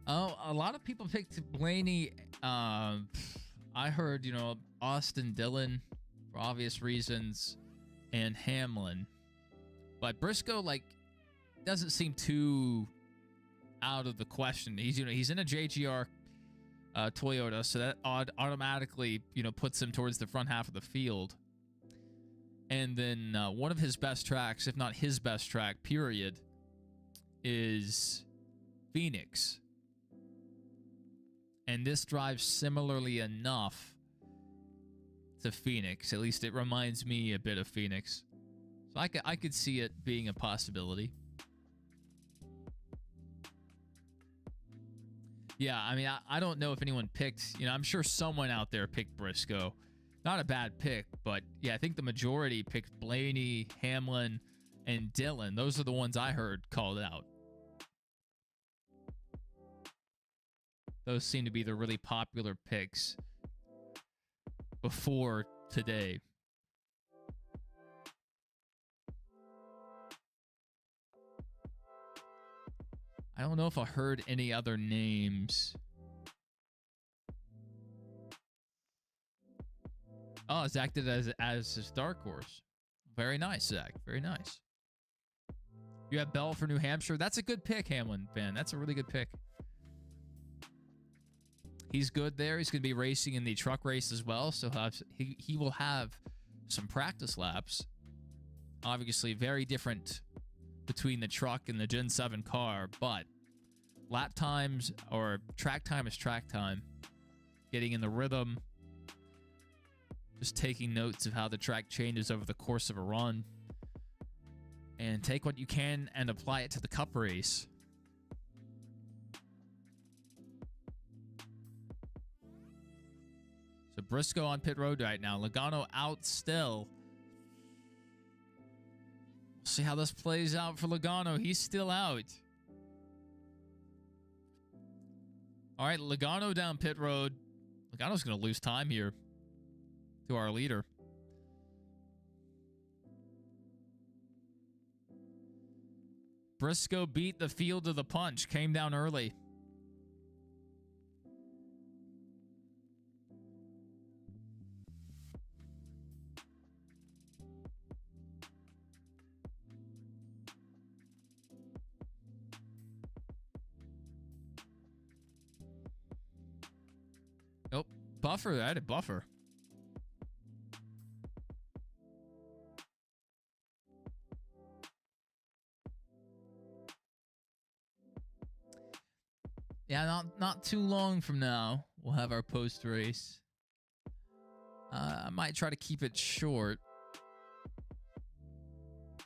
Oh, a lot of people picked Blaney. I heard, you know, Austin Dillon for obvious reasons and Hamlin. But Briscoe, like, doesn't seem too out of the question. He's, you know, he's in a JGR Toyota, so that automatically, you know, puts him towards the front half of the field. And then one of his best tracks, if not his best track, period, is Phoenix. And this drives similarly enough to Phoenix. At least it reminds me a bit of Phoenix. So I could see it being a possibility. Yeah, I mean, I don't know if anyone picked, you know, I'm sure someone out there picked Briscoe. Not a bad pick, but yeah, I think the majority picked Blaney, Hamlin, and Dillon. Those are the ones I heard called out. Those seem to be the really popular picks before today. I don't know if I heard any other names. Oh, Zach did it as his dark horse. Very nice, Zach. Very nice. You have Bell for New Hampshire. That's a good pick, Hamlin fan. That's a really good pick. He's good there. He's going to be racing in the truck race as well, so he will have some practice laps. Obviously, very different between the truck and the Gen 7 car, but lap times or track time is track time. Getting in the rhythm, just taking notes of how the track changes over the course of a run, and take what you can and apply it to the Cup race. So Briscoe on pit road right now. Logano out still. We'll see how this plays out for Logano. He's still out. All right, Logano down pit road. Logano's going to lose time here to our leader. Briscoe beat the field to the punch. Came down early. Nope. Buffer. I had a buffer. Yeah, not too long from now, we'll have our post race. I might try to keep it short.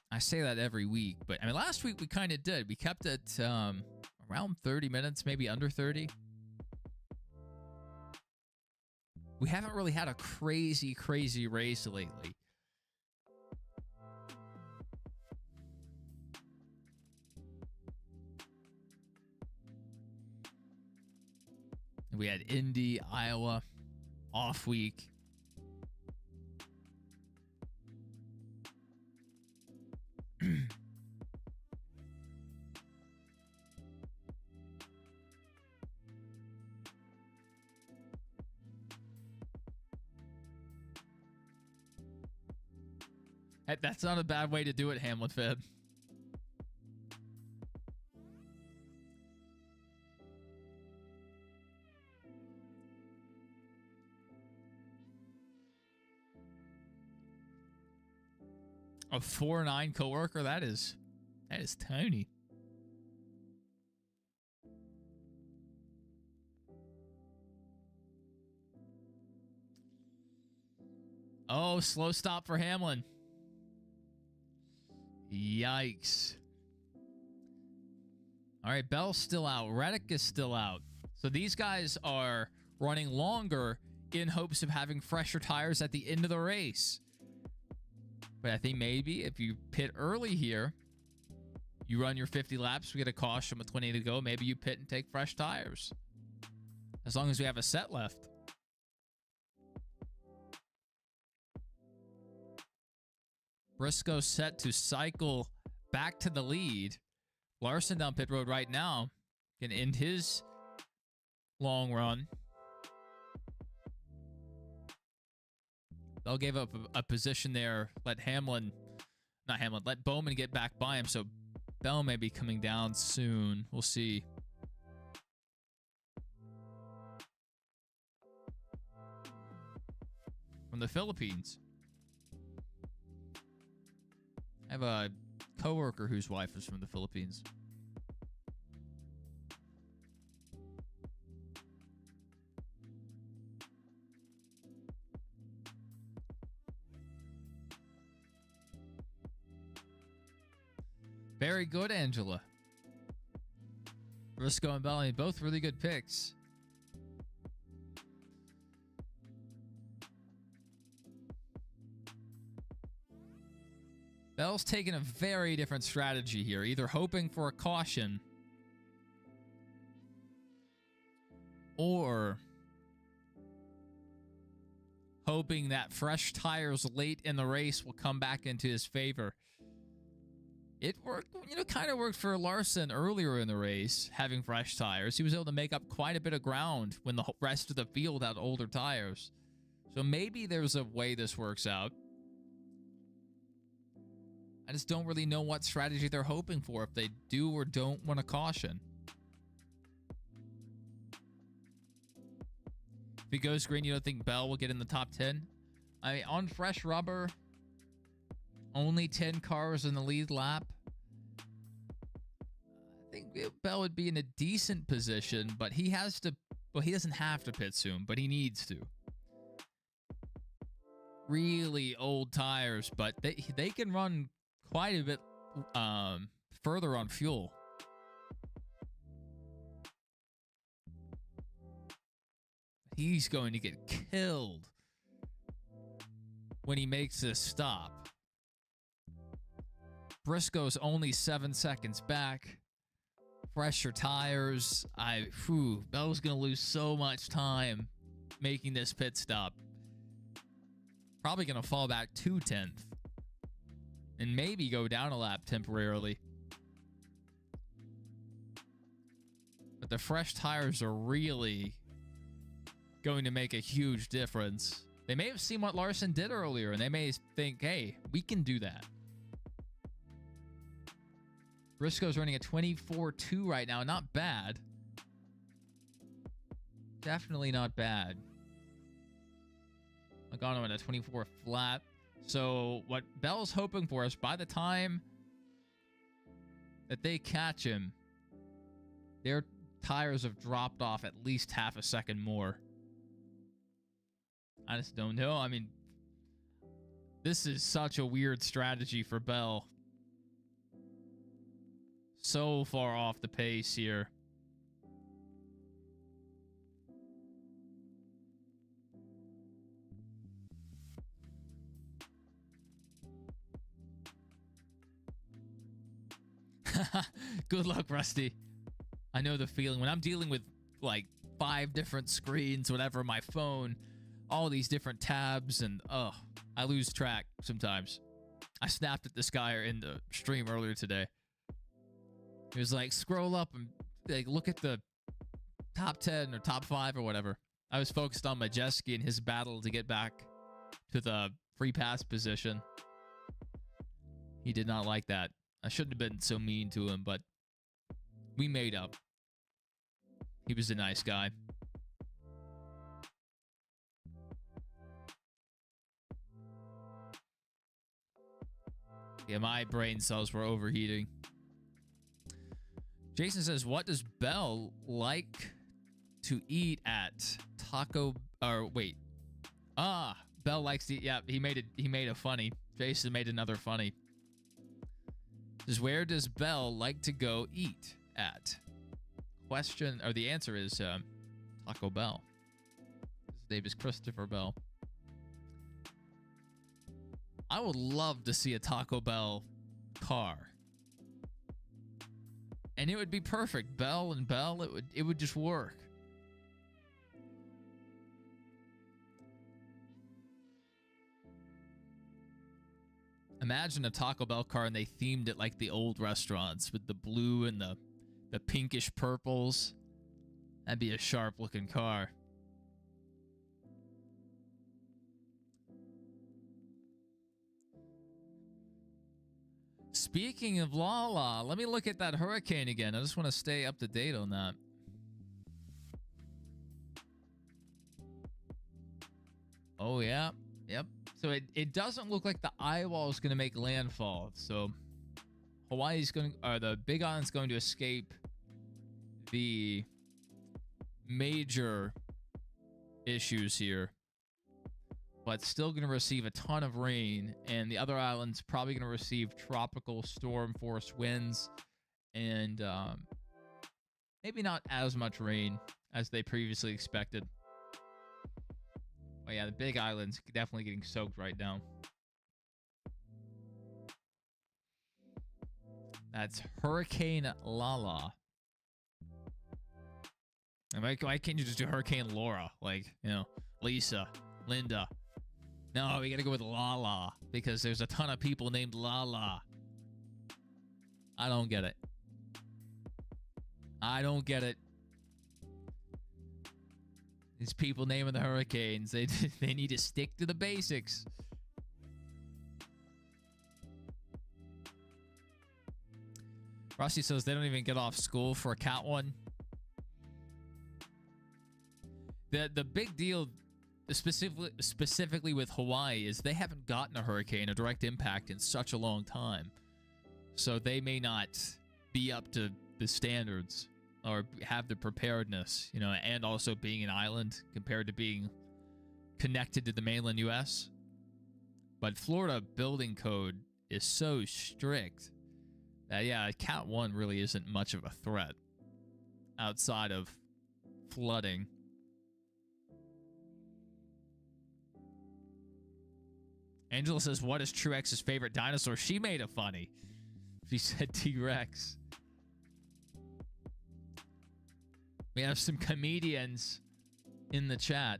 I say that every week, but I mean, last week we kind of did. We kept it around 30 minutes, maybe under 30. We haven't really had a crazy race lately. We had Indy, Iowa, off week. Hey, that's not a bad way to do it, Hamlin Fib. A 4-9 coworker, that is Tony. Oh, slow stop for Hamlin. Yikes. All right, Bell's still out. Reddick is still out. So these guys are running longer in hopes of having fresher tires at the end of the race. But I think maybe if you pit early here, you run your 50 laps, we get a caution with 20 to go. Maybe you pit and take fresh tires. As long as we have a set left. Briscoe set to cycle back to the lead. Larson down pit road right now can end his long run. They'll give up a position there. Let Bowman get back by him. So Bell may be coming down soon. We'll see. From the Philippines. I have a coworker whose wife is from the Philippines. Very good, Angela. Briscoe and Blaney, both really good picks. Bell's taking a very different strategy here, either hoping for a caution or hoping that fresh tires late in the race will come back into his favor. It worked, kind of worked for Larson earlier in the race, having fresh tires. He was able to make up quite a bit of ground when the rest of the field had older tires. So maybe there's a way this works out. I just don't really know what strategy they're hoping for, if they do or don't want to caution. If he goes green, you don't think Bell will get in the top 10? I mean, on fresh rubber, only 10 cars in the lead lap. I think Bell would be in a decent position, but he has to... Well, he doesn't have to pit soon, but he needs to. Really old tires, but they can run quite a bit further on fuel. He's going to get killed when he makes this stop. Briscoe's only 7 seconds back. Fresher tires. Bell's going to lose so much time making this pit stop. Probably going to fall back to 10th. And maybe go down a lap temporarily. But the fresh tires are really going to make a huge difference. They may have seen what Larson did earlier, and they may think, hey, we can do that. Briscoe's running a 24.2 right now. Not bad. Definitely not bad. Logano in a 24 flat. So what Bell's hoping for is by the time that they catch him, their tires have dropped off at least half a second more. I just don't know. I mean, this is such a weird strategy for Bell. So far off the pace here. Good luck, Rusty. I know the feeling. When I'm dealing with like 5 different screens, whatever, my phone, all these different tabs, and I lose track sometimes. I snapped at this guy in the stream earlier today. He was like, scroll up and like look at the top 10 or top 5 or whatever. I was focused on Majeski and his battle to get back to the free pass position. He did not like that. I shouldn't have been so mean to him, but we made up. He was a nice guy. Yeah, my brain cells were overheating. Jason says, what does Bell like to eat at Taco... Or, wait. Bell likes to eat... Yeah, he made a funny. Jason made another funny. Says, where does Bell like to go eat at? Question... Or the answer is Taco Bell. His name is Christopher Bell. I would love to see a Taco Bell car. And it would be perfect. Bell and Bell, it would just work. Imagine a Taco Bell car and they themed it like the old restaurants with the blue and the pinkish purples. That'd be a sharp looking car. Speaking of Lala, let me look at that Hurricane again. I just want to stay up to date on that. Oh, yeah. Yep. So it doesn't look like the eyewall is going to make landfall. So Hawaii's going to, or the Big Island's going to escape the major issues here, but still going to receive a ton of rain, and the other island's probably going to receive tropical storm force winds and maybe not as much rain as they previously expected. Oh yeah, the Big Island's definitely getting soaked right now. That's Hurricane Lala. And why can't you just do Hurricane Laura? Like, you know, Lisa, Linda. No, we gotta go with Lala because there's a ton of people named Lala. I don't get it. I don't get it. These people naming the hurricanes, they need to stick to the basics. Rusty says they don't even get off school for a Cat 1. The big deal, specifically with Hawaii, is they haven't gotten a hurricane, a direct impact, in such a long time. So they may not be up to the standards or have the preparedness, you know, and also being an island compared to being connected to the mainland U.S. But Florida building code is so strict that, yeah, Cat 1 really isn't much of a threat outside of flooding. Angela says, what is Truex's favorite dinosaur? She made it funny. She said T-Rex. We have some comedians in the chat.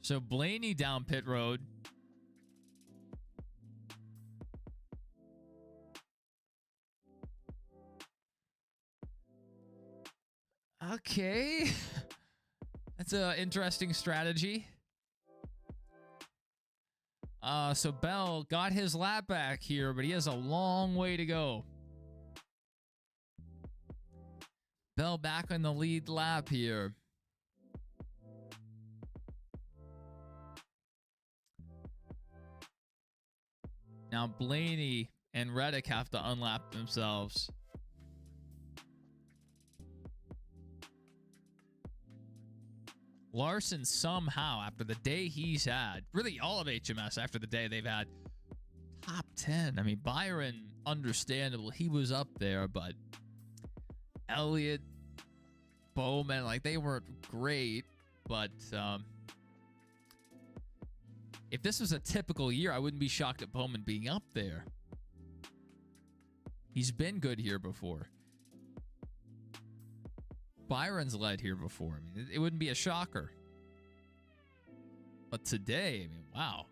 So Blaney down pit road. Okay. That's an interesting strategy. So Bell got his lap back here, but he has a long way to go. Bell back on the lead lap here. Now Blaney and Reddick have to unlap themselves. Larson somehow, after the day he's had, really all of HMS after the day they've had, top 10. I mean, Byron, understandable, he was up there, but Elliott, Bowman, like, they weren't great, but if this was a typical year, I wouldn't be shocked at Bowman being up there. He's been good here before. Byron's led here before. I mean, it wouldn't be a shocker. But today, I mean, wow.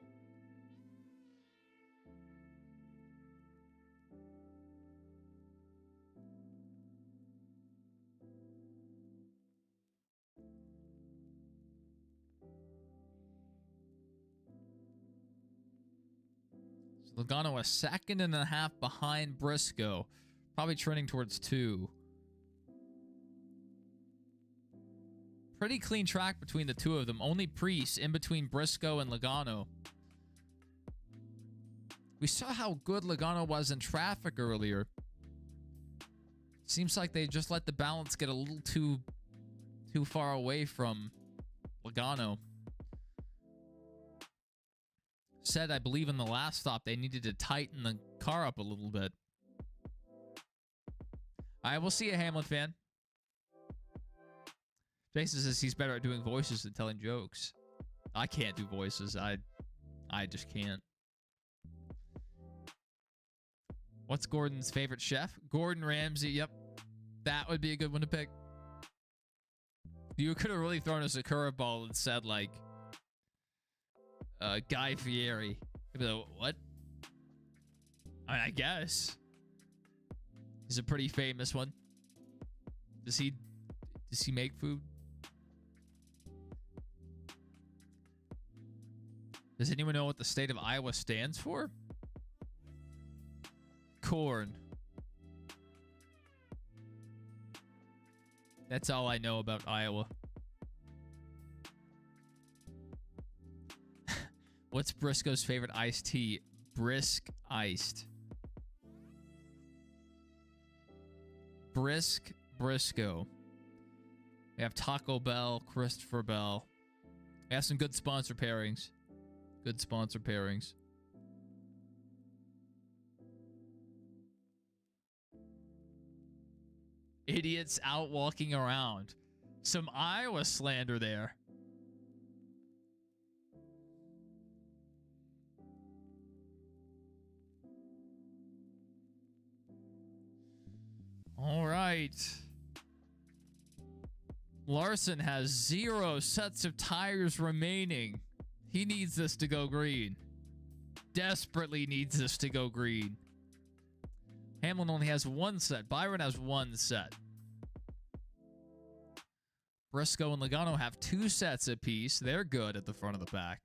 So Logano a second and a half behind Briscoe. Probably trending towards 2. Pretty clean track between the two of them. Only Priest in between Briscoe and Logano. We saw how good Logano was in traffic earlier. Seems like they just let the balance get a little too far away from Logano. Said, I believe in the last stop, they needed to tighten the car up a little bit. All right, we'll see you, Hamlin fan. Jason says he's better at doing voices than telling jokes. I can't do voices. I just can't. What's Gordon's favorite chef? Gordon Ramsay. Yep. That would be a good one to pick. You could have really thrown us a curveball and said, like, Guy Fieri. I'd be like, what? I mean, I guess. He's a pretty famous one. Does he make food? Does anyone know what the state of Iowa stands for? Corn. That's all I know about Iowa. What's Briscoe's favorite iced tea? Brisk iced. Briscoe. We have Taco Bell, Christopher Bell. We have some good sponsor pairings. Good sponsor pairings. Idiots out walking around. Some Iowa slander there. All right. Larson has 0 sets of tires remaining. He needs this to go green. Desperately needs this to go green. Hamlin only has 1 set. Byron has 1 set. Briscoe and Logano have 2 sets apiece. They're good at the front of the pack.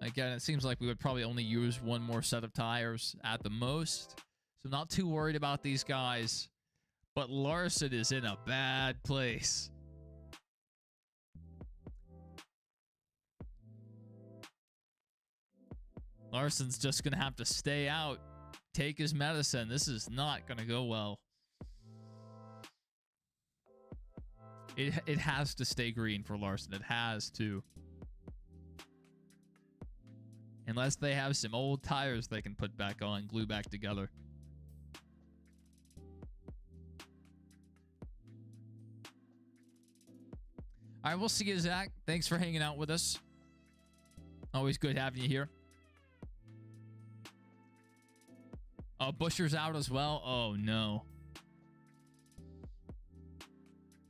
Again, it seems like we would probably only use 1 more set of tires at the most. So I'm not too worried about these guys. But Larson is in a bad place. Larson's just going to have to stay out. Take his medicine. This is not going to go well. It has to stay green for Larson. It has to. Unless they have some old tires they can put back on, glue back together. All right, we'll see you, Zach. Thanks for hanging out with us. Always good having you here. Oh, Buscher's out as well. Oh, no.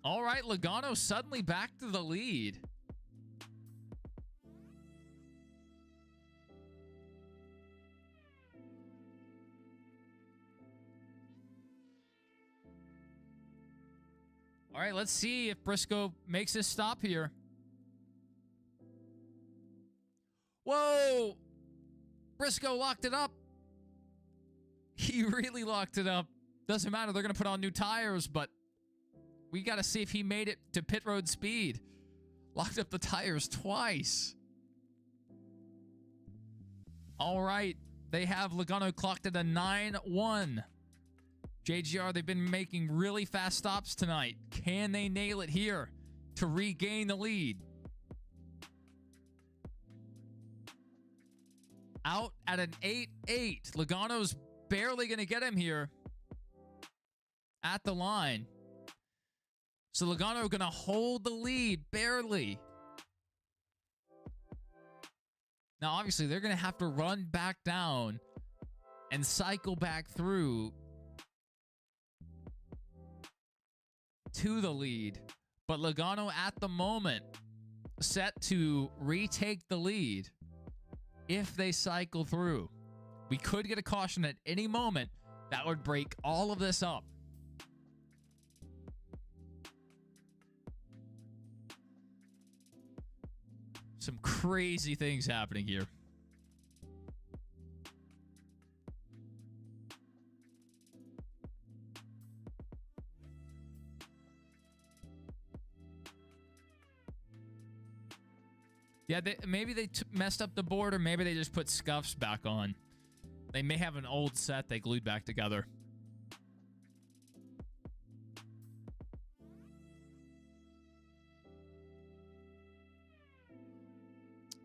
All right, Logano suddenly back to the lead. All right, let's see if Briscoe makes his stop here. Whoa! Briscoe locked it up. He really locked it up. Doesn't matter. They're going to put on new tires, but we got to see if he made it to pit road speed. Locked up the tires twice. All right. They have Logano clocked at a 9-1. JGR, they've been making really fast stops tonight. Can they nail it here to regain the lead? Out at an 8-8. Logano's barely going to get him here at the line. So Logano going to hold the lead, barely. Now, obviously, they're going to have to run back down and cycle back through to the lead. But Logano at the moment set to retake the lead if they cycle through. We could get a caution at any moment that would break all of this up. Some crazy things happening here. Yeah, maybe they messed up the board, or maybe they just put scuffs back on. They may have an old set they glued back together.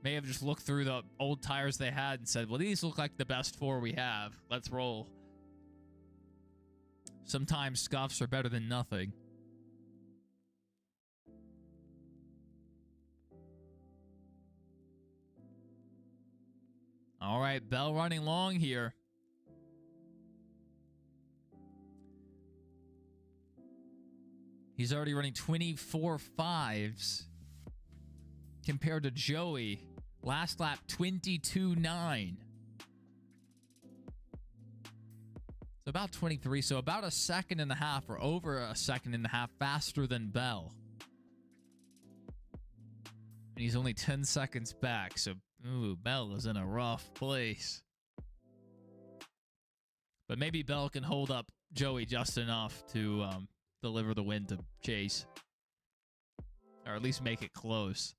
May have just looked through the old tires they had and said, well, these look like the best 4 we have. Let's roll. Sometimes scuffs are better than nothing. All right, Bell running long here. He's already running 24 5s compared to Joey Last lap, 22.9. So about 23. So about a second and a half or over a second and a half faster than Bell. And he's only 10 seconds back. So, ooh, Bell is in a rough place. But maybe Bell can hold up Joey just enough to deliver the win to Chase. Or at least make it close.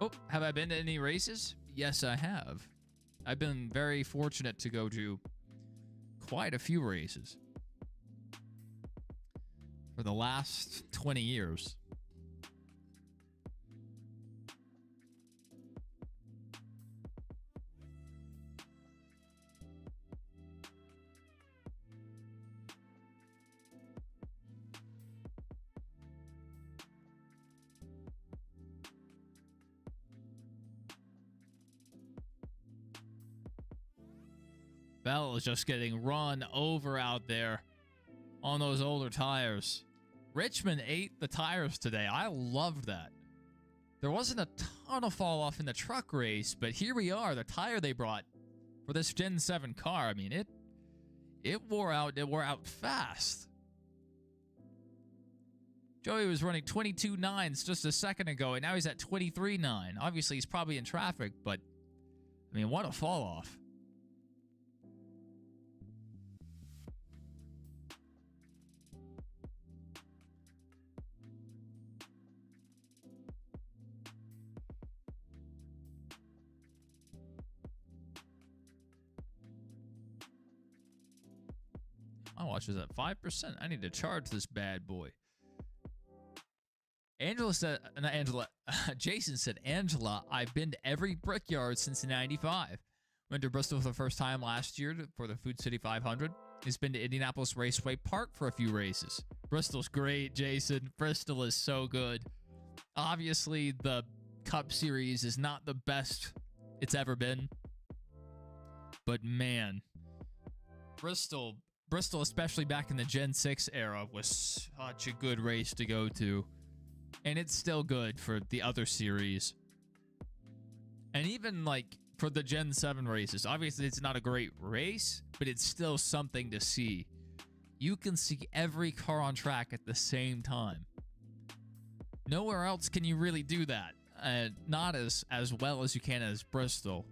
Oh, have I been to any races? Yes, I have. I've been very fortunate to go to quite a few races for the last 20 years. Bell is just getting run over out there on those older tires. Richmond ate the tires today. I loved that. There wasn't a ton of fall off in the truck race, but here we are. The tire they brought for this Gen 7 car, I mean, it wore out. It wore out fast. Joey was running 22.9s just a second ago, and now he's at 23.9. Obviously, he's probably in traffic, but I mean, what a fall off. My watch is at 5%. I need to charge this bad boy. Angela said, not Angela, Jason said, Angela, I've been to every Brickyard since '95. Went to Bristol for the first time last year for the Food City 500. He's been to Indianapolis Raceway Park for a few races. Bristol's great, Jason. Bristol is so good. Obviously, the Cup Series is not the best it's ever been. But man, Bristol, especially back in the Gen 6 era, was such a good race to go to. And it's still good for the other series. And even like for the Gen 7 races, obviously it's not a great race, but it's still something to see. You can see every car on track at the same time. Nowhere else can you really do that. Not as well as you can as Bristol.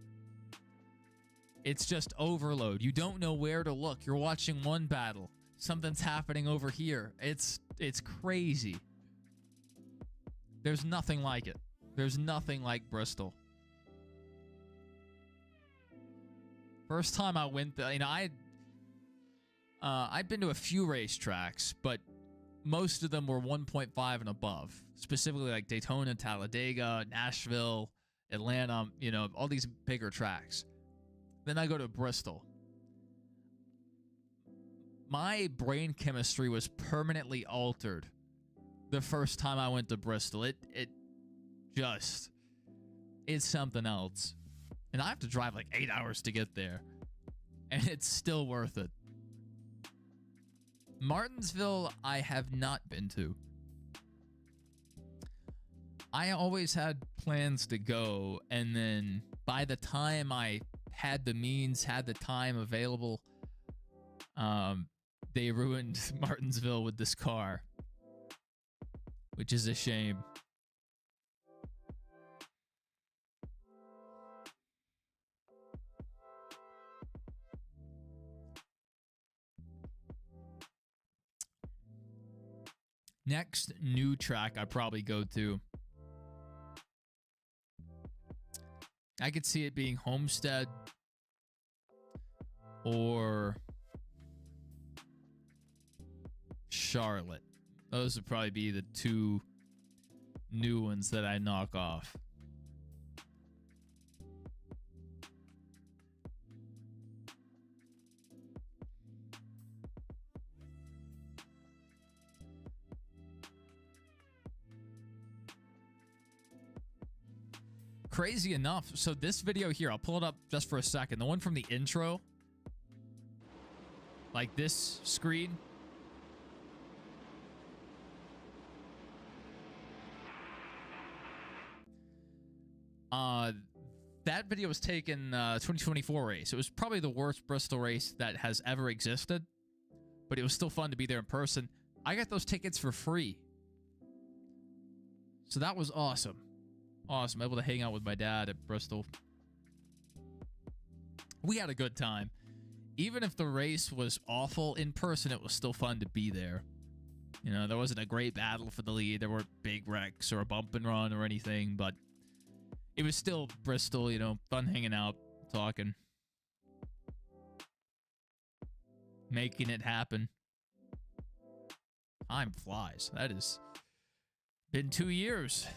It's just overload. You don't know where to look. You're watching one battle. Something's happening over here. It's crazy. There's nothing like it. There's nothing like Bristol. First time I went there, you know, I'd been to a few racetracks, but most of them were 1.5 and above. Specifically like Daytona, Talladega, Nashville, Atlanta, you know, all these bigger tracks. Then I go to Bristol. My brain chemistry was permanently altered the first time I went to Bristol. It's something else. And I have to drive like 8 hours to get there. And it's still worth it. Martinsville, I have not been to. I always had plans to go, and then by the time I had the means, had the time available, they ruined Martinsville with this car, which is a shame. Next new track I probably go to, I could see it being Homestead or Charlotte. Those would probably be the two new ones that I knock off. crazy enough, so this video here, I'll pull it up just for a second. The one from the intro, like this screen. That video was taken 2024 race. It was probably the worst Bristol race that has ever existed, but it was still fun to be there in person. I got those tickets for free, so that was awesome. Awesome, able to hang out with my dad at Bristol. We had a good time. Even if the race was awful in person, it was still fun to be there. You know, there wasn't a great battle for the lead. There weren't big wrecks or a bump and run or anything, but it was still Bristol, you know, fun hanging out, talking, making it happen. Time flies. That has been 2 years.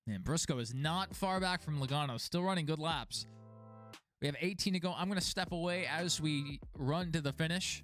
And Briscoe is not far back from Logano, still running good laps. We have 18 to go. I'm going to step away as we run to the finish.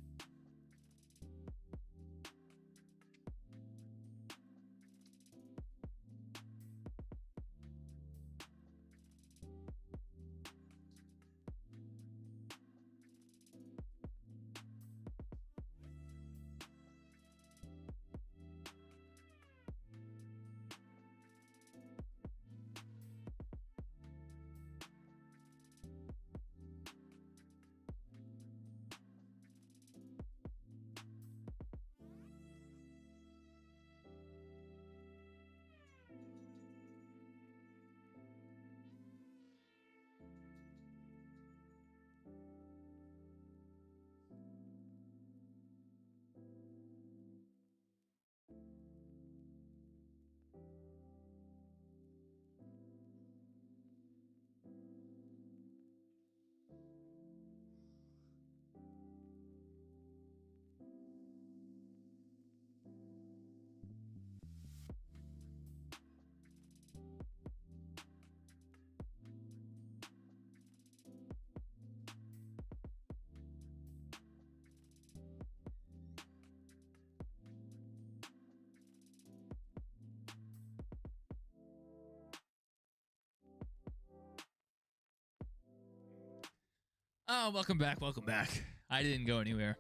Oh, welcome back. Welcome back. I didn't go anywhere.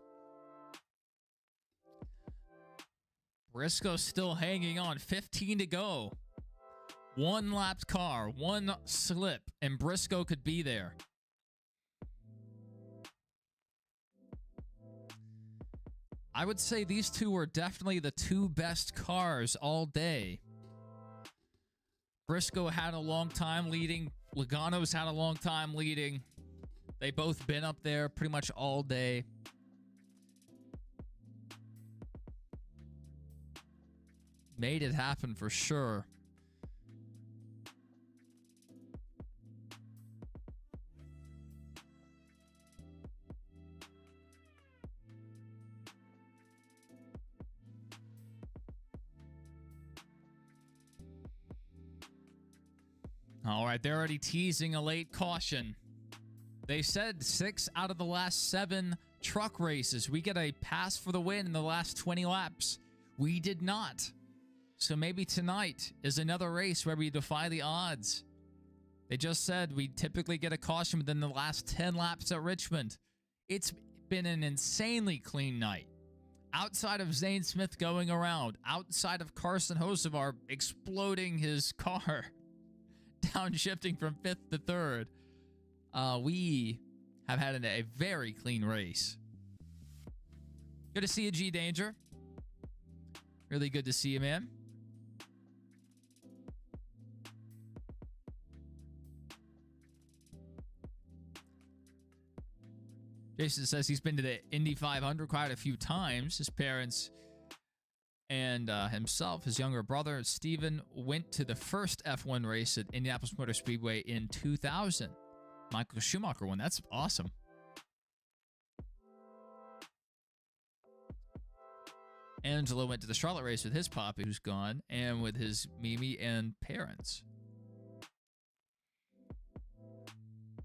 Briscoe's still hanging on. 15 to go. One lapped car. One slip. And Briscoe could be there. I would say these two were definitely the two best cars all day. Briscoe had a long time leading. Logano's had a long time leading. They both been up there pretty much all day. Made it happen for sure. All right, they're already teasing a late caution. They said 6 out of the last 7 truck races, we get a pass for the win in the last 20 laps. We did not. So maybe tonight is another race where we defy the odds. They just said we typically get a caution within the last 10 laps at Richmond. It's been an insanely clean night. Outside of Zane Smith going around, outside of Carson Hocevar exploding his car, downshifting from 5th to 3rd. We have had a very clean race. Good to see you, G Danger. Really good to see you, man. Jason says he's been to the Indy 500 quite a few times. His parents and himself, his younger brother, Steven, went to the first F1 race at Indianapolis Motor Speedway in 2000. Michael Schumacher won. That's awesome. Angelo went to the Charlotte race with his poppy, who's gone, and with his Mimi and parents.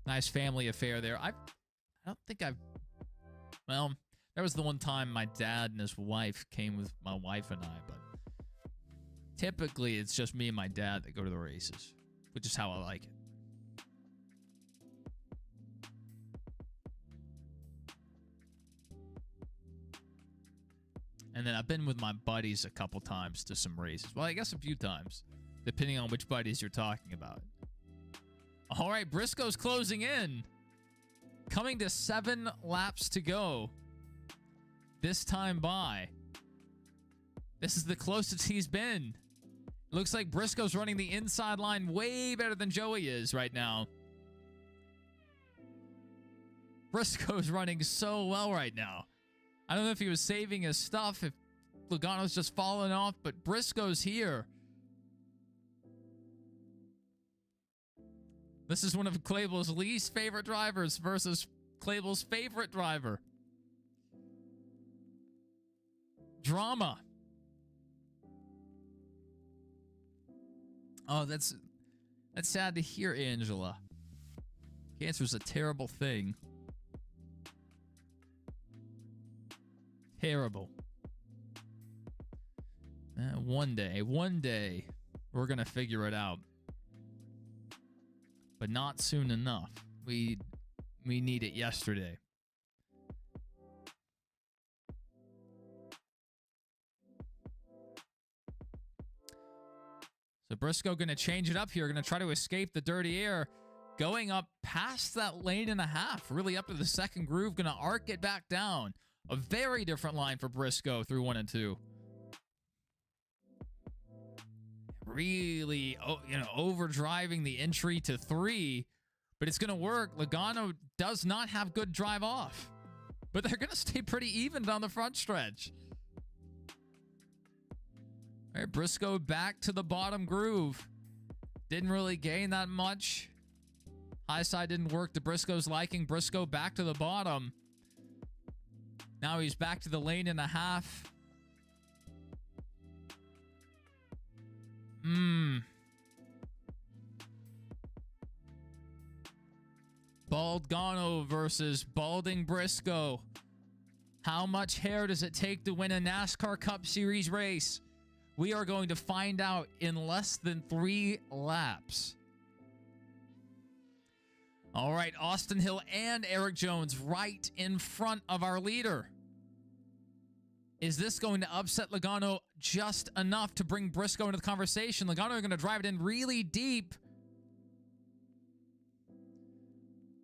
Nice family affair there. I don't think I've... Well, there was the one time my dad and his wife came with my wife and I, but typically it's just me and my dad that go to the races, which is how I like it. And then I've been with my buddies a couple times to some races. Well, I guess a few times, depending on which buddies you're talking about. All right, Briscoe's closing in. Coming to 7 laps to go. This time by. This is the closest he's been. Looks like Briscoe's running the inside line way better than Joey is right now. Briscoe's running so well right now. I don't know if he was saving his stuff, if Logano's just falling off, but Briscoe's here. This is one of Clayble's least favorite drivers versus Clayble's favorite driver. Drama. Oh, that's sad to hear, Angela. Cancer's a terrible thing. Terrible. One day, we're gonna figure it out. But not soon enough. We need it yesterday. So Briscoe gonna change it up here. Gonna try to escape the dirty air. Going up past that lane and a half. Really up to the second groove. Gonna arc it back down. A very different line for Briscoe through 1 and 2. Really, overdriving the entry to 3, but it's going to work. Logano does not have good drive off, but they're going to stay pretty even down the front stretch. All right, Briscoe back to the bottom groove. Didn't really gain that much. High side didn't work to Briscoe's liking. Briscoe back to the bottom. Now he's back to the lane and a half. Baldgano versus Balding Briscoe. How much hair does it take to win a NASCAR Cup Series race? We are going to find out in less than 3 laps. All right, Austin Hill and Eric Jones right in front of our leader. Is this going to upset Logano just enough to bring Briscoe into the conversation? Logano are going to drive it in really deep.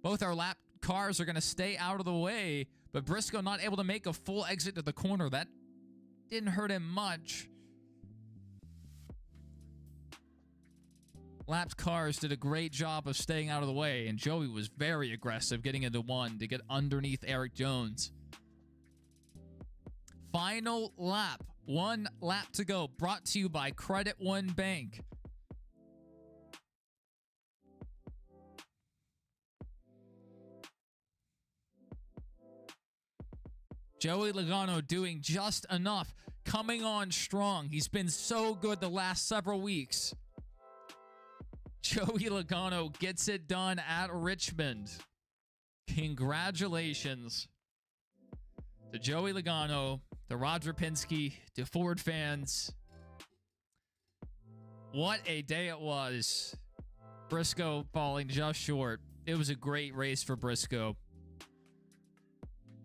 Both our lap cars are going to stay out of the way, but Briscoe not able to make a full exit to the corner. That didn't hurt him much. Lapped cars did a great job of staying out of the way, and Joey was very aggressive getting into 1 to get underneath Eric Jones. Final lap. 1 lap to go. Brought to you by Credit One Bank. Joey Logano doing just enough. Coming on strong. He's been so good the last several weeks. Joey Logano gets it done at Richmond. Congratulations to Joey Logano, to Roger Penske, to Ford fans. What a day it was. Briscoe falling just short. It was a great race for Briscoe.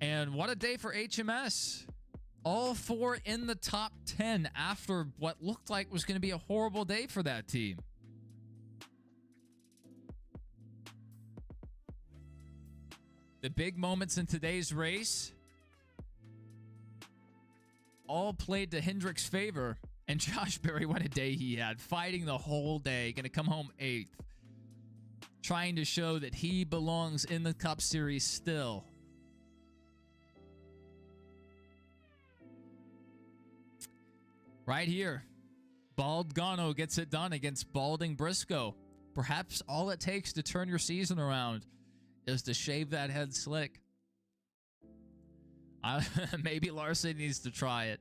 And what a day for HMS. All 4 in the top 10 after what looked like was going to be a horrible day for that team. The big moments in today's race all played to Hendrick's favor. And Josh Berry, what a day he had. Fighting the whole day. Going to come home 8th. Trying to show that he belongs in the Cup Series still. Right here. Baldgano gets it done against Balding Briscoe. Perhaps all it takes to turn your season around is to shave that head slick. Maybe Larson needs to try it.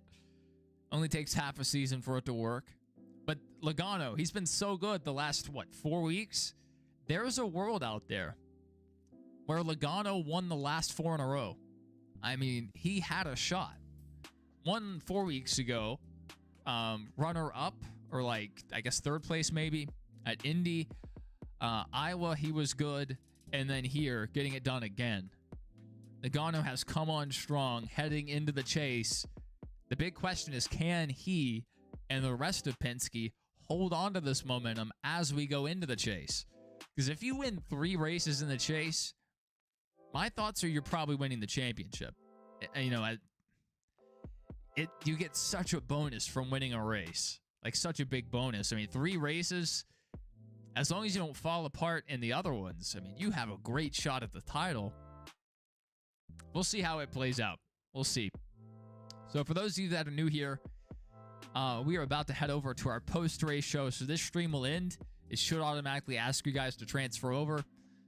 Only takes half a season for it to work. But Logano, he's been so good the last, 4 weeks? There's a world out there where Logano won the last 4 in a row. I mean, he had a shot. Won 4 weeks ago, runner-up, or like, I guess 3rd place maybe, at Indy. Iowa, he was good. And then here, getting it done again. Logano has come on strong, heading into the chase. The big question is, can he and the rest of Penske hold on to this momentum as we go into the chase? Because if you win 3 races in the chase, my thoughts are you're probably winning the championship. You know, you get such a bonus from winning a race, like such a big bonus. I mean, 3 races, as long as you don't fall apart in the other ones, I mean, you have a great shot at the title. We'll see how it plays out. We'll see. So for those of you that are new here, we are about to head over to our post-race show. So this stream will end. It should automatically ask you guys to transfer over.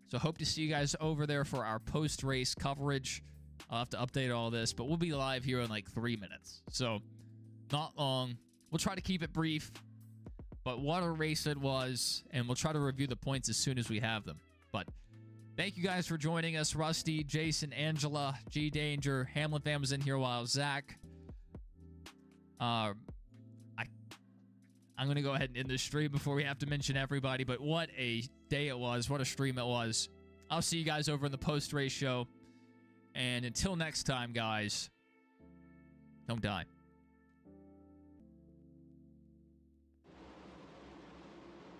So hope to see you guys over there for our post-race coverage. I'll have to update all this, but we'll be live here in like 3 minutes. So not long. We'll try to keep it brief, but what a race it was. And we'll try to review the points as soon as we have them. But thank you guys for joining us. Rusty, Jason, Angela, G Danger, Hamlin fam was in here while Zach. I'm going to go ahead and end this stream before we have to mention everybody, but what a day it was. What a stream it was. I'll see you guys over in the post-race show. And until next time, guys, don't die.